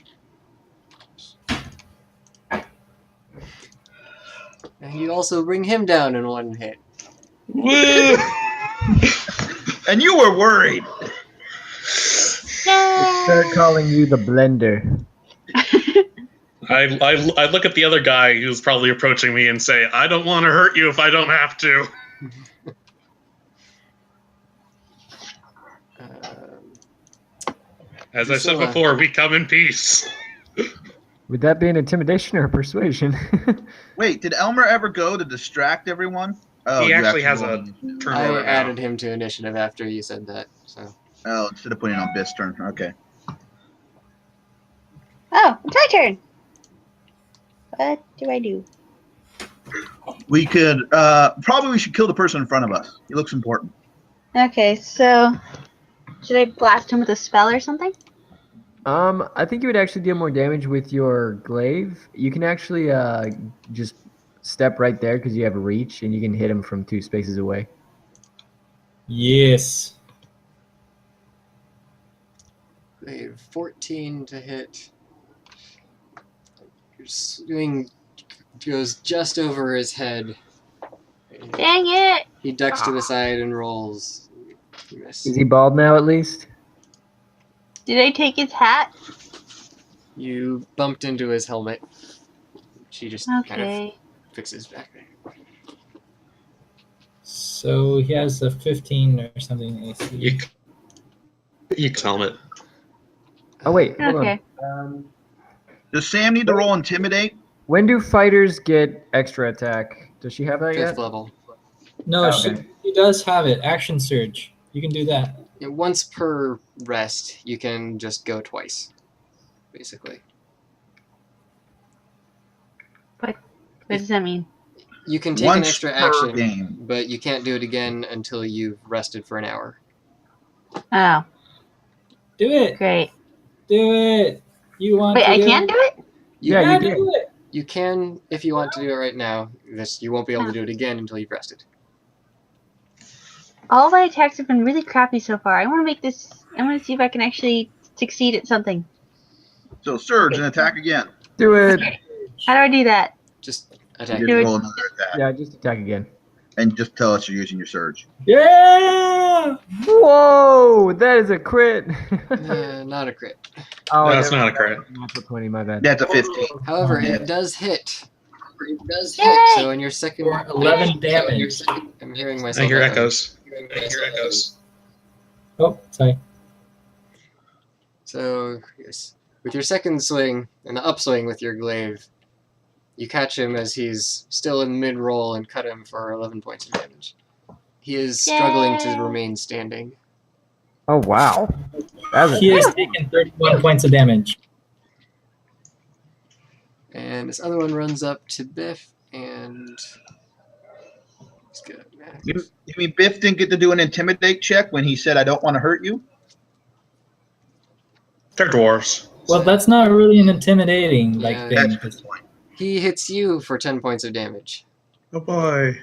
And you also bring him down in one hit. Woo! And you were worried. Start calling you the blender. I look at the other guy who's probably approaching me and say, I don't want to hurt you if I don't have to. As I said before, we come in peace. Would that be an intimidation or a persuasion? Wait, did Elmer ever go to distract everyone? Oh, He you actually have has to a roll. turn I order added now. him to initiative after you said that. So Oh, instead of putting it on Biff's turn. Okay. Oh, it's my turn. What do I do? We could probably we should kill the person in front of us. He looks important. Okay, so should I blast him with a spell or something? I think you would actually deal more damage with your glaive. You can actually just step right there because you have a reach, and you can hit him from 2 spaces away. Yes. they have 14 to hit. Your swing goes just over his head. Dang it! He ducks to the side and rolls. You miss. Is he bald now at least? Did I take his hat? You bumped into his helmet. She just kind Okay. of fixes back there. So he has a 15 or something AC. You tell it. Oh wait, hold Okay. on. Does Sam need to roll intimidate? When do fighters get extra attack? Does she have that 5th yet? level. No, Okay. she does have it. Action surge. You can do that. Yeah, once per rest, you can just go twice, basically. What does that mean? You can take an Once extra per action, game. but you can't do it again until you've rested for an hour. Oh, Do it. great. Do it. You want Wait, to I do can it? do it? Yeah, Yeah, you do did. it. You can, if you want to do it right now. You won't be able to do it again until you've rested. All my attacks have been really crappy so far. I want to make this. I want to see if I can actually succeed at something. So surge and attack again. Do it. How do I do that? Just You attack. just Do it. roll another attack. Yeah, just attack again. And just tell us you're using your surge. Yeah. Whoa, that is a crit. Not a crit. Oh, No, it's never not a mind. crit. Natural 20, my bad. That's a 15. However, Yeah. it does hit. Yay! So in your second... For 11 damage. I'm hearing I myself. hear echo. echoes. Oh, sorry. So, yes. With your second swing and the upswing with your glaive, you catch him as he's still in mid-roll and cut him for 11 points of damage. He is struggling to Yay. remain standing. Oh, wow. That's He has taken 31 points of damage. And this other one runs up to Biff and... He's good. You mean Biff didn't get to do an intimidate check when he said, I don't want to hurt you? They're dwarves. Well, that's not really an intimidating Yeah. thing. That's a good point. He hits you for 10 points of damage. Oh boy.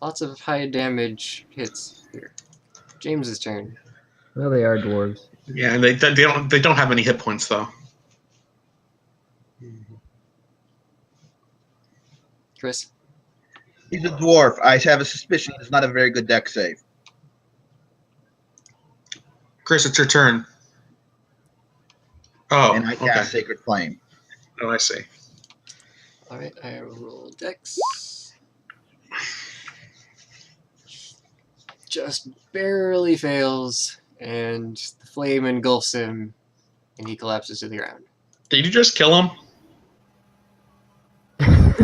Lots of high damage hits here. James's turn. Well, they are dwarves. Yeah, and they don't have any hit points though. Chris. He's a dwarf. I have a suspicion he's not a very good deck save. Chris, it's your turn. Oh, And I okay. cast Sacred Flame. Oh, I see. Alright, I roll Dex. Just barely fails, and the flame engulfs him, and he collapses to the ground. Did you just kill him?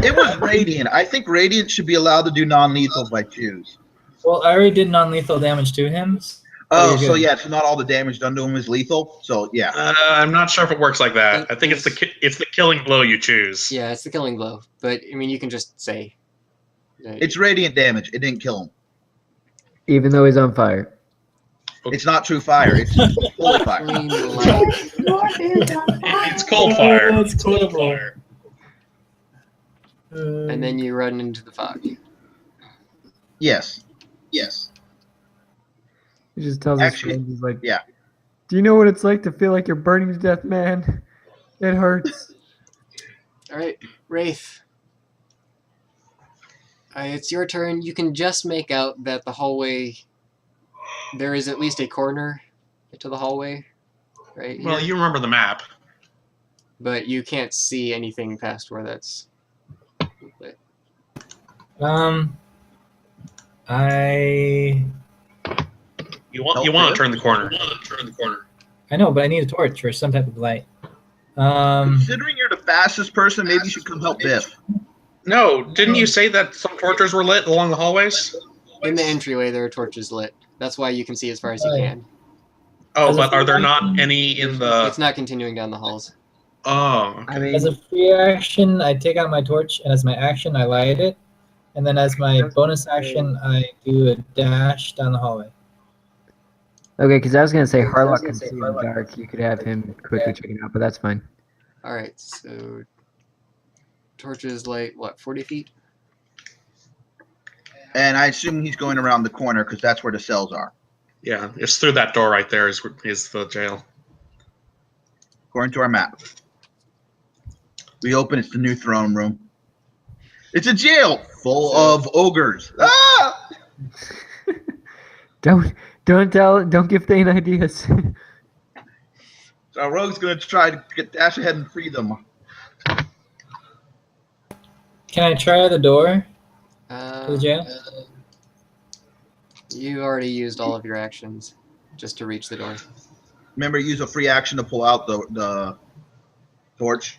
It was Radiant. I think Radiant should be allowed to do non-lethal by choose. Well, I already did non-lethal damage to him. Oh, you're so good. yeah, so not all the damage done to him is lethal. So yeah, I'm not sure if it works like that. I think it's the killing blow you choose. Yeah, it's the killing blow, but I mean, you can just say. it's Radiant damage. It didn't kill him. Even though he's on fire. It's not true fire. It's holy fire. Flame light. It's cold fire. Oh, it's cold fire. And then you run into the fog. Yes. Yes. He just tells his Actually, friends, he's like, yeah. Do you know what it's like to feel like you're burning to death, man? It hurts. Alright, Wraith. It's your turn. You can just make out that the hallway... There is at least a corner to the hallway, right? Well, here. you remember the map. But you can't see anything past where that's lit. You want to turn the corner. I know, but I need a torch or some type of light. Um, Considering you're the fastest person, maybe you should come help Biff. No, didn't you say that some torches were lit along the hallways? In the entryway, there are torches lit. That's why you can see as far as you can. Oh, As a but are there free not action- any in the? It's not continuing down the halls. Oh, I mean, as a free action, I take out my torch, and as my action, I light it. And then as my bonus action, I do a dash down the hallway. okay, because I was going to say Harlock can see in the dark. You could have him quickly check it out, but that's fine. Alright, so... Torches light, what, 40 feet? And I assume he's going around the corner because that's where the cells are. yeah, it's through that door right there is the jail. According to our map. We open, it's the new throne room. It's a jail full of ogres. Ah! Don't give Thane ideas. So our rogue's going to try to dash ahead and free them. Can I try the door to Uh, the jail? you already used all of your actions just to reach the door. Remember, use a free action to pull out the torch.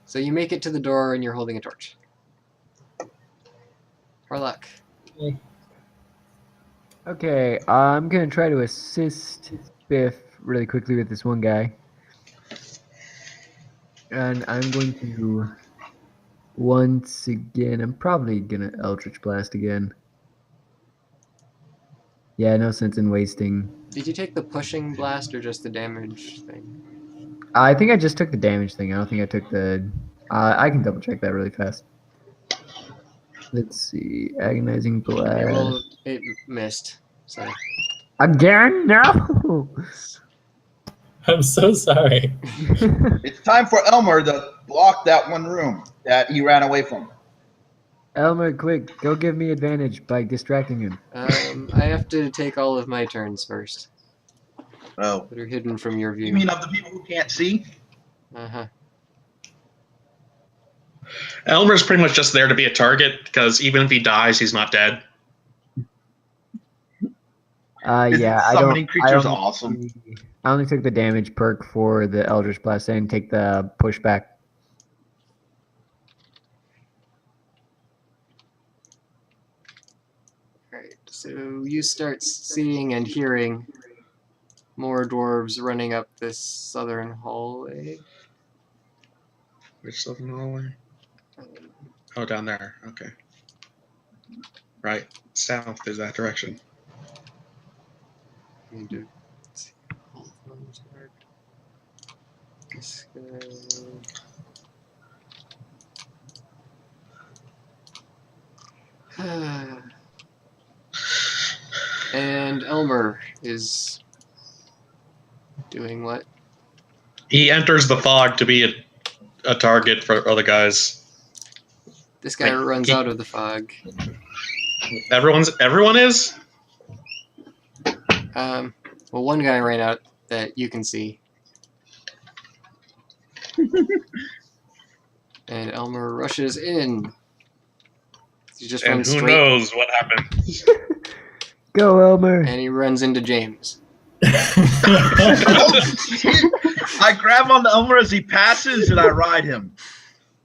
So you make it to the door and you're holding a torch. Or luck. Okay, I'm gonna try to assist Biff really quickly with this one guy. And I'm going to, once again, I'm probably gonna Eldritch Blast again. Yeah, no sense in wasting. Did you take the pushing blast or just the damage thing? I think I just took the damage thing. I don't think I took the... I can double check that really fast. Let's see. Agonizing Blast. Okay, well, it missed. So. Again? No! I'm so sorry. It's time for Elmer to block that one room that he ran away from. Elmer, quick, go give me advantage by distracting him. I have to take all of my turns first. Oh. That are hidden from your view. You mean of the people who can't see? Uh-huh. Elmer's pretty much just there to be a target because even if he dies, he's not dead. Yeah, Summoning creatures awesome. I only took the damage perk for the Eldritch Blast. I didn't take the pushback. Alright, so you start seeing and hearing more dwarves running up this southern hallway. Which southern hallway? Oh, down there. Okay. Right. South is that direction. Need to see all of those marked. This guy. And Elmer is doing what? He enters the fog to be a target for other guys. This guy runs out of the fog. Everyone is? Well, one guy ran out that you can see. And Elmer rushes in. He just And runs who straight. knows what happened? Go, Elmer! And he runs into James. I grab on the Elmer as he passes and I ride him.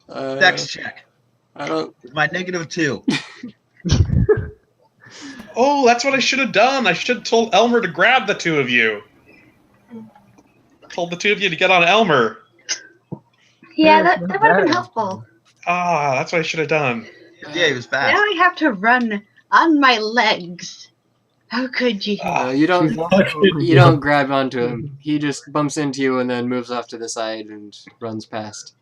Dex check. I don't. With my -2. Oh, that's what I should have done. I should have told Elmer to grab the two of you. Told the two of you to get on Elmer. Yeah, that would have been helpful. Ah, that's what I should have done. Yeah, he was fast. Now I have to run on my legs. How could you? You don't grab onto him. He just bumps into you and then moves off to the side and runs past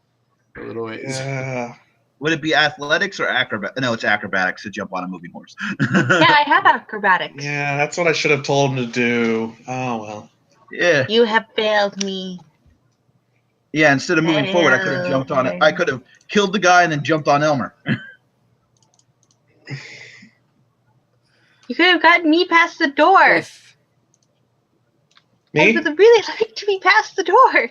a little ways. Yeah. Would it be athletics or acrobatics? No, it's acrobatics to jump on a moving horse. Yeah, I have acrobatics. Yeah, that's what I should have told him to do. Oh, well. Yeah. You have failed me. Yeah, instead of moving forward, I could have jumped on it. I could have killed the guy and then jumped on Elmer. You could have gotten me past the door. Me? I would really like to be past the door.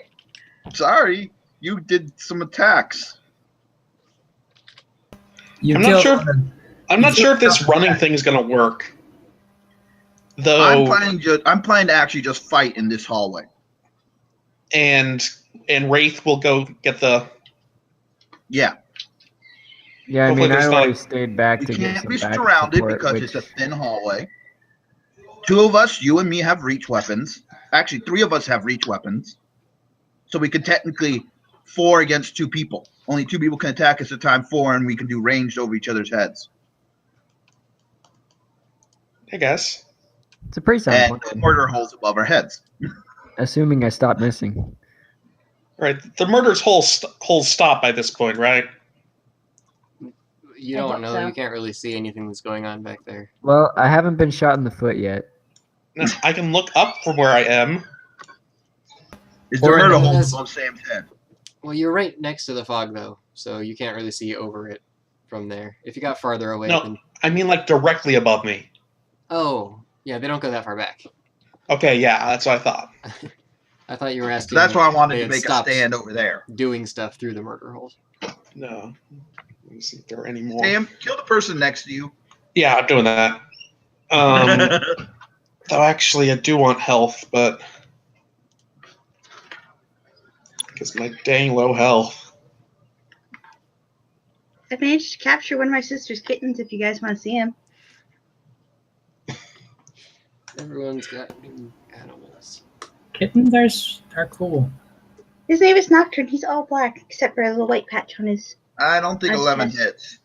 Sorry, you did some attacks. You I'm not sure if this running thing is going to work. Though, I'm planning to actually just fight in this hallway. And Wraith will go get the. Yeah. Yeah, I Hopefully mean, I there's always stayed back We to get can't some be back surrounded support, because which... it's a thin hallway. 2 of us, you and me, have reach weapons. Actually, 3 of us have reach weapons. So we could technically 4 against 2 people. Only 2 people can attack us at time 4, and we can do ranged over each other's heads. I guess. It's a pretty sound And plan. no murder holes above our heads. Assuming I stop missing. Right. The murder's holes stop by this point, right? You I don't hope know. so. You can't really see anything that's going on back there. Well, I haven't been shot in the foot yet. Now, I can look up from where I am. Is the Or murder no, hole that's- above Sam's head? Well, you're right next to the fog, though, so you can't really see over it from there. If you got farther away, No. then... I mean, like, directly above me. Oh, yeah, they don't go that far back. Okay, yeah, that's what I thought. I thought you were asking... So that's why I wanted they to had make a stopped stand over there. doing stuff through the murder holes. No. Let me see if there are any more. Sam, kill the person next to you. Yeah, I'm doing that. Though actually, I do want health, but because my dang low health. I managed to capture one of my sister's kittens if you guys want to see him. Everyone's got new animals. Kittens are cool. His name is Nocturne. He's all black except for a little white patch on his. I don't think Nice 11 chest. hits.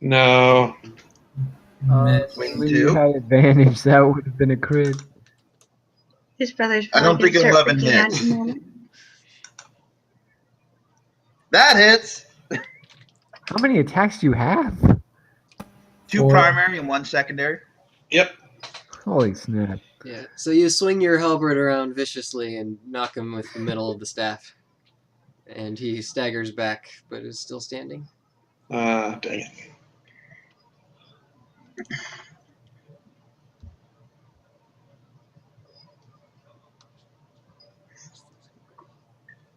No. Miss. Wing You 2. had advantage. That would have been a crit. His brother's I probably don't think gonna start 11 freaking out hits. in a moment. That hits. How many attacks do you have? 2 Four. primary and 1 secondary. Yep. Holy snap. Yeah, so you swing your halberd around viciously and knock him with the middle of the staff. And he staggers back, but is still standing. Dang it.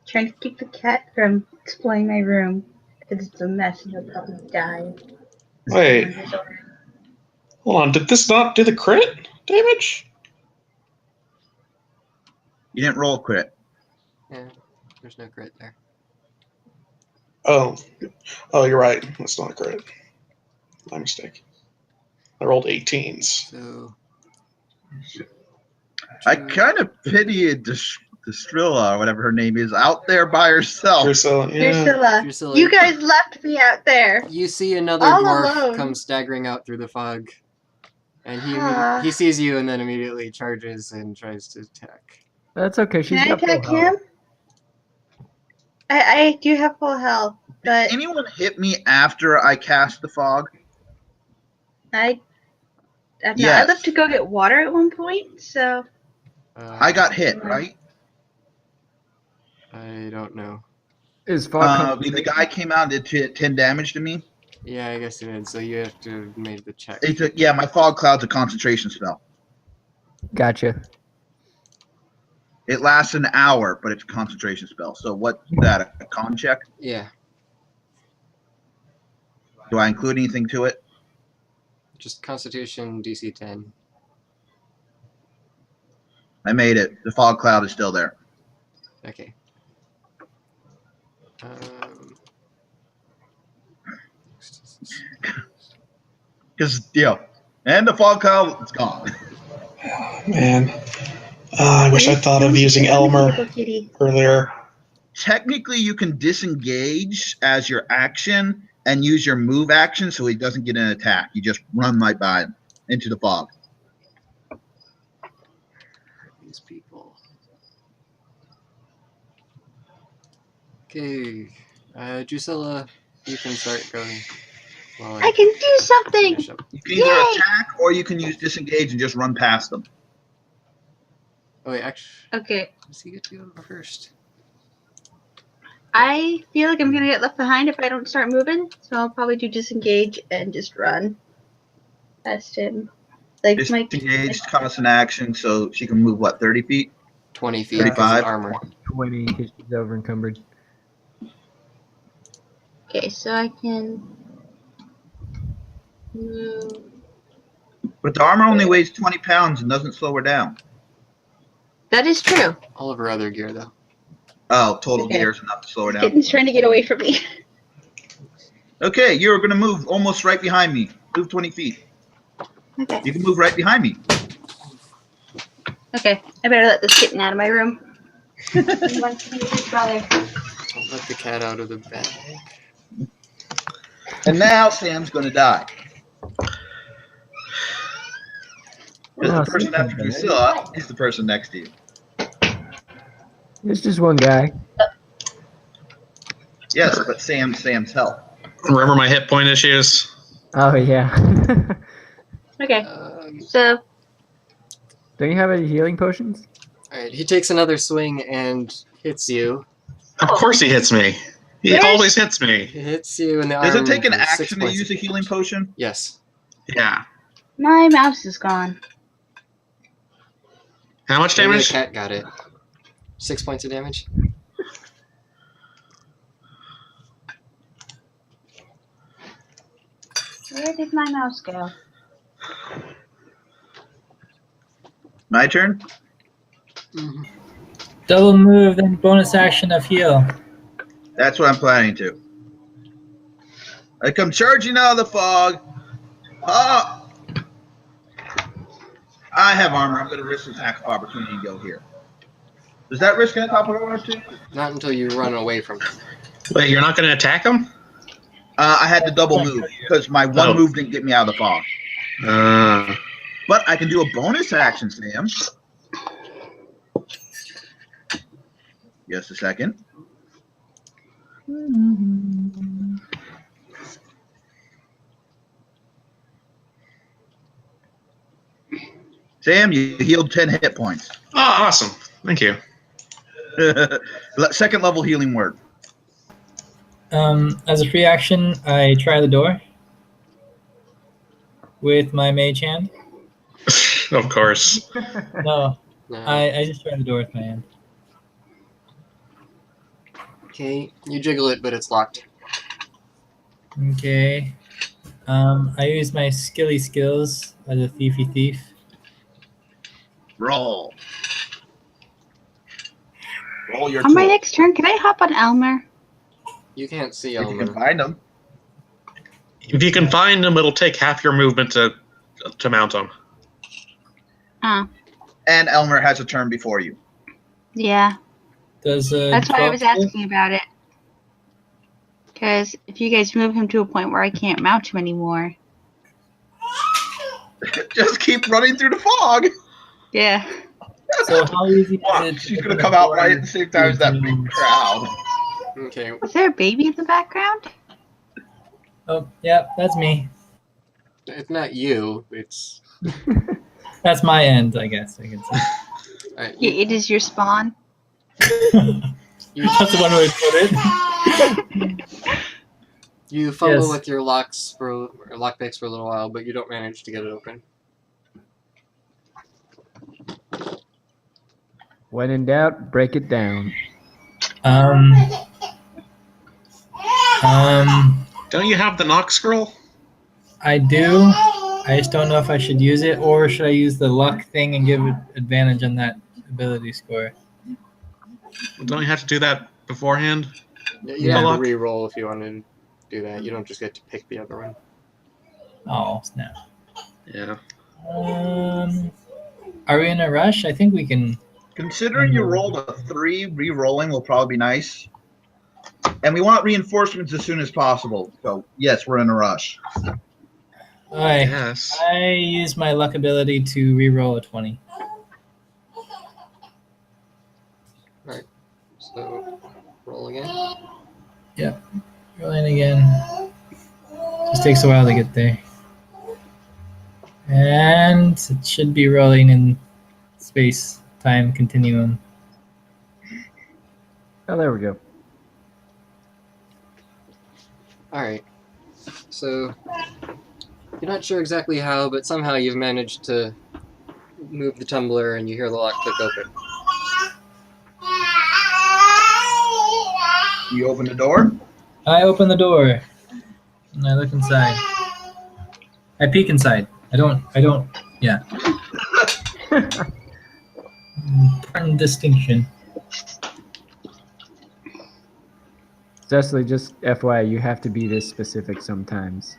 Trying to keep the cat from exploring my room because it's a mess and he'll probably die. Wait. Hold on. Did this not do the crit damage? You didn't roll crit. Yeah, there's no crit there. Oh. Oh, you're right. That's not a crit. My mistake. I rolled 18s. So I kind of pity Destrilla, or whatever her name is, out there by herself. Drusilla, yeah. Drusilla, You guys left me out there. you see another All dwarf alone. come staggering out through the fog. And Ah. he sees you and then immediately charges and tries to attack. That's okay. She's Can I got full attack him? health. I do have full health, but Did anyone hit me after I cast the fog? I Yes. left to go get water at one point, so I got hit, right? I don't know. Is fog The guy came out and did 10 damage to me. Yeah, I guess it is. So you have to have made the check. Yeah, my fog cloud's a concentration spell. Gotcha. It lasts an hour, but it's a concentration spell. So what's that, a con check? Yeah, Do I include anything to it? just Constitution DC 10. I made it. The fog cloud is still there. Okay. Because, and the fog cloud is gone. Man. I wish I thought of using Elmer Little kitty. earlier. Technically, you can disengage as your action and use your move action so he doesn't get an attack. You just run right by him into the fog. These people. Okay, Drusilla, you can start going. While I can do something. finish up. You can either Yay! attack or you can use disengage and just run past them. Oh wait, actually, Okay, does he get to go first? I feel like I'm gonna get left behind if I don't start moving, so I'll probably do disengage and just run past him. Like my Disengage costs an action, so she can move, 30 feet? 20 feet because 35? of armor. 20 because she's over encumbered. Okay, so I can move. But the armor only weighs 20 pounds and doesn't slow her down. That is true. All of her other gear, though. Oh, total Okay. gear is enough to slow her down. Kitten's trying to get away from me. Okay, you're going to move almost right behind me. Move 20 feet. Okay. You can move right behind me. Okay, I better let this kitten out of my room. Don't let the cat out of the bag. And now Sam's going to die. Because Oh, the person Sam's after gonna die. Drusilla is the person next to you. It's just one guy. Yes, but Sam's health. Remember my hit point issues? Oh, yeah. Okay, so Don't you have any healing potions? Alright, he takes another swing and hits you. Of course he hits me. He Where's- always hits me. He hits you in the Does arm. it take an for 6 action to points use a of healing damage. potion? Yes. Yeah. my mouse is gone. How much Maybe the damage? cat got it. 6 points of damage. Where did my mouse go? My turn? Double move, then bonus action of heal. That's what I'm planning to. I come charging out of the fog. I have armor. I'm going to risk attack of opportunity and go here. Does that risk an attack of opportunity? Not until you run away from him. Wait, you're not going to attack him? I had to double move because my one move didn't get me out of the fog. But I can do a bonus action, Sam. Just a second. Sam, you healed 10 hit points. Oh, awesome. Thank you. Second level healing word. As a free action, I try the door with my mage hand. Of course. No, No. I just try the door with my hand. Okay, you jiggle it, but it's locked. Okay. I use my skilly skills as a thiefy thief. Roll. Roll your On my tool. next turn, can I hop on Elmer? You can't see If you can Elmer. find them. If you can find him, it'll take half your movement to mount him. And Elmer has a turn before you. Yeah. Does That's why I was 12 asking about it. Because if you guys move him to a point where I can't mount him anymore. Just keep running through the fog. Yeah. So how easy is Watch, it? she's going to come out right at the same time as that big crowd. Okay, Is there a baby in the background? Oh, yeah, that's me. it's not you. It's That's my end, I guess. I can say. alright, Yeah, it is your spawn. That's one way to put it. you fumble Yes. with your lockpicks for a little while, but you don't manage to get it open. When in doubt, break it down. Don't you have the knock scroll? I do. I just don't know if I should use it, or should I use the luck thing and give it advantage on that ability score? Don't you have to do that beforehand? Yeah, you Yeah. have to Luck. re-roll if you want to do that. You don't just get to pick the other one. Oh, snap. Yeah. Are we in a rush? I think we can. Considering you rolled a 3, re-rolling will probably be nice. And we want reinforcements as soon as possible. So, yes, we're in a rush. Alright. Yes. I use my luck ability to re-roll a 20. So, roll again. Rolling again. Just takes a while to get there. And it should be rolling in space time continuum. Oh, there we go. Alright. So, you're not sure exactly how, but somehow you've managed to move the tumbler and you hear the lock click open. You open the door. I open the door and I look inside. I peek inside. I don't, yeah. Important distinction. Cecily, just FYI, you have to be this specific sometimes.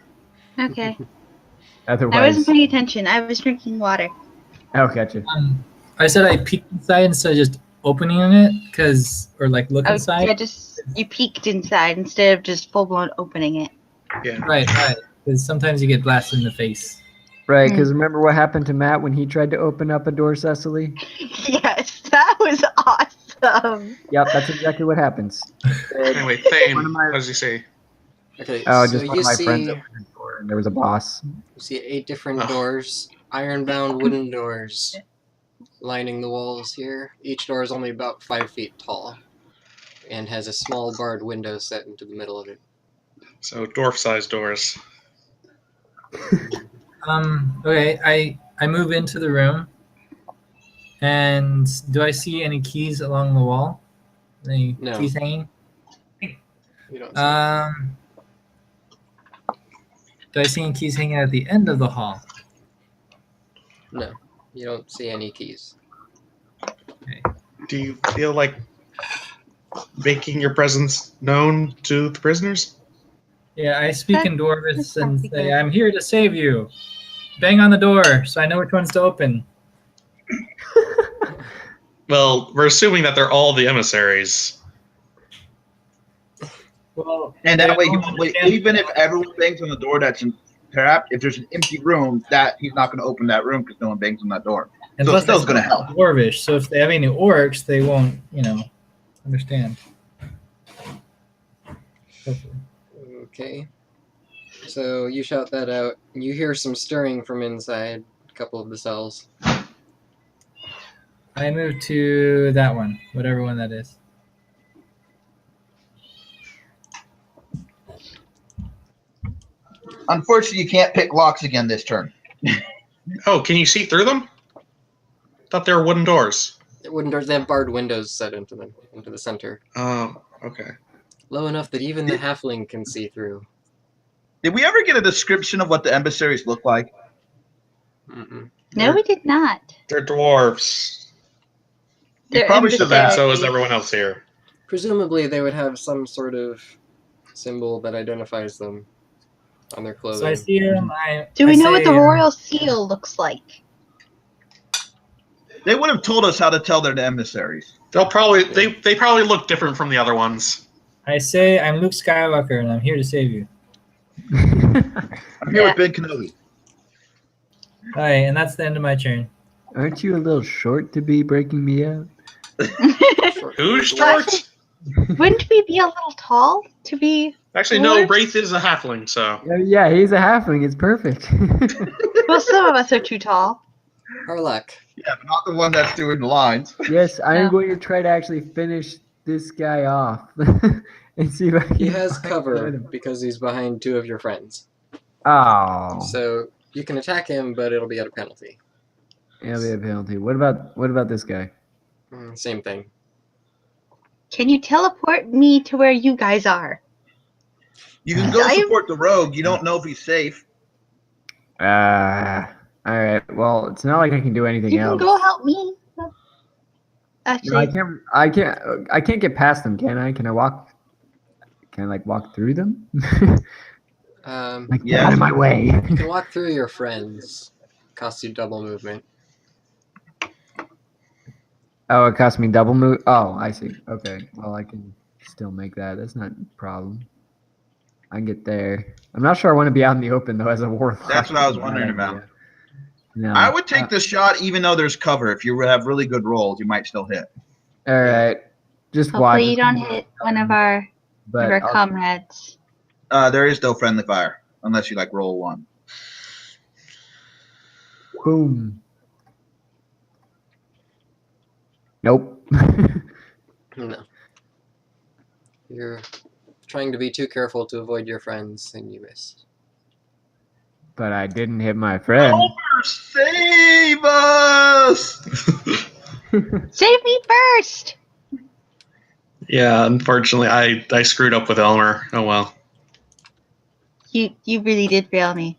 Okay. Otherwise, I wasn't paying attention. I was drinking water. oh, gotcha. I said I peeked inside instead of just opening it, or like look Oh, inside. yeah, you peeked inside instead of just full blown opening it. Yeah. Right. Because sometimes you get blasted in the face. Right, because remember what happened to Matt when he tried to open up a door, Cecily? Yes, that was awesome. Yep, that's exactly what happens. Anyway, Thane, One of my- what does he say? Okay, Oh, so just one you of my see, friends opened the door, and there was a boss. you see 8 different Oh. doors, iron-bound wooden doors, lining the walls here. Each door is only about 5 feet tall, and has a small barred window set into the middle of it. So dwarf-sized doors. Okay, I move into the room, and do I see any keys along the wall? Any No. keys hanging? You don't see Do I see any keys hanging at the end of the hall? No, you don't see any keys. Do you feel like making your presence known to the prisoners? Yeah, I speak in Dwarvish that's and probably say, good. I'm here to save you. Bang on the door so I know which one's to open. Well, we're assuming that they're all the emissaries. Well, And they that way, he don't won't wait. understand- Even if everyone bangs on the door that's trapped, if there's an empty room, that he's not going to open that room because no one bangs on that door. And So plus, it's still they going to speak help. Dwarvish, so if they have any orcs, they won't, understand. Hopefully. Okay. So you shout that out. You hear some stirring from inside a couple of the cells. I move to that one, whatever one that is. Unfortunately, you can't pick locks again this turn. Oh, can you see through them? Thought they were wooden doors. Wooden doors, they have barred windows set into them, into the center. Oh, okay. Low enough that even the halfling can see through. Did we ever get a description of what the emissaries look like? Mm-mm. No, we did not. They're dwarves. They're probably should have And asked. so is everyone else here. Presumably they would have some sort of symbol that identifies them on their clothing. So I see him. Do we know what the say, royal seal looks like? They would have told us how to tell they're the emissaries. They'll probably they probably look different from the other ones. I say I'm Luke Skywalker and I'm here to save you. I'm here Yeah. with Ben Kenobi. All right, and that's the end of my turn. Aren't you a little short to be breaking me out? Who's short? Wouldn't we be a little tall to be? Actually, no. Dwarves? Wraith is a halfling, so Yeah, he's a halfling. It's perfect. Well, some of us are too tall. Harlock. Yeah, but not the one that's doing the lines. Yes, I Yeah. am going to try to actually finish this guy off and see if I can. He has find cover him. because he's behind two of your friends. Oh, So you can attack him, but it'll be at a penalty. it'll be a penalty. What about this guy? Same thing. Can you teleport me to where you guys are? You can go I am- support the rogue. You don't know if he's safe. All right. Well, it's not like I can do anything You can else. go help me. No, Actually, I can't get past them, can I? Can I walk? Can I like walk through them? Like, get Yeah. out of my way. You can walk through your friends. Costs you double movement. Oh, it cost me double move. Oh, I see. Okay. Well, I can still make that. That's not a problem. I can get there. I'm not sure I want to be out in the open though as a warlock. That's what I was Bad wondering about. idea. No. I would take the shot even though there's cover. If you have really good rolls, you might still hit. All right. Just watch. hopefully you don't hit one of our But I'll- comrades. There is no friendly fire unless you like roll one. boom. Nope. No. You're trying to be too careful to avoid your friends, and you missed. But I didn't hit my friend. Homer, save us! Save me first! yeah. Unfortunately, I screwed up with Elmer. Oh well. You really did fail me.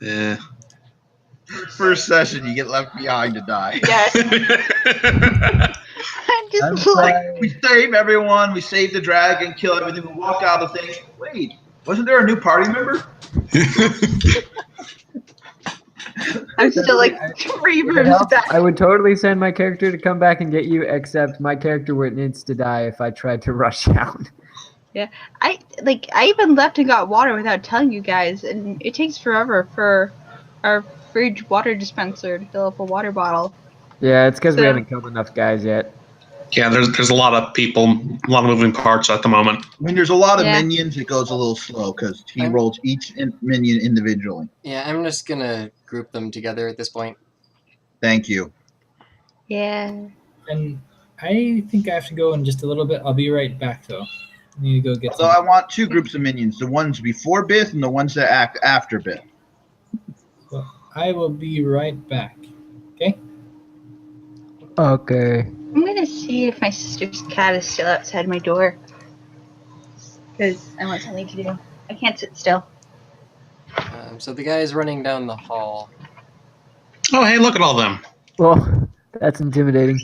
Yeah. First session, you get left behind to die. Yes. I'm just like, We save everyone. We save the dragon, kill everything. We walk out of things. Wait, wasn't there a new party member? I'm still like 3 rooms back. I would totally send my character to come back and get you, except my character would needs to die if I tried to rush out. I even left and got water without telling you guys, and it takes forever for our fridge water dispenser to fill up a water bottle. Yeah, it's because we So- haven't killed enough guys yet. Yeah. There's a lot of people, a lot of moving parts at the moment. When there's a lot of Yeah. minions, it goes a little slow because he rolls each minion individually. Yeah, I'm just gonna group them together at this point. Thank you. Yeah. And I think I have to go in just a little bit. I'll be right back though. I need to go get So I some. want 2 groups of minions: the ones before Bith and the ones that act after Bith. I will be right back. Okay. Okay. I'm gonna see if my sister's cat is still outside my door. Because I want something to do. I can't sit still. So the guy's running down the hall. Oh, hey, look at all them. Well, that's intimidating.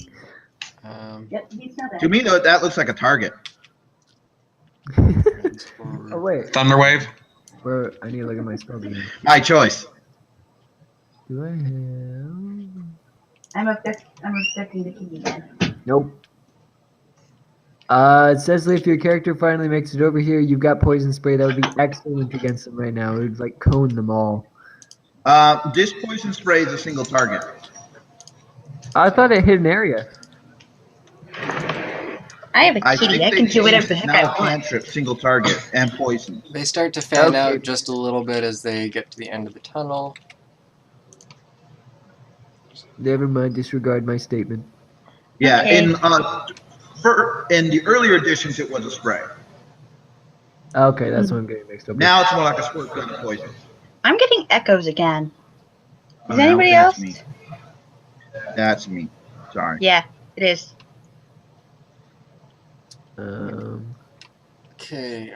Yep, he's not To me, though, that looks like a target. Oh wait. Thunderwave. Where I need to look at my spells again. My choice. Do I have? I'm abducting the kitty again. Nope. It says if your character finally makes it over here, you've got poison spray. That would be excellent against them right now. It would like cone them all. This poison spray is a single target. I thought it hit an area. I have a I kitty. think I they can do whatever the changed heck I now want. cantrip, single target, and poison. They start to fan Okay. out just a little bit as they get to the end of the tunnel. Never mind. Disregard my statement. Yeah, Okay. in the earlier editions, it was a spray. Okay, that's what I'm getting mixed up with. Now it's more like a squirt gun of poison. I'm getting echoes again. Is Oh, anybody that's else? me. That's me. Sorry. Yeah, it is. Okay,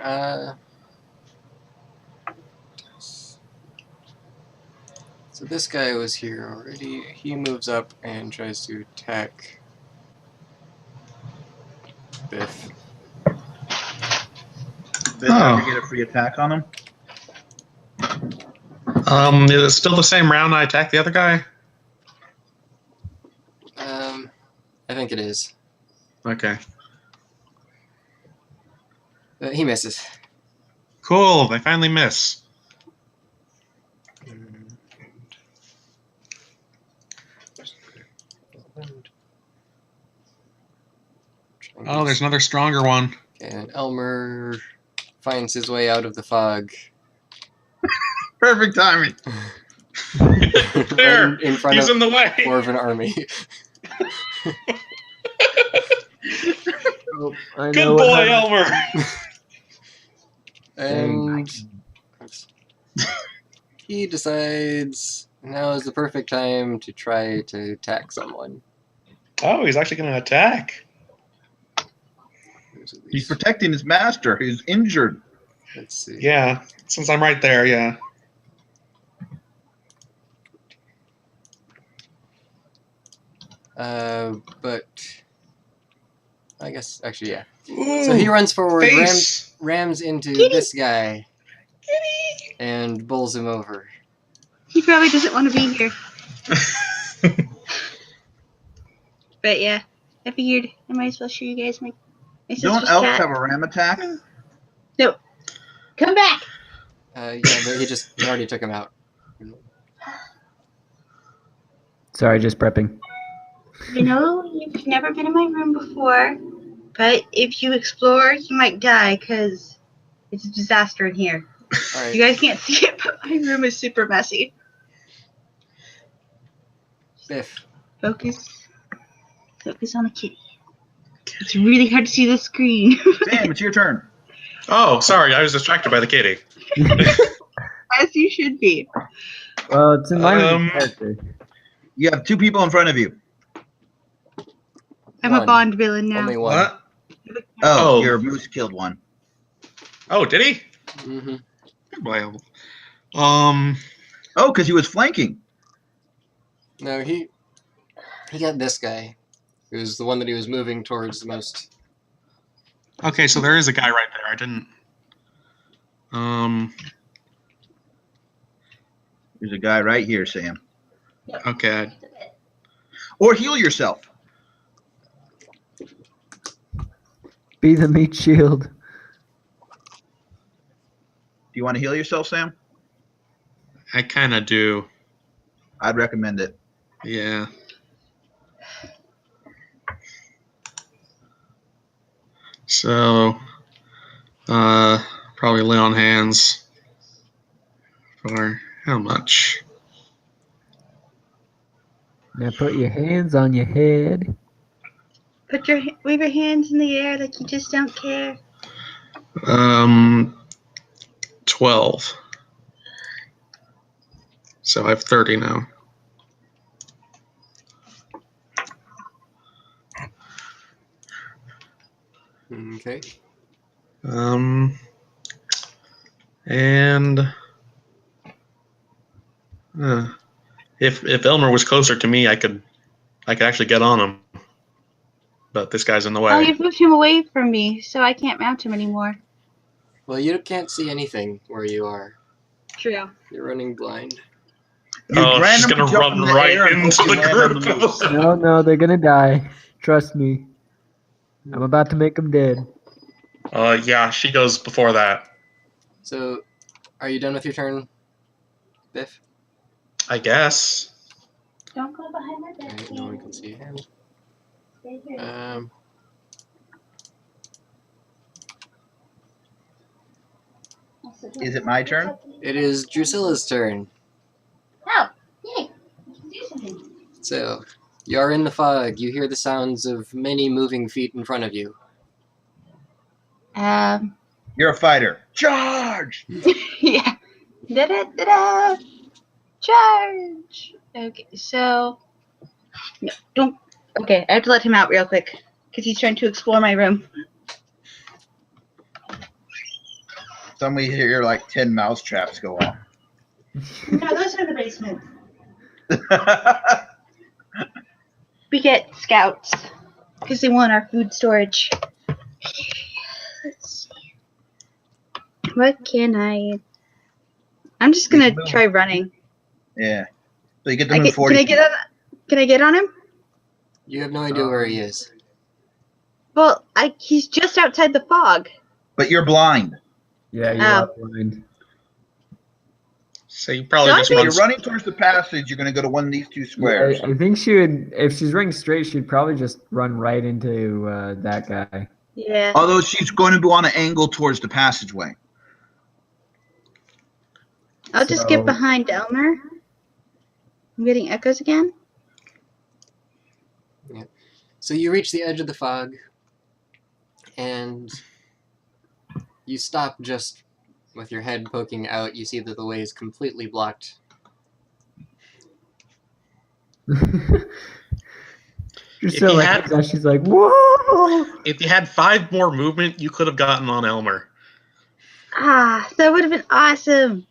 so this guy was here already. He moves up and tries to attack Biff. Did I ever get a free attack on him? Is it still the same round I attacked the other guy? I think it is. Okay. He misses. Cool, they finally miss. Oh, there's another stronger one. And Elmer finds his way out of the fog. Perfect timing. There! in front He's of in the way! dwarven army. Oh, I know Good what boy, happened. Elmer! And he decides now is the perfect time to try to attack someone. Oh, he's actually going to attack. There's at He's least- protecting his master, who's injured. Let's see. Yeah, since I'm right there, yeah. But I guess actually, yeah. Ooh, So he runs forward, face! rams into Kitty! this guy, and bowls him over. He probably doesn't want to be here. But yeah, I figured I might as well show you guys my Don't sister's elves cat. have a ram attack? No. Come back! Yeah, but he already took him out. Sorry, just prepping. I know you've never been in my room before, but if you explore, you might die because it's a disaster in here. All right. You guys can't see it, but my room is super messy. Biff. Focus on the kitty. It's really hard to see the screen. Sam, it's your turn. Oh, sorry, I was distracted by the kitty. As you should be. Well, it's in line Um, with the character. You have two people in front of you. I'm a One. Bond villain now. Only one. What? Oh, Oh. your moose killed one. Oh, did he? Mm-hmm. Well, Oh, because he was flanking. No, he got this guy. It was the one that he was moving towards the most. okay, so there is a guy right there. I didn't. There's a guy right here, Sam. Okay. Or heal yourself. Be the meat shield. Do you want to heal yourself, Sam? I kind of do. I'd recommend it. Yeah. So, probably lay on hands for how much? Now put your hands on your head. Wave your hands in the air like you just don't care. 12. So I have 30 now. Okay. And if Elmer was closer to me, I could actually get on him. But this guy's in the way. Oh, you've moved him away from me, so I can't mount him anymore. Well, you can't see anything where you are. true. You're running blind. You She's randomly gonna jump run in the right air and into hope you the land on group. the moose. No, they're gonna die. Trust me. I'm about to make them dead. Yeah, she goes before that. So, are you done with your turn, Biff? I guess. Don't go behind my back. Alright, no one can see him. Stay here. Is it my turn? It is Drusilla's turn. Oh, yay. I can do something. So, you are in the fog. You hear the sounds of many moving feet in front of you. You're a fighter. Charge! Yeah. Da-da-da-da. Charge. Okay, so no, don't. Okay, I have to let him out real quick because he's trying to explore my room. Somebody hear like 10 mouse traps go off. No, those are in the basement. We get scouts because they want our food storage. Let's see. What can I? I'm just gonna try running. Yeah. So you get to move 40 Can I get on? Can I get on him? You have no idea where he is. Well, he's just outside the fog. But you're blind. Yeah, you Oh. are blind. So you probably So just I If run. you're running towards the passage, you're going to go to one of these two squares. Yeah, I think she would, if she's running straight, she'd probably just run right into that guy. Yeah. Although she's going to be on an angle towards the passageway. I'll just get behind Elmer. I'm getting echoes again. So you reach the edge of the fog, and you stop just with your head poking out. You see that the way is completely blocked. She's like, whoa! If you had 5 more movement, you could have gotten on Elmer. That would have been awesome.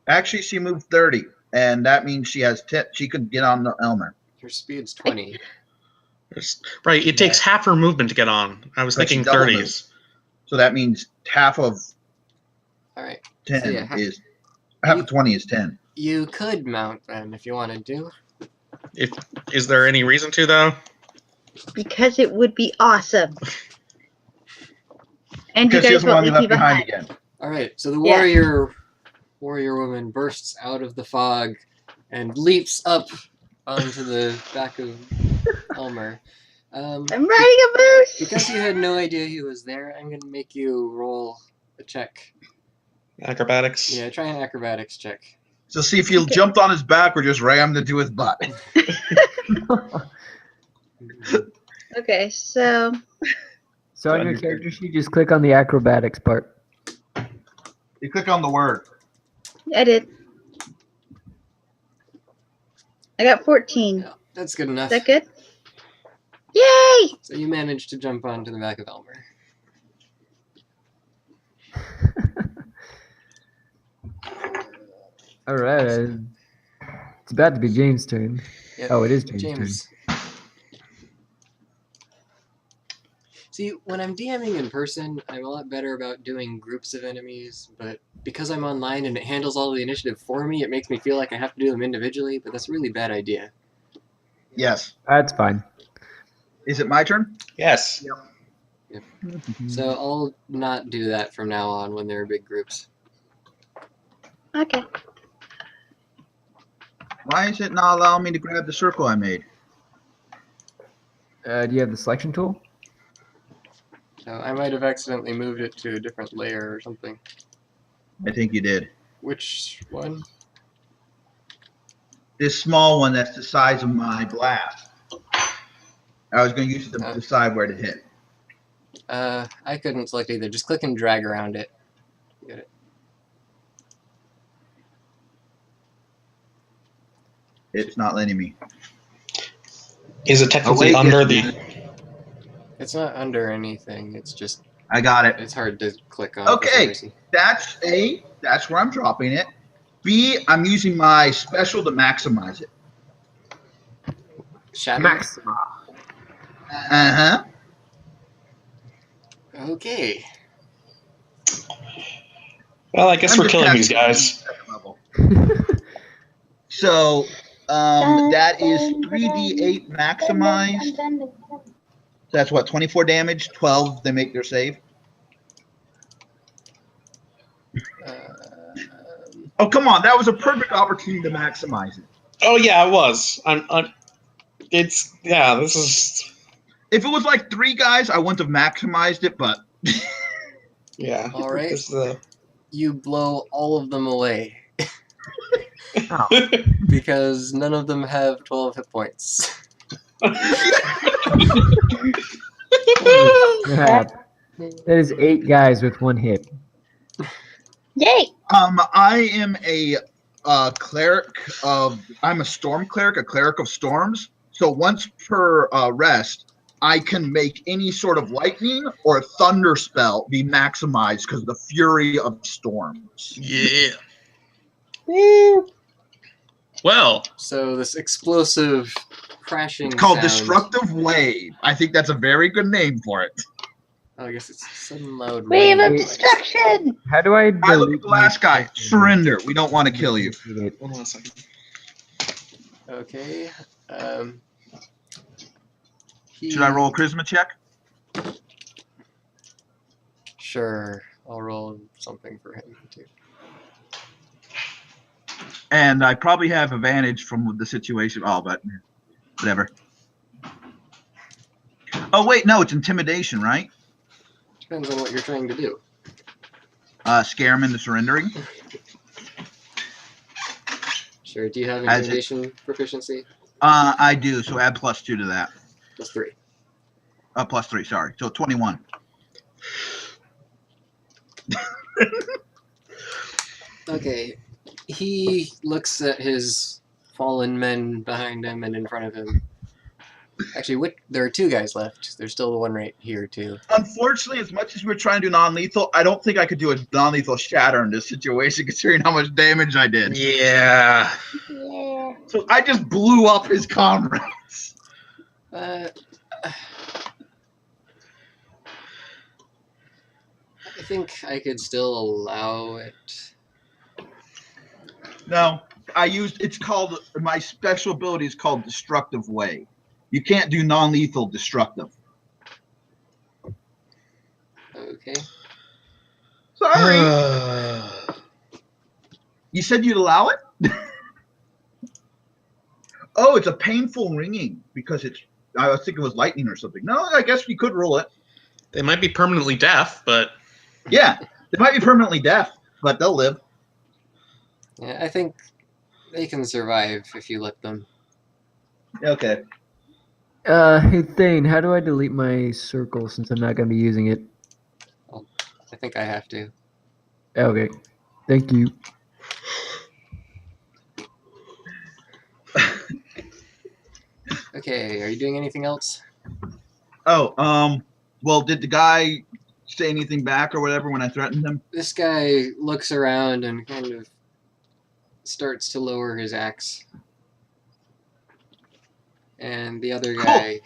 Actually, she moved 30, and that means she has 10. She could get on the Elmer. Your speed's 20. Right, it takes half her movement to get on. I was But she thinking double 30s. moved. So that means half of All right. 10 So yeah, is half of 20 is 10. You could mount them if you wanted to. Is there any reason to, though? Because it would be awesome. And Because you she guys doesn't want won't to leave be me left behind behind. again. All right. So the Yeah. warrior woman bursts out of the fog and leaps up onto the back of Elmer. I'm riding a moose. Because you had no idea he was there, I'm gonna make you roll a check. Acrobatics? Yeah, try an acrobatics check. So see if you jumped on his back or just rammed into his butt. Okay, so So on your character sheet, just click on the acrobatics part. You click on the word. I did. I got 14. Yeah, that's good enough. Is that good? Yay! So you managed to jump onto the back of Elmer. All right. It's about to be James' turn. Yep. Oh, it is James' turn. See, when I'm DMing in person, I'm a lot better about doing groups of enemies, but because I'm online and it handles all the initiative for me, it makes me feel like I have to do them individually, but that's a really bad idea. Yes. That's fine. Is it my turn? Yes. So I'll not do that from now on when there are big groups. Okay. Why is it not allowing me to grab the circle I made? Do you have the selection tool? So I might have accidentally moved it to a different layer or something. I think you did. Which one? This small one that's the size of my blast. I was going to use it to decide where to hit. I couldn't select either. Just click and drag around it. Get it. It's not letting me. Is it technically wait, under yes, the... It's not under anything. It's just, I got it. it's hard to click on. for some Okay, reason. that's A. That's where I'm dropping it. B, I'm using my special to maximize it. Shadow? Maxima. Uh-huh. Okay. Well, I guess I'm we're just killing these casting guys. second level. So that is 3d8 maximized. That's what, 24 damage, 12 they make their save. Oh, come on, that was a perfect opportunity to maximize it. Oh yeah, it was. It's yeah. This is If it was like 3 guys, I wouldn't have maximized it, but yeah. All right. This is the You blow all of them away Oh, because none of them have 12 hit points. crap. That is 8 guys with 1 hit. Yay! I am a cleric of. I'm a storm cleric, a cleric of storms. So once per rest, I can make any sort of lightning or thunder spell be maximized because of the fury of storms. Yeah. Woo! Well, So this explosive crashing It's called sound, Destructive Wave. I think that's a very good name for it. I guess it's sudden loud Wave ringing of noise. destruction! How do I I look at delete the last guy. Surrender. We don't want to kill you. hold on a second. Okay. Should I roll a charisma check? Sure. I'll roll something for him too. And I probably have advantage from the situation. Oh, but whatever. Oh, wait, no, it's intimidation, right? Depends on what you're trying to do. Scare him into surrendering. Sure. Do you have As it- intimidation proficiency? I do, so add +2 to that. Plus 3. +3, sorry. So 21. Okay. He looks at his fallen men behind him and in front of him. Actually, there are 2 guys left. There's still the one right here, too. Unfortunately, as much as we're trying to do non-lethal, I don't think I could do a non-lethal shatter in this situation, considering how much damage I did. yeah. Yeah. So I just blew up his comrades. I think I could still allow it. No, it's called, my special ability is called Destructive Way. You can't do non-lethal destructive. Okay. Sorry. You said you'd allow it? Oh, it's a painful ringing because I was thinking it was lightning or something. No, I guess we could roll it. They might be permanently deaf, but Yeah, they might be permanently deaf, but they'll live. Yeah, I think they can survive if you let them. Okay. Hey Thane, how do I delete my circle since I'm not gonna be using it? I think I have to. Okay. Thank you. Okay, are you doing anything else? Oh, well, did the guy say anything back or whatever when I threatened him? This guy looks around and kind of starts to lower his axe. And the other guy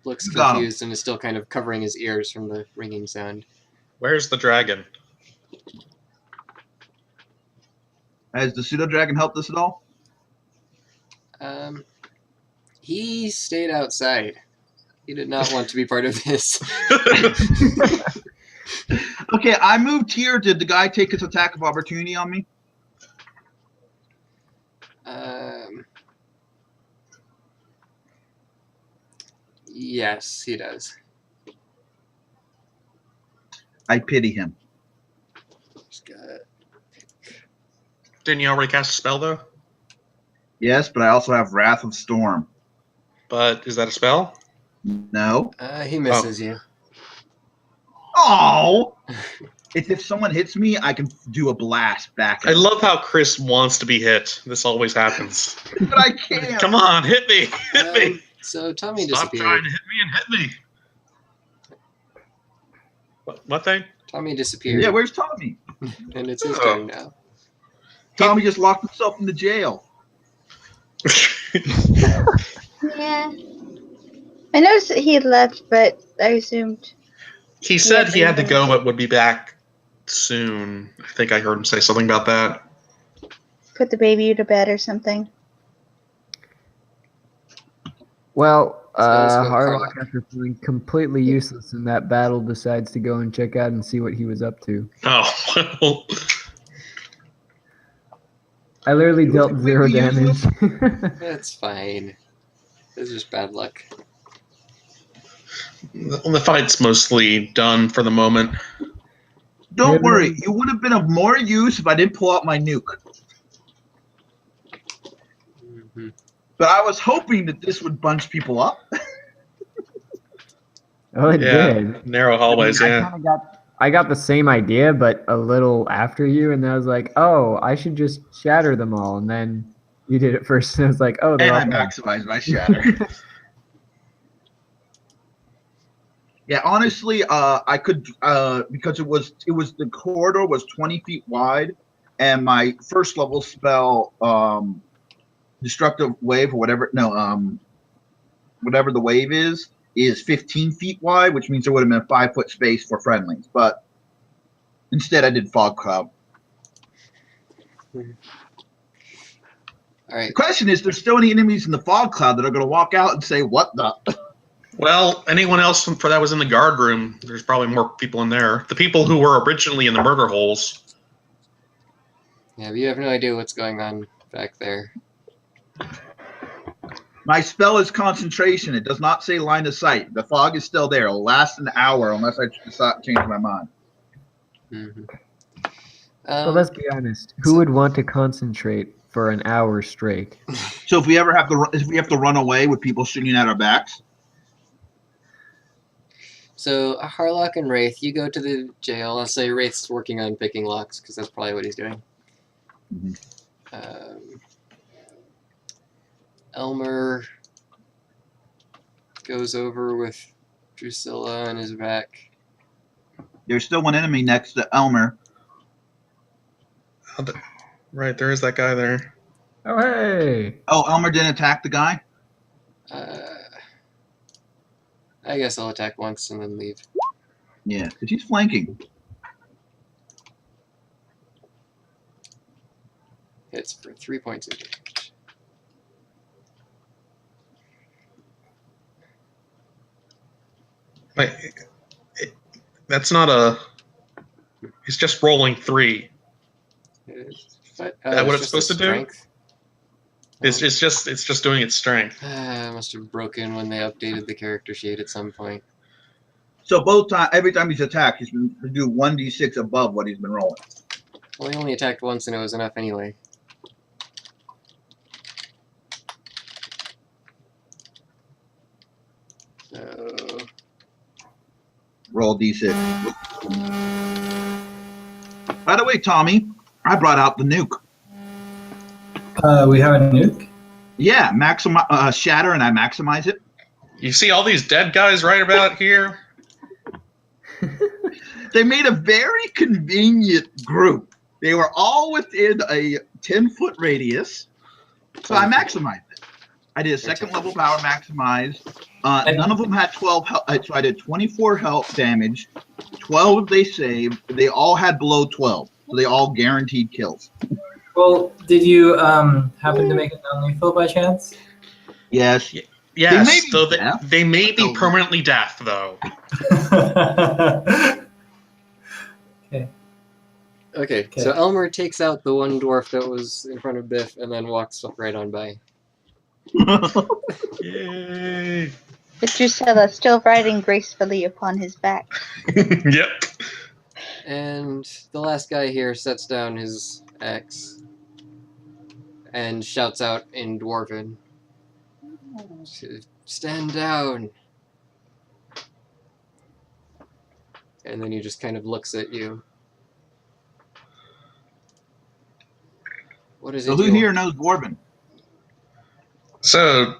looks Got him. confused and is still kind of covering his ears from the ringing sound. where's the dragon? Has the pseudo-dragon helped us at all? He stayed outside. He did not want to be part of this. Okay, I moved here. Did the guy take his attack of opportunity on me? Yes, he does. I pity him. Just got- Didn't you already cast a spell though? Yes, but I also have Wrath of Storm. But is that a spell? No. He misses you. Oh! It's if someone hits me, I can do a blast back. I love how Chris wants to be hit. This always happens. But I can't. Come on, hit me! Hit me! So Tommy Stop disappeared. trying to hit me and hit me! What thing? Tommy disappeared. Yeah, where's Tommy? And it's his Oh. turn now. Tommy just locked himself into jail. Yeah. I noticed that he had left, but I assumed. He said he had to go but would be back soon. I think I heard him say something about that. Put the baby to bed or something. Well, So let's go Harlock, Harlock. after feeling completely useless in that battle, decides to go and check out and see what he was up to. Oh, well. I literally dealt 0 Completely damage. That's fine. It's just bad luck. The fight's mostly done for the moment. Don't Really? worry, you would have been of more use if I didn't pull out my nuke. Hmm. But I was hoping that this would bunch people up. Oh, it Yeah, did. narrow hallways, yeah. I got the same idea, but a little after you, and then I was like, oh, I should just shatter them all. And then you did it first, and I was like, oh, they're And I all maximized my shatter. Yeah, honestly, I could because it was the corridor was 20 feet wide, and my first level spell, destructive wave or whatever. No, whatever the wave is 15 feet wide, which means there would have been a 5-foot space for friendlies. But instead, I did fog cloud. All right. The question is, there's still any enemies in the fog cloud that are going to walk out and say, "What the?" Well, anyone else for that was in the guard room, there's probably more people in there. The people who were originally in the murder holes. Yeah, but you have no idea what's going on back there. My spell is concentration. It does not say line of sight. The fog is still there. It'll last an hour unless I decide to change my mind. Mm-hmm. So let's be honest. Who would want to concentrate for an hour straight? So if we have to run away with people shooting at our backs, So Harlock and Wraith, you go to the jail. I'll say Wraith's working on picking locks because that's probably what he's doing. Elmer goes over with Drusilla on his back. there's still one enemy next to Elmer. Right, there is that guy there. Oh, hey! Oh, Elmer didn't attack the guy? I guess I'll attack once and then leave. Yeah, because he's flanking. Hits for 3 points of damage. Wait, that's not a... He's just rolling 3. Is that what it's supposed to do? It's just doing its strength. Must have broken when they updated the character sheet at some point. So every time he's attacked, he's been to do 1d6 above what he's been rolling. Well, he only attacked once and it was enough anyway. So... Roll d6. By the way, Tommy, I brought out the nuke. We have a nuke? Yeah, shatter, and I maximize it. You see all these dead guys right about here? They made a very convenient group. They were all within a 10-foot radius, so I maximized it. I did a second level power maximize. None of them had 12 health, so I did 24 health damage. 12 they saved. They all had below 12, so they all guaranteed kills. Well, did you happen to make it non-lethal by chance? Yes. Yes, They may be they may be permanently deaf, though. Okay, so Elmer takes out the one dwarf that was in front of Biff and then walks right on by. Yay! But Drusilla still riding gracefully upon his back. Yep. And the last guy here sets down his axe and shouts out in Dwarven, "Stand down!" And then he just kind of looks at you. What is it? So who here knows Dwarven? So,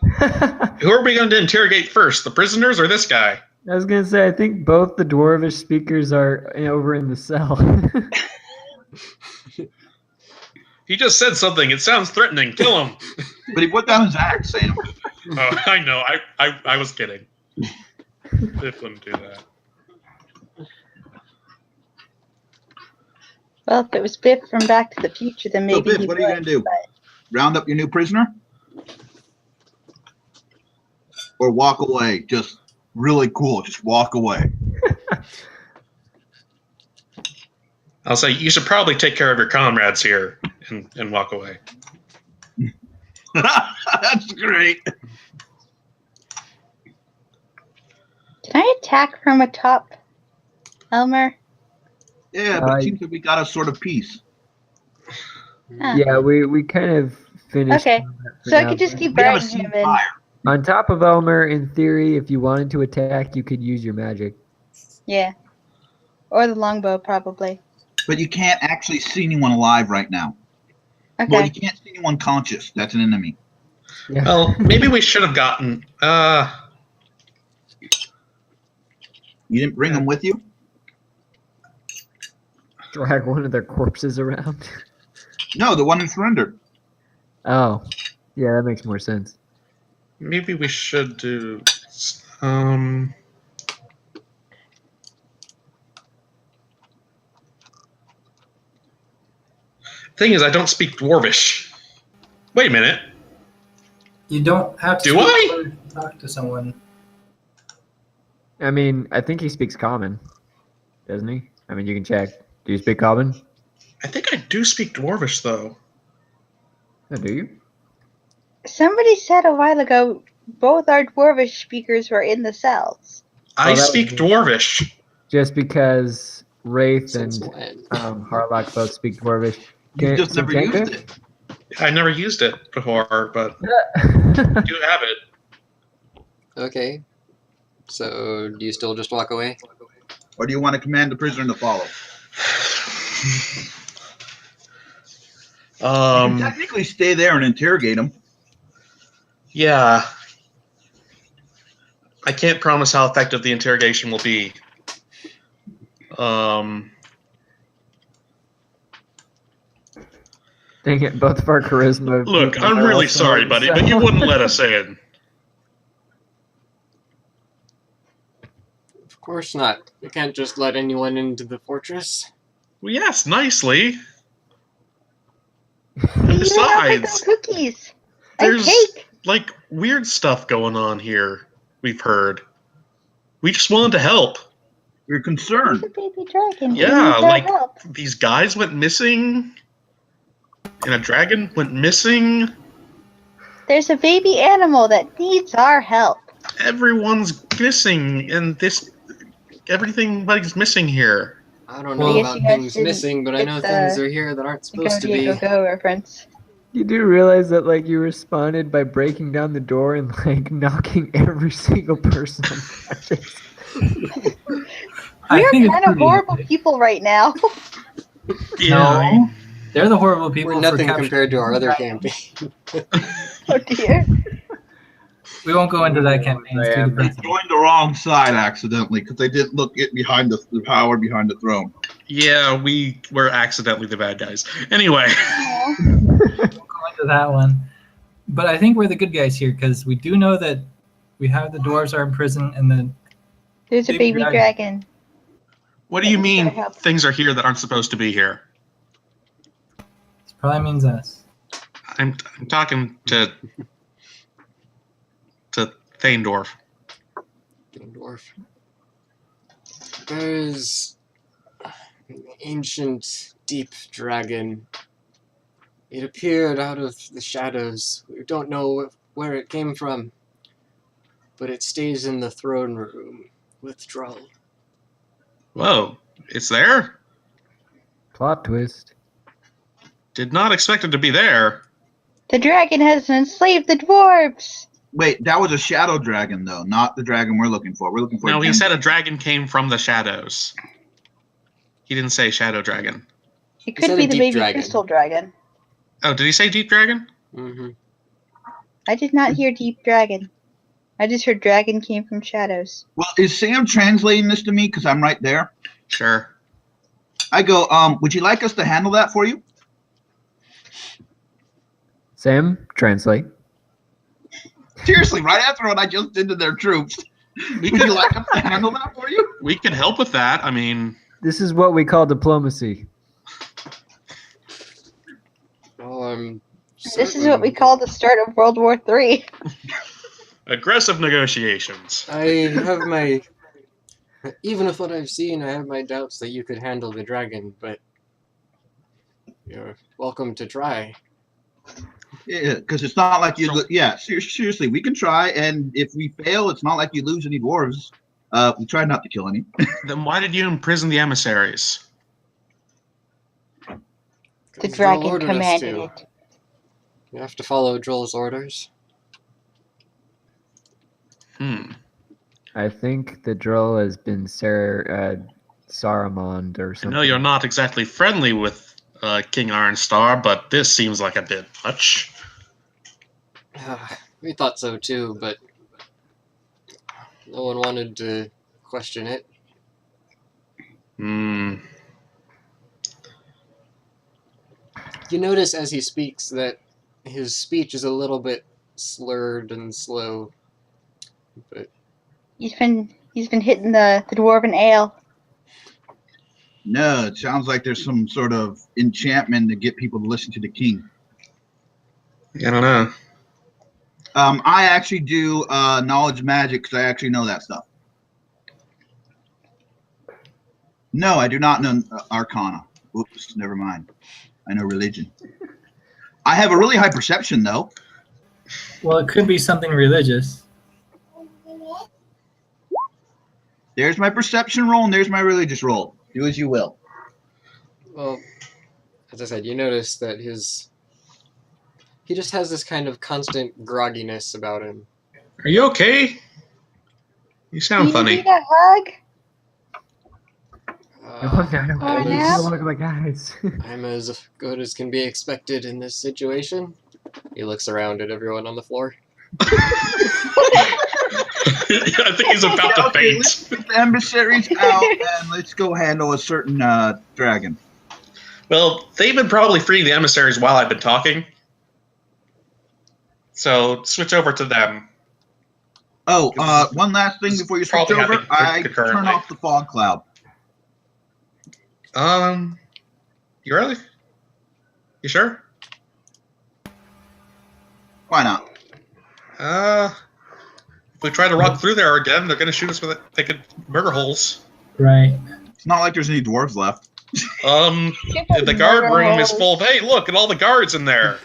who are we going to interrogate first, the prisoners or this guy? I was gonna say, I think both the dwarvish speakers are over in the cell. He just said something. It sounds threatening. Kill him. But he put down his axe, Sam. Oh, I know. I was kidding. Biff wouldn't do that. Well, if it was Biff from Back to the Future, then So, maybe Biff, he what are you would, going to do? but- Round up your new prisoner? Or walk away? Just really cool. Just walk away. I'll say you should probably take care of your comrades here and walk away. That's great. Can I attack from atop, Elmer? Yeah, but it seems that we got a sort of peace. Huh. Yeah, we kind of finished. Okay, combat for so I now, could just but- keep We have a biting him ceasefire. and On top of Elmer, in theory, if you wanted to attack, you could use your magic. yeah, or the longbow probably. But you can't actually see anyone alive right now. Okay. Well, you can't see anyone conscious. That's an enemy. Yeah. Well, maybe we should have gotten. You didn't bring them with you? Drag one of their corpses around. No, the one who surrendered. Oh, yeah, that makes more sense. Maybe we should do. Thing is, I don't speak Dwarvish. Wait a minute. You don't have to Do speak I? word to talk to someone. I mean, I think he speaks common, doesn't he? I mean, you can check. Do you speak common? I think I do speak Dwarvish, though. Oh, do you? Somebody said a while ago both our Dwarvish speakers were in the cells. I that speak was- Dwarvish. Just because Wraith Since and when? Harlock both speak Dwarvish. You just so never can't used they? it. I never used it before, but I do have it. Okay. So, do you still just walk away? Or do you want to command the prisoner to follow? You can technically stay there and interrogate him. Yeah. I can't promise how effective the interrogation will be. Dang it, both of our charisma. Look, people I'm are really also sorry, buddy, but you cells. wouldn't let us in. Of course not. You can't just let anyone into the fortress. Well, yes, nicely. You don't have Besides, cookies and there's cake. like weird stuff going on here. We've heard. We just wanted to help. We're There's concerned. a baby dragon. who Yeah, needs our like help. these guys went missing, and a dragon went missing. There's a baby animal that needs our help. Everyone's missing, and everything's missing here. I don't know Well, I guess about you guys things didn't missing, but I know get things the- are here that aren't The supposed to Go be. Diego Go reference. You do realize that, like, you responded by breaking down the door and, like, knocking every single person on the I We're think it's kind of pretty horrible easy. people right now. No, they're the horrible people. We're for nothing capturing compared to our other dragons. campaign. Oh dear. We won't go into that campaign. It's too Yeah. They depressing. joined the wrong side accidentally because they didn't look it behind the power behind the throne. Yeah, we were accidentally the bad guys. Anyway, Aw. We'll go into that one. But I think we're the good guys here because we do know that we have the dwarves are in prison and then There's a Baby baby dragon. dragon. what do you Thanks for mean your help. things are here that aren't supposed to be here? this probably means us. I'm talking to Thaindorf. Dwarf. There's an ancient, deep dragon. It appeared out of the shadows. We don't know where it came from, but it stays in the throne room with Drull. Whoa, it's there? Plot twist. Did not expect it to be there. The dragon has enslaved the dwarves. Wait, that was a shadow dragon though, not the dragon we're looking for. We're looking for. No, a he gem said a dragon. dragon came from the shadows. He didn't say shadow dragon. It said could a be the deep baby dragon. crystal dragon. Oh, did he say deep dragon? Mm-hmm. I did not hear deep dragon. I just heard dragon came from shadows. Well, is Sam translating this to me because I'm right there? Sure. I go. Would you like us to handle that for you? Sam, translate. Seriously, right after what I just did to their troops, would you like us to handle that for you? We can help with that. I mean, This is what we call diplomacy. This is what we call the start of World War III. Aggressive negotiations. I have my. Even with what I've seen, I have my doubts that you could handle the dragon, but you're welcome to try. Yeah, because it's not like you. Seriously, we can try, and if we fail, it's not like you lose any dwarves. We try not to kill any. Then why did you imprison the emissaries? The Droll dragon ordered us commanded to. it. You have to follow Droll's orders. I think the droll has been Sarumaned or I something. know you're not exactly friendly with King Ironstar, but this seems like a bit much. We thought so too, but no one wanted to question it. Hmm. You notice as he speaks that his speech is a little bit slurred and slow, but He's been hitting the dwarven ale. No, it sounds like there's some sort of enchantment to get people to listen to the king. I don't know. I actually do knowledge magic because I actually know that stuff. No, I do not know Arcana. Oops, never mind. I know religion. I have a really high perception, though. Well, it could be something religious. There's my perception roll, and there's my religious roll. Do as you will. well, as I said, you notice that he just has this kind of constant grogginess about him. Are you okay? You sound You funny. need a hug? I don't Oh, you now? don't look like guys. I'm as good as can be expected in this situation. He looks around at everyone on the floor. I think he's about to Okay, faint. let's get the emissaries out, and let's go handle a certain dragon. Well, they've been probably freeing the emissaries while I've been talking. So switch over to them. Oh, one last thing before you switch Probably over. happening I concurrently. turn off the fog cloud. You really? You sure? Why not? If we try to run through there again, they're going to shoot us with thinking murder holes. Right. It's not like there's any dwarves left. The guard room is full of, hey, look at all the guards in there.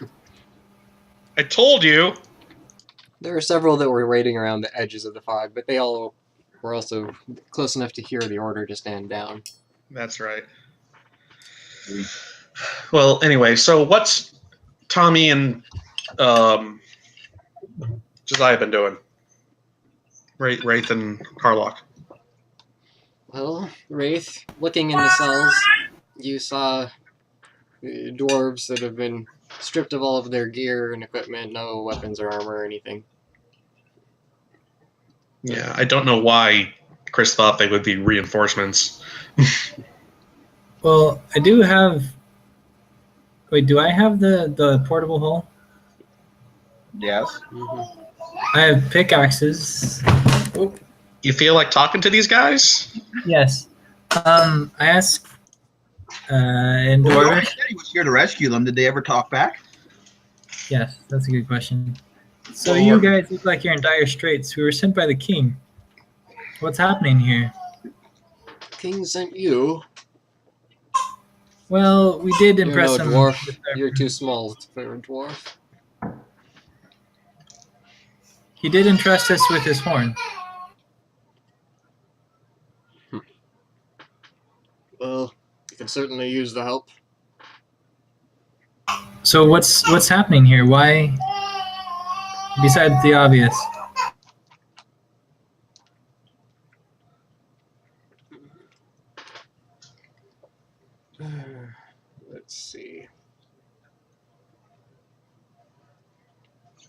I told you. There were several that were waiting around the edges of the fog, but they all were also close enough to hear the order to stand down. That's right. Well, anyway, so what's Tommy and Josiah been doing? Wraith and Carlock. Well, Wraith, looking in the cells, you saw dwarves that have been stripped of all of their gear and equipment, no weapons or armor or anything. Yeah, I don't know why Chris thought they would be reinforcements. Well, I do have. Wait, do I have the portable hull? Yes. Mm-hmm. I have pickaxes. Oh, You feel like talking to these guys? yes. I asked in Well, he Dwarvish. already said he was here to rescue them. Did they ever talk back? Yes, that's a good question. So you guys look like you're in dire straits. We were sent by the king. What's happening here? King sent you. Well, we did You're impress no him. dwarf. with our- You're too small for a dwarf. He did entrust us with his horn. Well, you can certainly use the help. So what's happening here? Why? Besides the obvious. Let's see.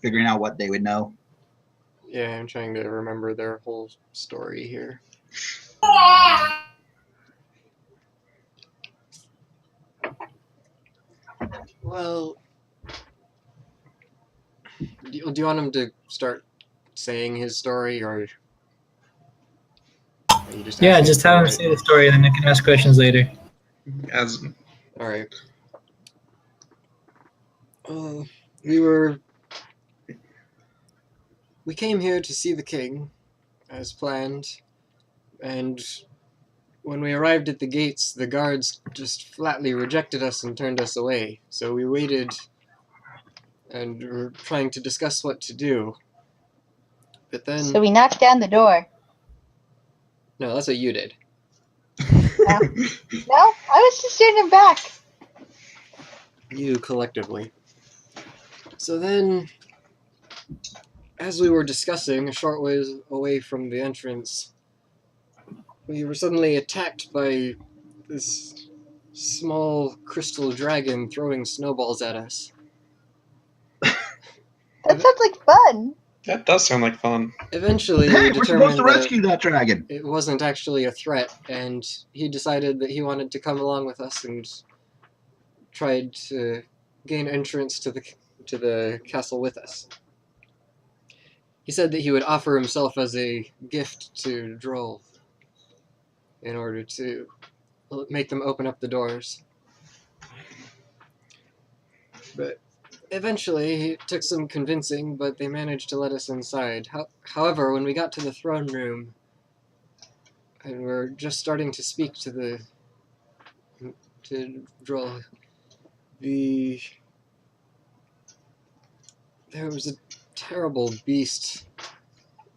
Figuring out what they would know. Yeah, I'm trying to remember their whole story here. Well, do you want him to start saying his story, or are you just Yeah, asking just for have him it? say the story, and then I can ask questions later. As All right. Uh, we came here to see the king, as planned, and when we arrived at the gates, the guards just flatly rejected us and turned us away. So we waited and were trying to discuss what to do. But then, So we knocked down the door. no, that's what you did. No, I was just standing back. You collectively. So then, as we were discussing, a short ways away from the entrance, we were suddenly attacked by this small crystal dragon throwing snowballs at us. That sounds like fun. That does sound like fun. Eventually, Hey, we we're supposed determined to rescue that dragon. it wasn't actually a threat, and he decided that he wanted to come along with us and tried to gain entrance to the castle with us. He said that he would offer himself as a gift to Droll in order to make them open up the doors. But eventually, it took some convincing, but they managed to let us inside. However, when we got to the throne room, and we're just starting to speak to Droll, there was a terrible beast.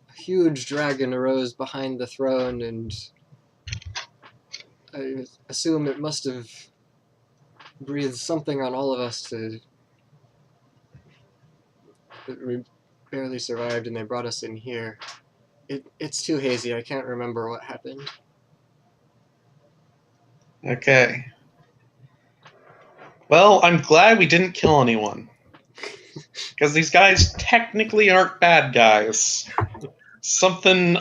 A huge dragon arose behind the throne, and I assume it must have breathed something on all of us that we barely survived, and they brought us in here. It's too hazy. I can't remember what happened. Okay. Well, I'm glad we didn't kill anyone. Because these guys technically aren't bad guys. Something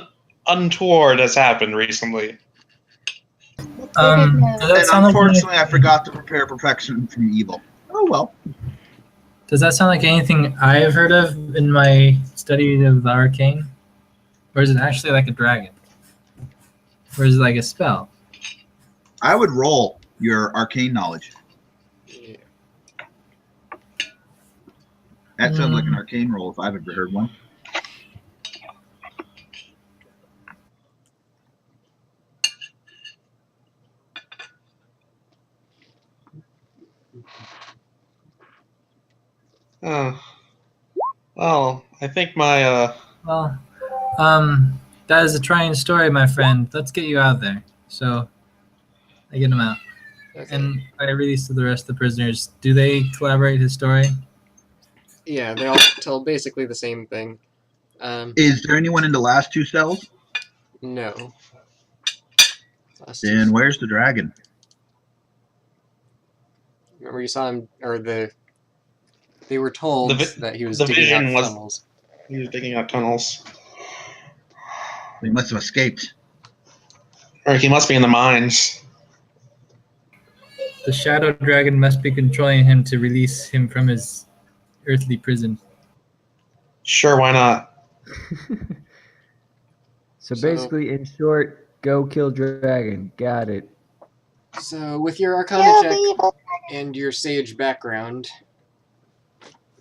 untoward has happened recently. Does know. that And sound unfortunately, I forgot to prepare perfection from evil. Oh well. Does that sound like anything I've heard of in my study of the arcane? Or is it actually like a dragon? Or is it like a spell? I would roll your arcane knowledge. Yeah. That sounds like an arcane roll if I've ever heard one. Oh. Well, I think my Well, that is a trying story, my friend. Let's get you out there. So, I get him out. Okay. And I release the rest of the prisoners. Do they collaborate his story? Yeah, they all tell basically the same thing. Is there anyone in the last two cells? No. Then where's the dragon? Remember you saw him, or they were told that he was the digging vision out was- tunnels. he was digging out tunnels. They must have escaped. Or he must be in the mines. The shadow dragon must be controlling him to release him from his earthly prison. Sure, why not? So basically, in short, go kill dragon. Got it. So with your Arcana Kill check the evil. and your Sage background,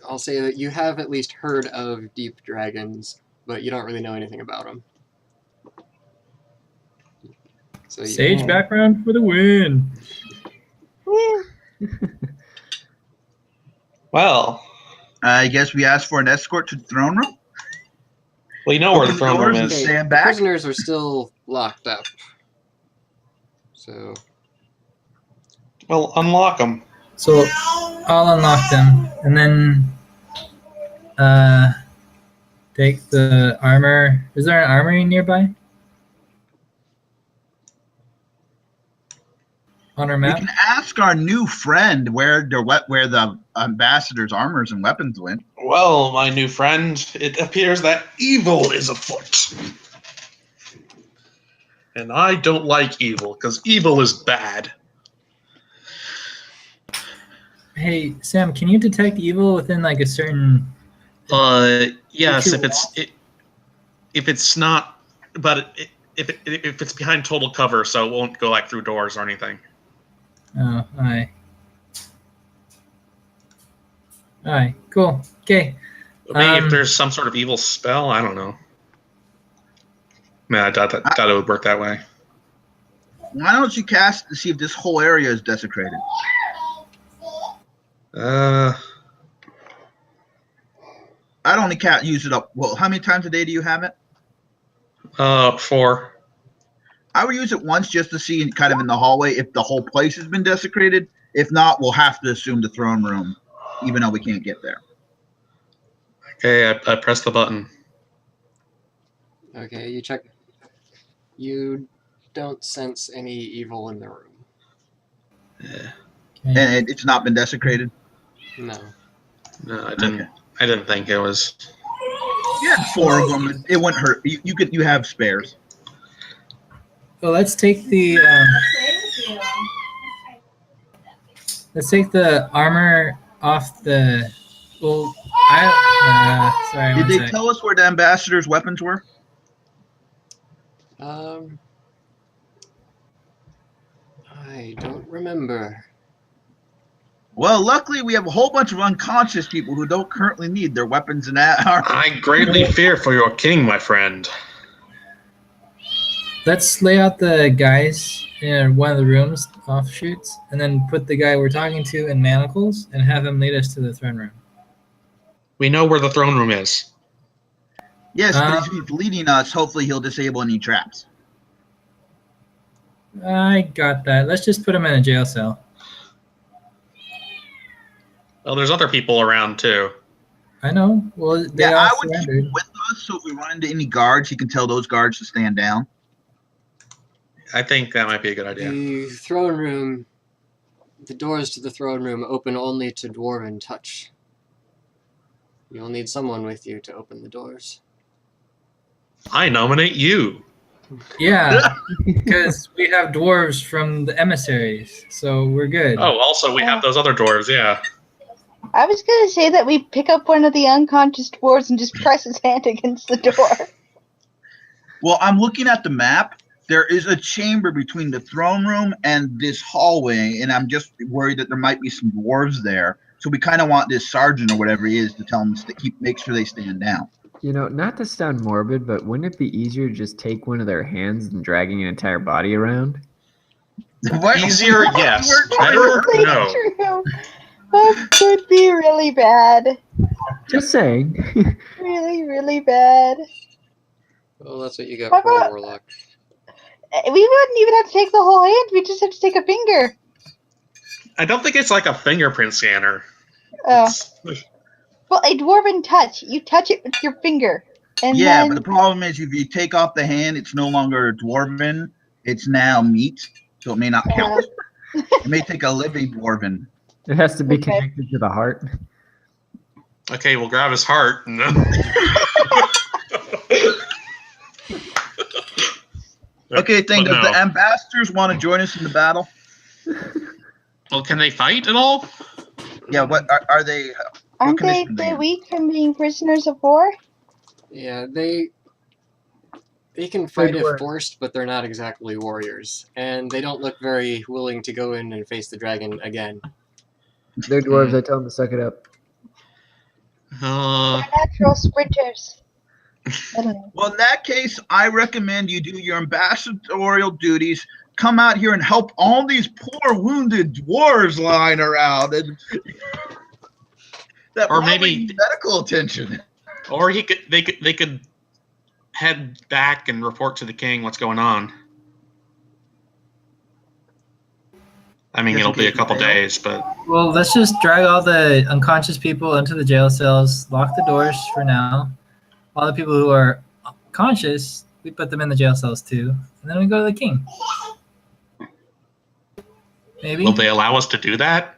I'll say that you have at least heard of deep dragons, but you don't really know anything about them. So Sage background for the win. Woo. Well, I guess we asked for an escort to the throne room. well, you know where the Open throne room doors and is. stand the back. prisoners are still locked up. So Well, unlock them. So I'll unlock them and then take the armor. Is there an armory nearby? On our We map? can ask our new friend where the ambassador's armors and weapons went. Well, my new friend, it appears that evil is afoot. And I don't like evil, because evil is bad. Hey, Sam, can you detect evil within like a certain... Yes, True. if it's not, but if it's behind total cover, so it won't go like through doors or anything. Oh, All right, cool. Okay. Maybe if there's some sort of evil spell, I don't know. Man, I thought it would work that way. Why don't you cast to see if this whole area is desecrated? Uh, I'd only use it up. Well, how many times a day do you have it? 4. I would use it once just to see kind of in the hallway if the whole place has been desecrated. If not, we'll have to assume the throne room, even though we can't get there. Okay, I pressed the button. Okay, you check. You don't sense any evil in the room. Yeah. And it's not been desecrated? No. No, I didn't. Okay. I didn't think it was. Yeah, 4 of them. It wouldn't hurt. You have spares. Well, let's take the armor off the. Well, sorry. Did they tell us where the ambassador's weapons were? I don't remember. Well, luckily we have a whole bunch of unconscious people who don't currently need their weapons and armor. I greatly fear for your king, my friend. Let's lay out the guys in one of the rooms, offshoots, and then put the guy we're talking to in manacles and have him lead us to the throne room. We know where the throne room is. Yes, but if he's leading us, hopefully he'll disable any traps. I got that. Let's just put him in a jail cell. Well, there's other people around too. I know. Well, I would keep him with us so if we run into any guards, he can tell those guards to stand down. I think that might be a good idea. The throne room, the doors to the throne room open only to dwarven touch. You'll need someone with you to open the doors. I nominate you. Yeah, because we have dwarves from the emissaries, so we're good. Oh, also we have those other dwarves, yeah. I was going to say that we pick up one of the unconscious dwarves and just press his hand against the door. Well, I'm looking at the map. There is a chamber between the throne room and this hallway, and I'm just worried that there might be some dwarves there. So we kind of want this sergeant or whatever he is to tell them to make sure they stand down. You know, not to sound morbid, but wouldn't it be easier to just take one of their hands than dragging an entire body around? Easier, yes. Better, no. True. That could be really bad. Just saying. Really, really bad. Well, that's what you got for a warlock. We wouldn't even have to take the whole hand. We just have to take a finger. I don't think it's like a fingerprint scanner. Oh. Well, a dwarven touch. You touch it with your finger. And yeah, but the problem is if you take off the hand, it's no longer dwarven. It's now meat, so it may not count. It may take a living dwarven. It has to be connected to the heart. Okay, we'll grab his heart. And then... Okay, does the ambassadors want to join us in the battle? Well, can they fight at all? Yeah, what are they? Aren't they weak from being prisoners of war? Yeah, they can fight if forced, but they're not exactly warriors. And they don't look very willing to go in and face the dragon again. They're dwarves, I tell them to suck it up. They're natural sprinters. I don't know. Well, in that case, I recommend you do your ambassadorial duties. Come out here and help all these poor wounded dwarves lying around, and that or maybe need medical attention. Or they could head back and report to the king what's going on. I mean, it'll be a couple days, but... Well, let's just drag all the unconscious people into the jail cells, lock the doors for now. All the people who are conscious, we put them in the jail cells too. And then we go to the king. Maybe? Will they allow us to do that?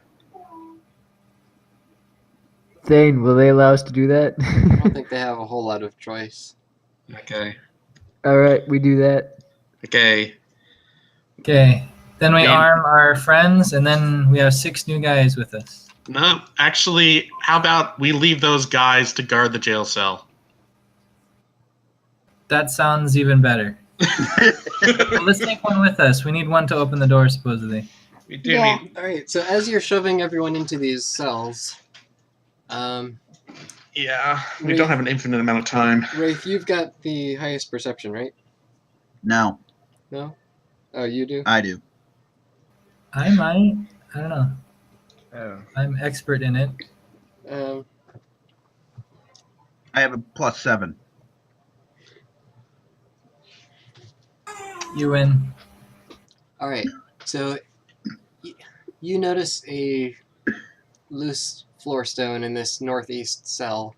Thane, will they allow us to do that? I don't think they have a whole lot of choice. Okay. All right, we do that. Okay. Okay. Then we arm our friends, and then we have 6 new guys with us. No, actually, how about we leave those guys to guard the jail cell? That sounds even better. Well, let's take one with us. We need one to open the door, supposedly. We do need... All right, so as you're shoving everyone into these cells, Yeah, we Wraith- don't have an infinite amount of time. Wraith, you've got the highest perception, right? No, No? Oh, you do? I do. I might. I don't know. Oh. I'm expert in it. I have a +7. You win. All right. So you notice a loose floor stone in this northeast cell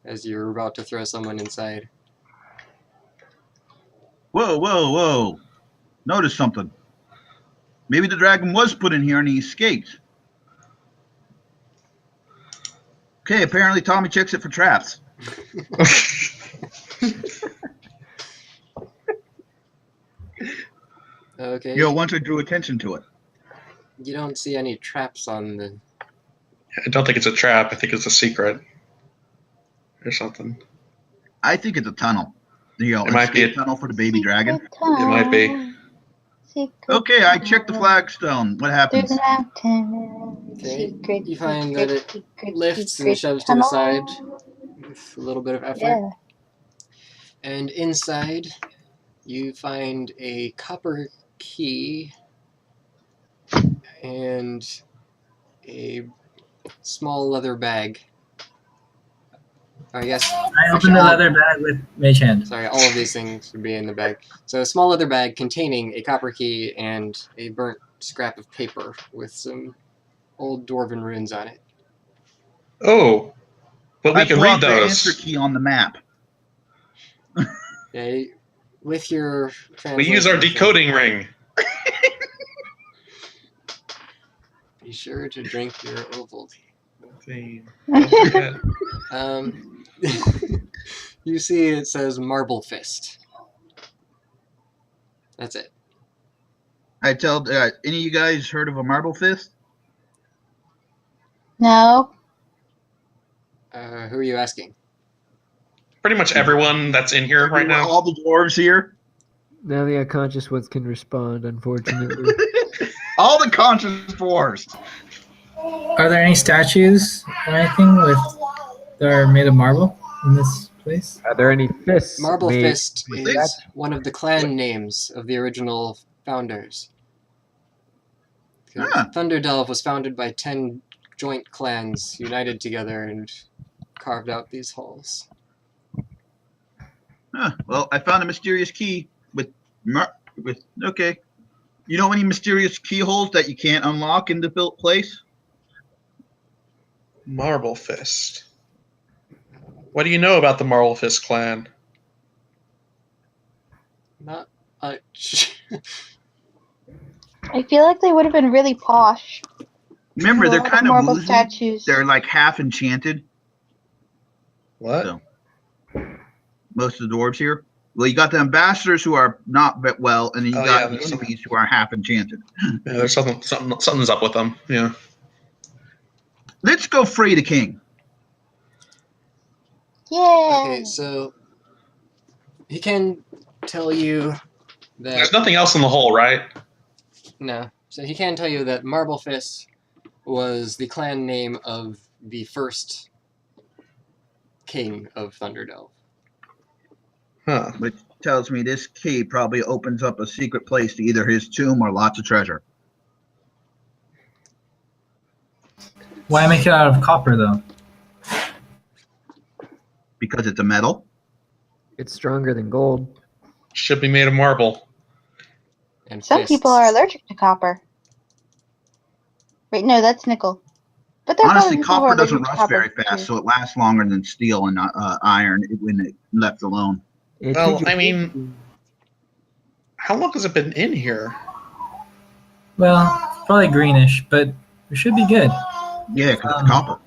as you're about to throw someone inside. Whoa, whoa, whoa. Notice something. Maybe the dragon was put in here and he escaped. Okay, apparently Tommy checks it for traps. Okay. You know, once I drew attention to it. You don't see any traps on the. I don't think it's a trap. I think it's a secret or something. I think it's a tunnel. You know, It might be escape tunnel for the baby dragon. It might be. Okay, I checked the flagstone. What happens? Okay. You find that it lifts and shoves to the side with a little bit of effort. Yeah. And inside, you find a copper key and a small leather bag. I guess. I opened the leather bag with Mage Hand. Sorry, all of these things would be in the bag. So a small leather bag containing a copper key and a burnt scrap of paper with some old dwarven runes on it. Oh, but we I can pull read out the answer those. key on the map. Yeah, with your We use our translation, decoding ring. Be sure to drink your Ovaltine. You see it says Marble Fist. That's it. I tell any of you guys heard of a marble fist? No. Who are you asking? Pretty much everyone that's in here right now. All the dwarves here. Now the unconscious ones can respond, unfortunately. All the conscious dwarves. Are there any statues or anything that are made of marble in this place? Are there any fists? Marble made Fist with is that? one of the clan names of the original founders. Huh. Thunderdelve was founded by 10 joint clans united together and carved out these halls. Huh. Well, I found a mysterious key with okay. You know any mysterious keyholes that you can't unlock in the built place? Marble Fist. What do you know about the Marble Fist clan? Not much. I feel like they would have been really posh. Remember, A they're lot of kind of marble woozy. statues. They're like half enchanted. What? So, most of the dwarves here. Well, you got the ambassadors who are not well, and then you Oh, got yeah, the there's some- enemies who are half enchanted. Yeah, there's something's up with them. Yeah. Let's go free the king. Yeah. Okay, so he can tell you that There's nothing else in the hole, right? no. So he can tell you that Marble Fist was the clan name of the first king of Thunderdelve. Huh. Which tells me this key probably opens up a secret place to either his tomb or lots of treasure. Why make it out of copper, though? Because it's a metal. It's stronger than gold. Should be made of marble. And Some fists. people are allergic to copper. Wait, no, that's nickel. But there are Honestly, probably people who are copper doesn't allergic to rust copper, very fast, too. so it lasts longer than steel and iron when it left alone. It Well, teaches I mean- you- How long has it been in here? Well, probably greenish, but it should be good. Yeah, because it's copper.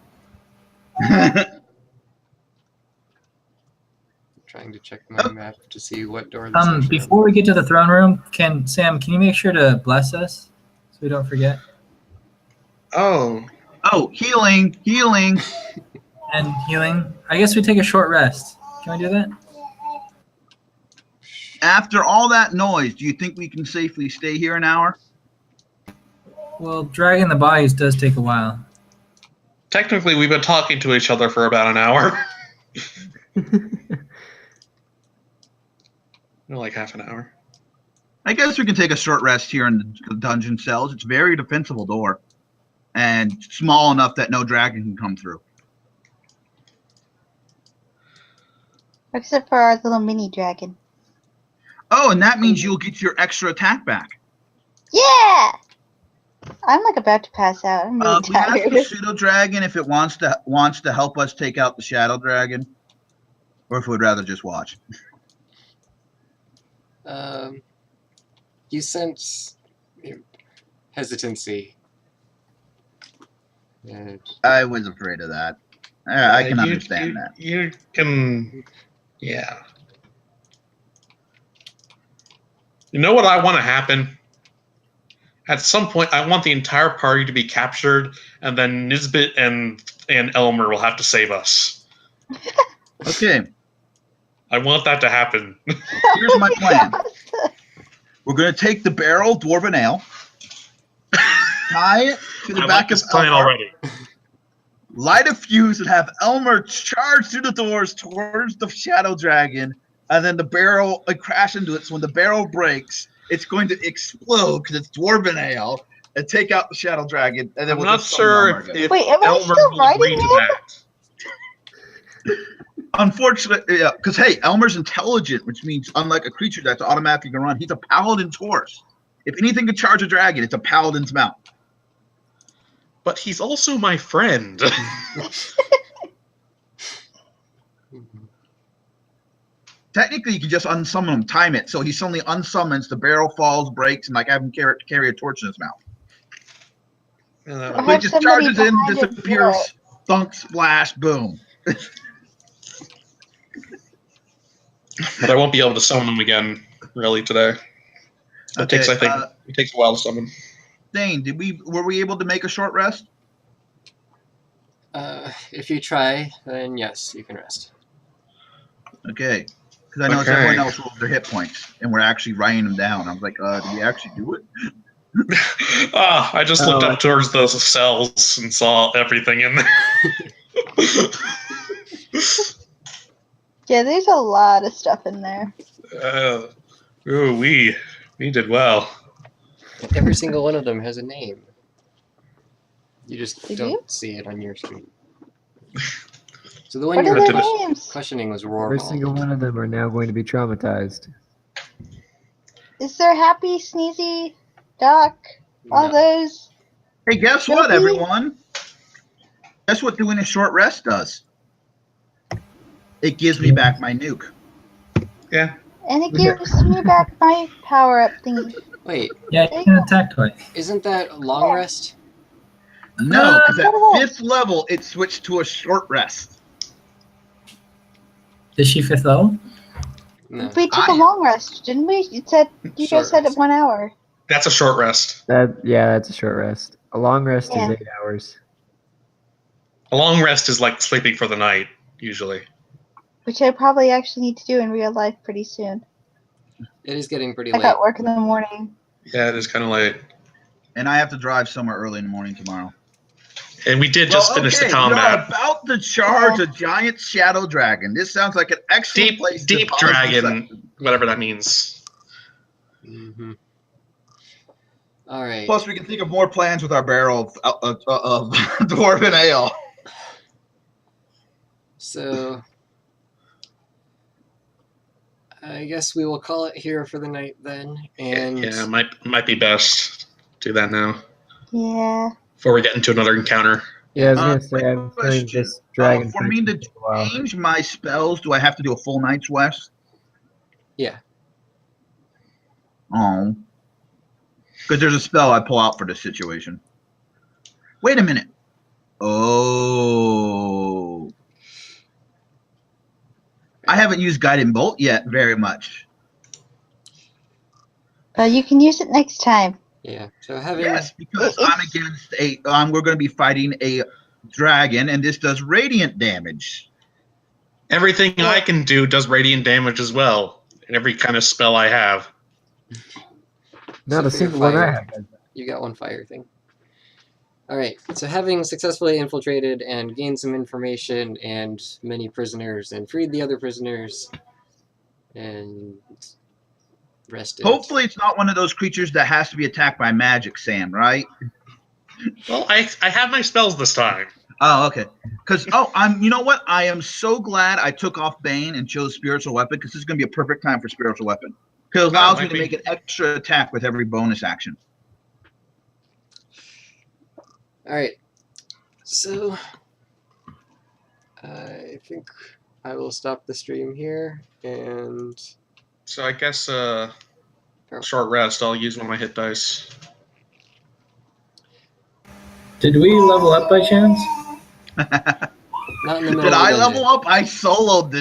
Trying to check my map to see what door this actually Before we get to the throne room, Sam, can you make sure to bless us so we don't forget? Oh, Oh, healing. And healing. I guess we take a short rest. Can we do that? After all that noise, do you think we can safely stay here an hour? Well, dragging the bodies does take a while. Technically, we've been talking to each other for about an hour. Like half an hour. I guess we can take a short rest here in the dungeon cells. It's a very defensible door. And small enough that no dragon can come through. Except for our little mini dragon. Oh, and that means you'll get your extra attack back. Yeah! I'm like about to pass out. I'm really We asked tired. the pseudo dragon if it wants to help us take out the shadow dragon, or if we'd rather just watch. You sense hesitancy. I was afraid of that. I can understand that. You can, yeah. You know what I want to happen? At some point, I want the entire party to be captured, and then Nisbet and Elmer will have to save us. Okay. I want that to happen. Here's my plan. We're going to take the barrel dwarven ale, tie it to the back of plan Elmer, already. light a fuse, and have Elmer charge through the doors towards the shadow dragon, and then the barrel crash into it. So when the barrel breaks, it's going to explode because it's dwarven ale, and take out the shadow dragon. And then I'm not sure if Wait, am I Elmer still will agree riding to him? that. Unfortunately, yeah, because hey, Elmer's intelligent, which means unlike a creature that's automatically gonna run, he's a paladin's horse. If anything could charge a dragon, it's a paladin's mount. But he's also my friend. Technically, you can just unsummon him, time it, so he suddenly unsummons, the barrel falls, breaks, and like have him carry a torch in his mouth. Uh, I So he have just somebody charges in, behind his disappears, foot. thunk, splash, boom. but I won't be able to summon him again, really, today. It takes, I think, it takes a while to summon. Dane, were we able to make a short rest? If you try, then yes, you can rest. Okay. Because I know Okay. everyone else rolled their hit points, and we're actually writing them down. I was like, did we actually do it? I just looked up towards those cells and saw everything in there. Yeah, there's a lot of stuff in there. Ooh, we did well. Every single one of them has a name. You just They don't do? see it on your screen. So the one What you are were their to- names? questioning was Every single Roar. one of them are now going to be traumatized. Is there Happy, Sneezy, Doc, all No. those? Hey, guess what, Really? everyone? Guess what doing a short rest does? It gives me back my nuke. Yeah. And it gives me back my power-up thingy. Wait, Yeah, you can attack twice. isn't that long rest? No, because at What else? 5th level, it switched to a short rest. Is she 5th level? No. We took a long rest, didn't we? You said you Short guys said rest. 1 hour. That's a short rest. That's a short rest. A long rest Yeah. is 8 hours. A long rest is like sleeping for the night, usually. Which I probably actually need to do in real life pretty soon. It is getting pretty I late. got work in the morning. Yeah, it is kind of late. And I have to drive somewhere early in the morning tomorrow. And we did just finish the We are combat. about to charge a giant shadow dragon. This sounds like an excellent place to Deep pause dragon, the session. whatever that means. Mm-hmm. All right. Plus, we can think of more plans with our barrel of dwarven ale. So I guess we will call it here for the night then. And Yeah, might be best to do that now Yeah. before we get into another encounter. Yeah, I was gonna say quick I'm feeling question. this dragon. For me to fight for a while. change my spells, do I have to do a full night's rest? Yeah. Oh. Because there's a spell I pull out for this situation. Wait a minute. Oh. I haven't used Guiding Bolt yet very much. You can use it next time. Yeah. So having Yes, because I'm against we're going to be fighting a dragon, and this does radiant damage. Everything I can do does radiant damage as well, and every kind of spell I have. Not So a for your single one I fire, have. you got one fire thing. All right. So having successfully infiltrated and gained some information and many prisoners and freed the other prisoners and rested. Hopefully, it's not one of those creatures that has to be attacked by magic, Sam. Right? Well, I have my spells this time. Oh, okay. Because you know what? I am so glad I took off Bane and chose spiritual weapon because this is going to be a perfect time for spiritual weapon. Because it allows me to make an extra attack with every bonus action. All right. So I think I will stop the stream here and. So I guess short rest. I'll use one of my hit dice. Did we level up by chance? Not in the middle Did of the I dungeon. level up? I soloed this.